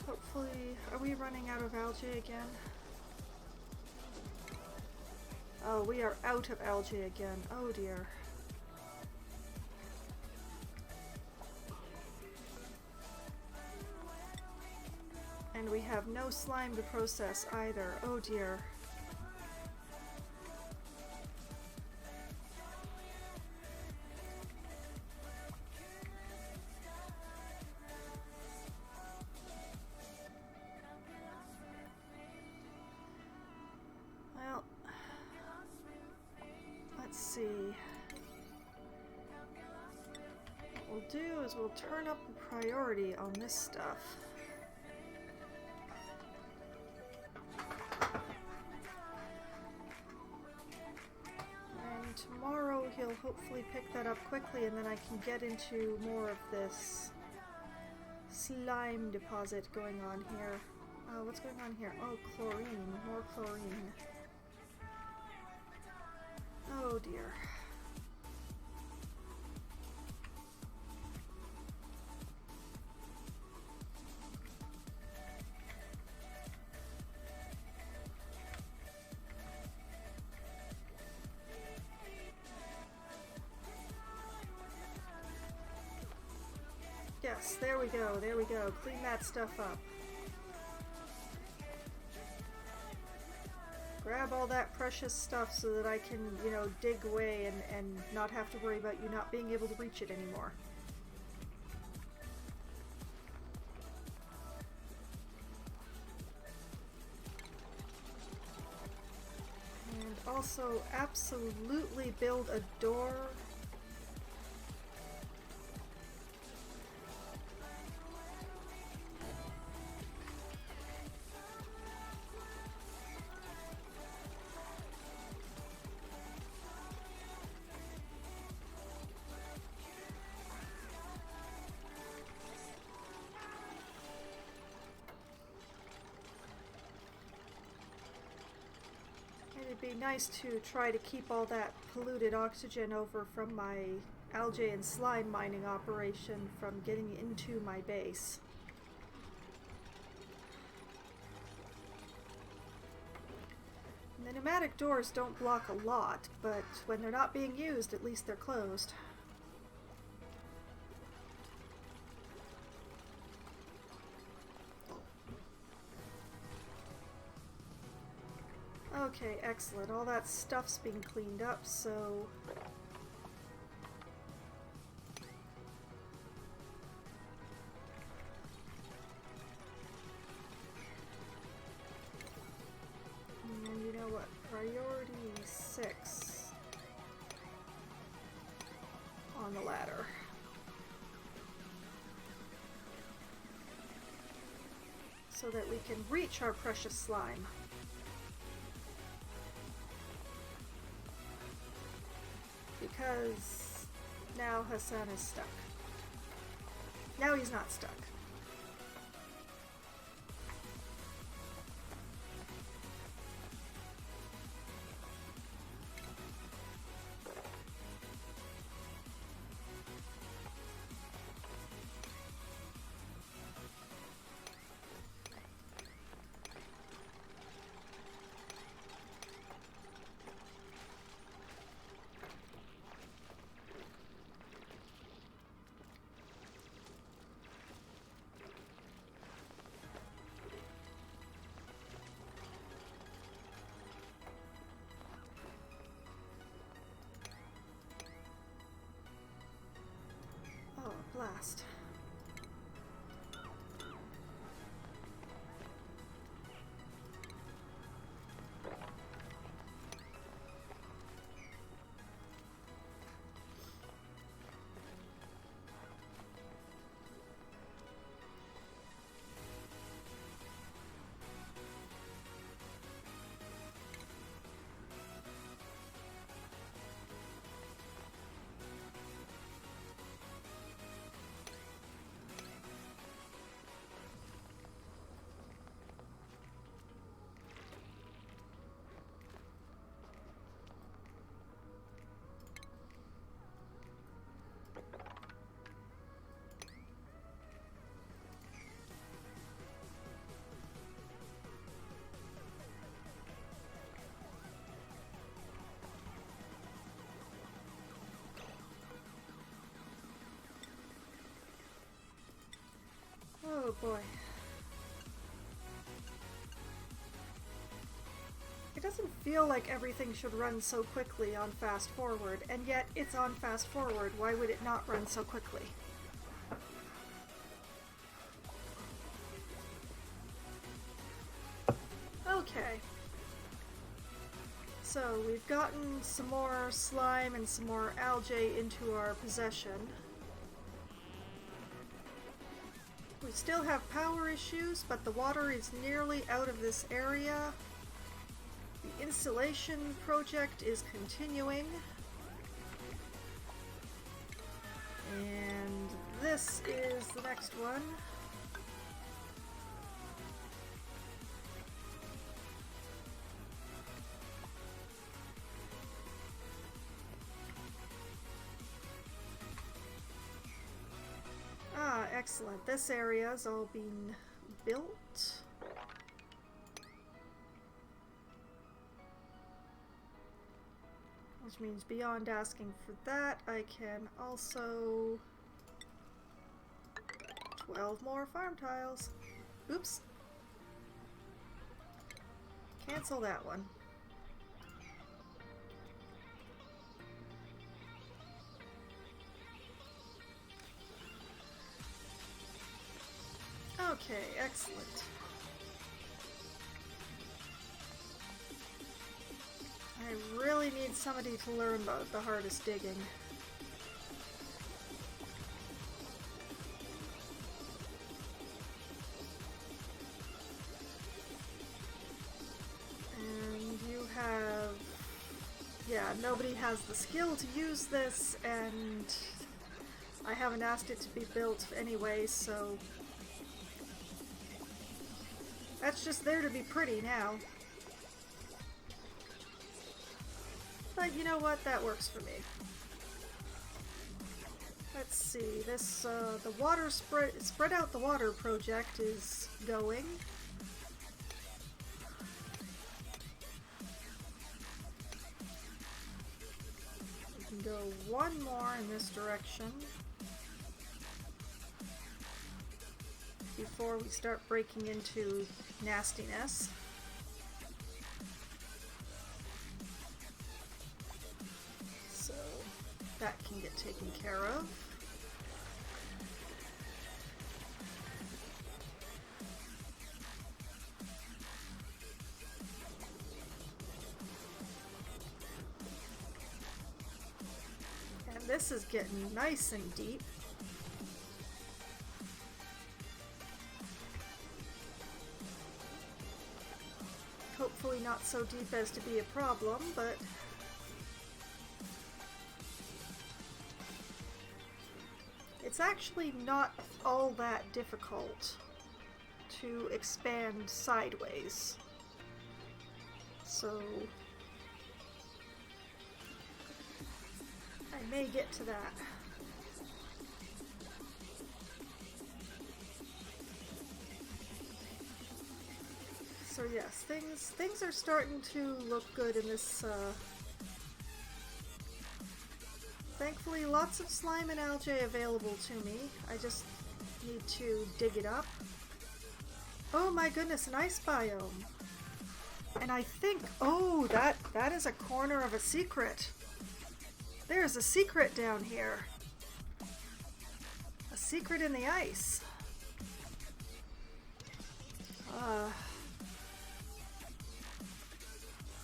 Hopefully, are we running out of algae again? Oh, we are out of algae again. Oh dear. And we have no slime to process either. Oh dear. Well, let's see. What we'll do is we'll turn up the priority on this stuff. And tomorrow he'll hopefully pick that up quickly, and then I can get into more of this slime deposit going on here. What's going on here? Oh, chlorine. More chlorine. Oh dear. Yes, there we go, there we go. Clean that stuff up. Grab all that precious stuff so that I can, you know, dig away and not have to worry about you not being able to reach it anymore. And also, absolutely build a door. It'd be nice to try to keep all that polluted oxygen over from my algae and slime mining operation from getting into my base. And the pneumatic doors don't block a lot, but when they're not being used, at least they're closed. Okay, excellent. All that stuff's being cleaned up, so... And you know what? Priority 6 on the ladder. So that we can reach our precious slime. Because now Hassan is stuck. Now he's not stuck. fast. Oh boy. It doesn't feel like everything should run so quickly on fast forward, and yet it's on fast forward. Why would it not run so quickly? Okay. So we've gotten some more slime and some more algae into our possession. We still have power issues, but the water is nearly out of this area. The installation project is continuing. And this is the next one. Ah, excellent. This area's all been built. Which means beyond asking for that, I can also 12 more farm tiles. Oops. Cancel that one. Okay, excellent. I really need somebody to learn about the hardest digging. And you have... yeah, nobody has the skill to use this, and I haven't asked it to be built anyway, so... that's just there to be pretty now. But you know what? That works for me. Let's see. This, the water spread out the water project is going. We can go one more in this direction before we start breaking into nastiness. So that can get taken care of. And this is getting nice and deep. Hopefully not so deep as to be a problem, but it's actually not all that difficult to expand sideways. So I may get to that. So yes, things are starting to look good in this, thankfully lots of slime and algae available to me. I just need to dig it up. Oh my goodness, an ice biome. And I think, oh, that is a corner of a secret. There's a secret down here. A secret in the ice.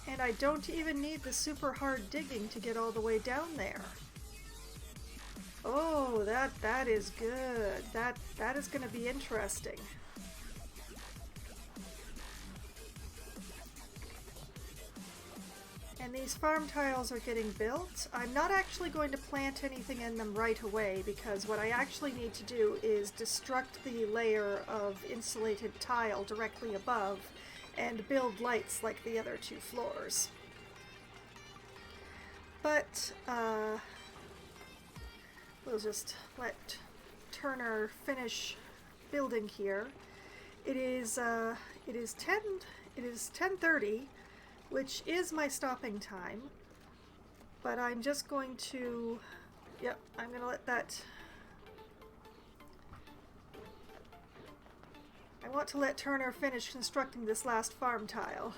And I don't even need the super hard digging to get all the way down there. Oh, that is good. That is going to be interesting. And these farm tiles are getting built. I'm not actually going to plant anything in them right away because what I actually need to do is destruct the layer of insulated tile directly above and build lights like the other two floors. But we'll just let Turner finish building here. It is 10:30, which is my stopping time. But I'm just going to, yep, I'm going to let that. I want to let Turner finish constructing this last farm tile.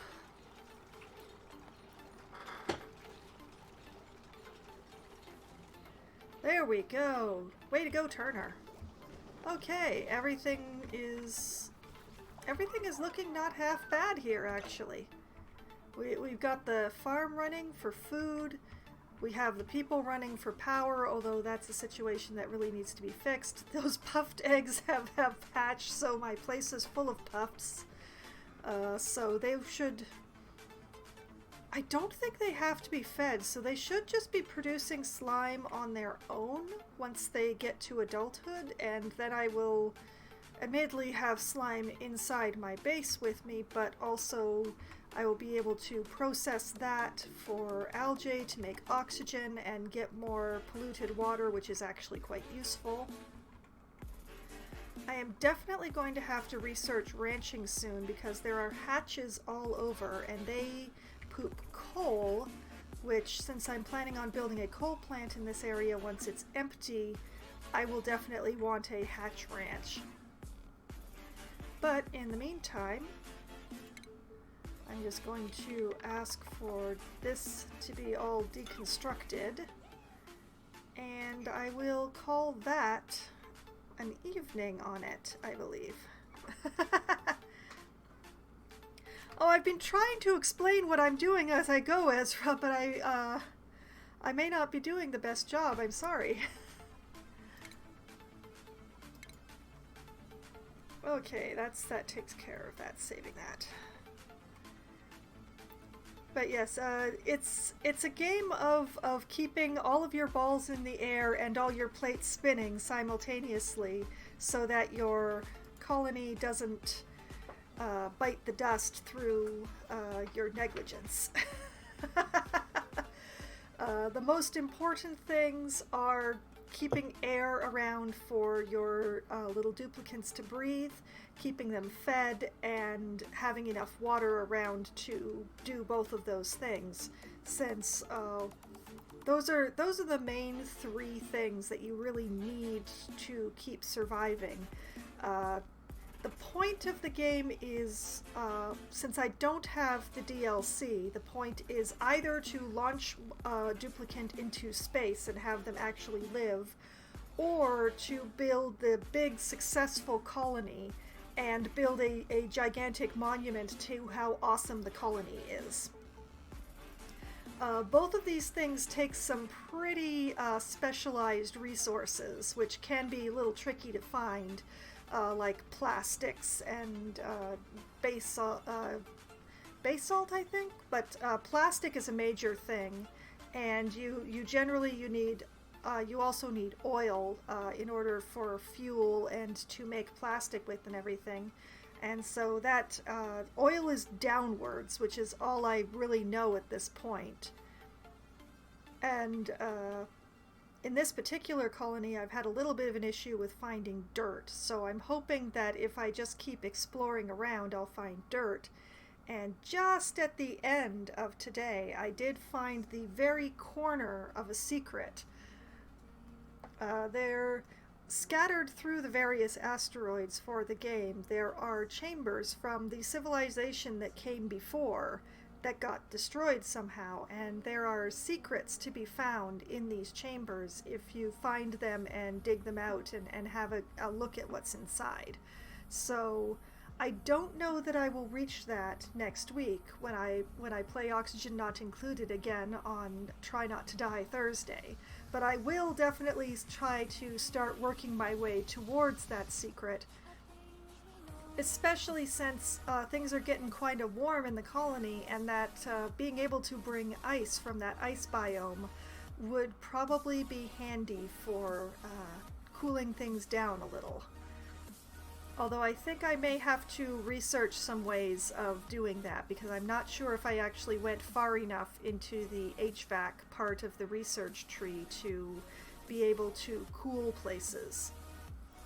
There we go. Way to go, Turner. Okay, everything is looking not half bad here, actually. We've got the farm running for food. We have the people running for power, although that's a situation that really needs to be fixed. Those puffed eggs have hatched, so my place is full of puffs. So they should... I don't think they have to be fed, so they should just be producing slime on their own once they get to adulthood, and then I will admittedly have slime inside my base with me, but also I will be able to process that for algae to make oxygen and get more polluted water, which is actually quite useful. I am definitely going to have to research ranching soon because there are hatches all over and they poop coal, which, since I'm planning on building a coal plant in this area once it's empty, I will definitely want a hatch ranch. But in the meantime, I'm just going to ask for this to be all deconstructed, and I will call that an evening on it, I believe. Oh, I've been trying to explain what I'm doing as I go, Ezra, but I may not be doing the best job. I'm sorry. Okay, that takes care of that, saving that. But yes, it's a game of keeping all of your balls in the air and all your plates spinning simultaneously so that your colony doesn't bite the dust through your negligence. The most important things are keeping air around for your little duplicants to breathe, keeping them fed, and having enough water around to do both of those things, since those are the main three things that you really need to keep surviving. The point of the game is, since I don't have the DLC, the point is either to launch a duplicant into space and have them actually live, or to build the big successful colony and build a gigantic monument to how awesome the colony is. Both of these things take some pretty specialized resources, which can be a little tricky to find. Like plastics and basalt, I think, but plastic is a major thing, and you need you also need oil in order for fuel and to make plastic with and everything, and so that oil is downwards, which is all I really know at this point. And in this particular colony, I've had a little bit of an issue with finding dirt, so I'm hoping that if I just keep exploring around, I'll find dirt. And just at the end of today, I did find the very corner of a secret. They're scattered through the various asteroids for the game. There are chambers from the civilization that came before that got destroyed somehow, and there are secrets to be found in these chambers if you find them and dig them out and have a look at what's inside. So I don't know that I will reach that next week when I play Oxygen Not Included again on Try Not to Die Thursday, but I will definitely try to start working my way towards that secret, especially since things are getting kind of warm in the colony, and that being able to bring ice from that ice biome would probably be handy for cooling things down a little. Although I think I may have to research some ways of doing that, because I'm not sure if I actually went far enough into the HVAC part of the research tree to be able to cool places.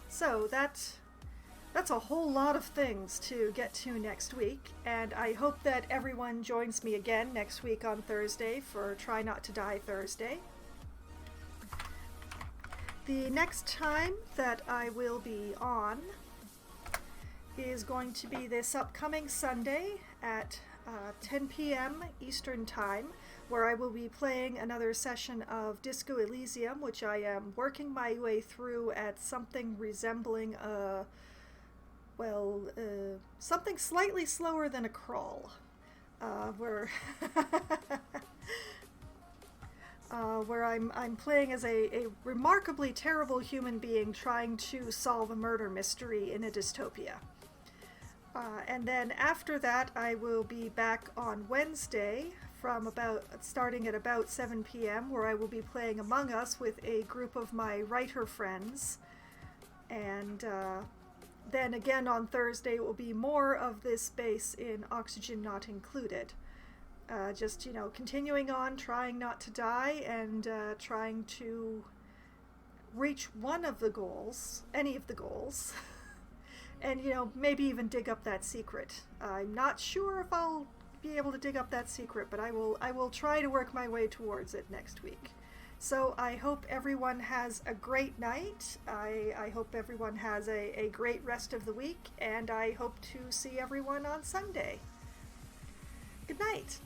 So that's a whole lot of things to get to next week, and I hope that everyone joins me again next week on Thursday for Try Not to Die Thursday. The next time that I will be on is going to be this upcoming Sunday at 10 p.m. Eastern Time, where I will be playing another session of Disco Elysium, which I am working my way through at something resembling something slightly slower than a crawl, where where I'm playing as a remarkably terrible human being trying to solve a murder mystery in a dystopia. And then after that, I will be back on Wednesday starting at about 7 p.m., where I will be playing Among Us with a group of my writer friends. And then again on Thursday, it will be more of this base in Oxygen Not Included. Just, continuing on, trying not to die, and trying to reach one of the goals, any of the goals. And, maybe even dig up that secret. I'm not sure if I'll be able to dig up that secret, but I will try to work my way towards it next week. So I hope everyone has a great night. I hope everyone has a great rest of the week, and I hope to see everyone on Sunday. Good night.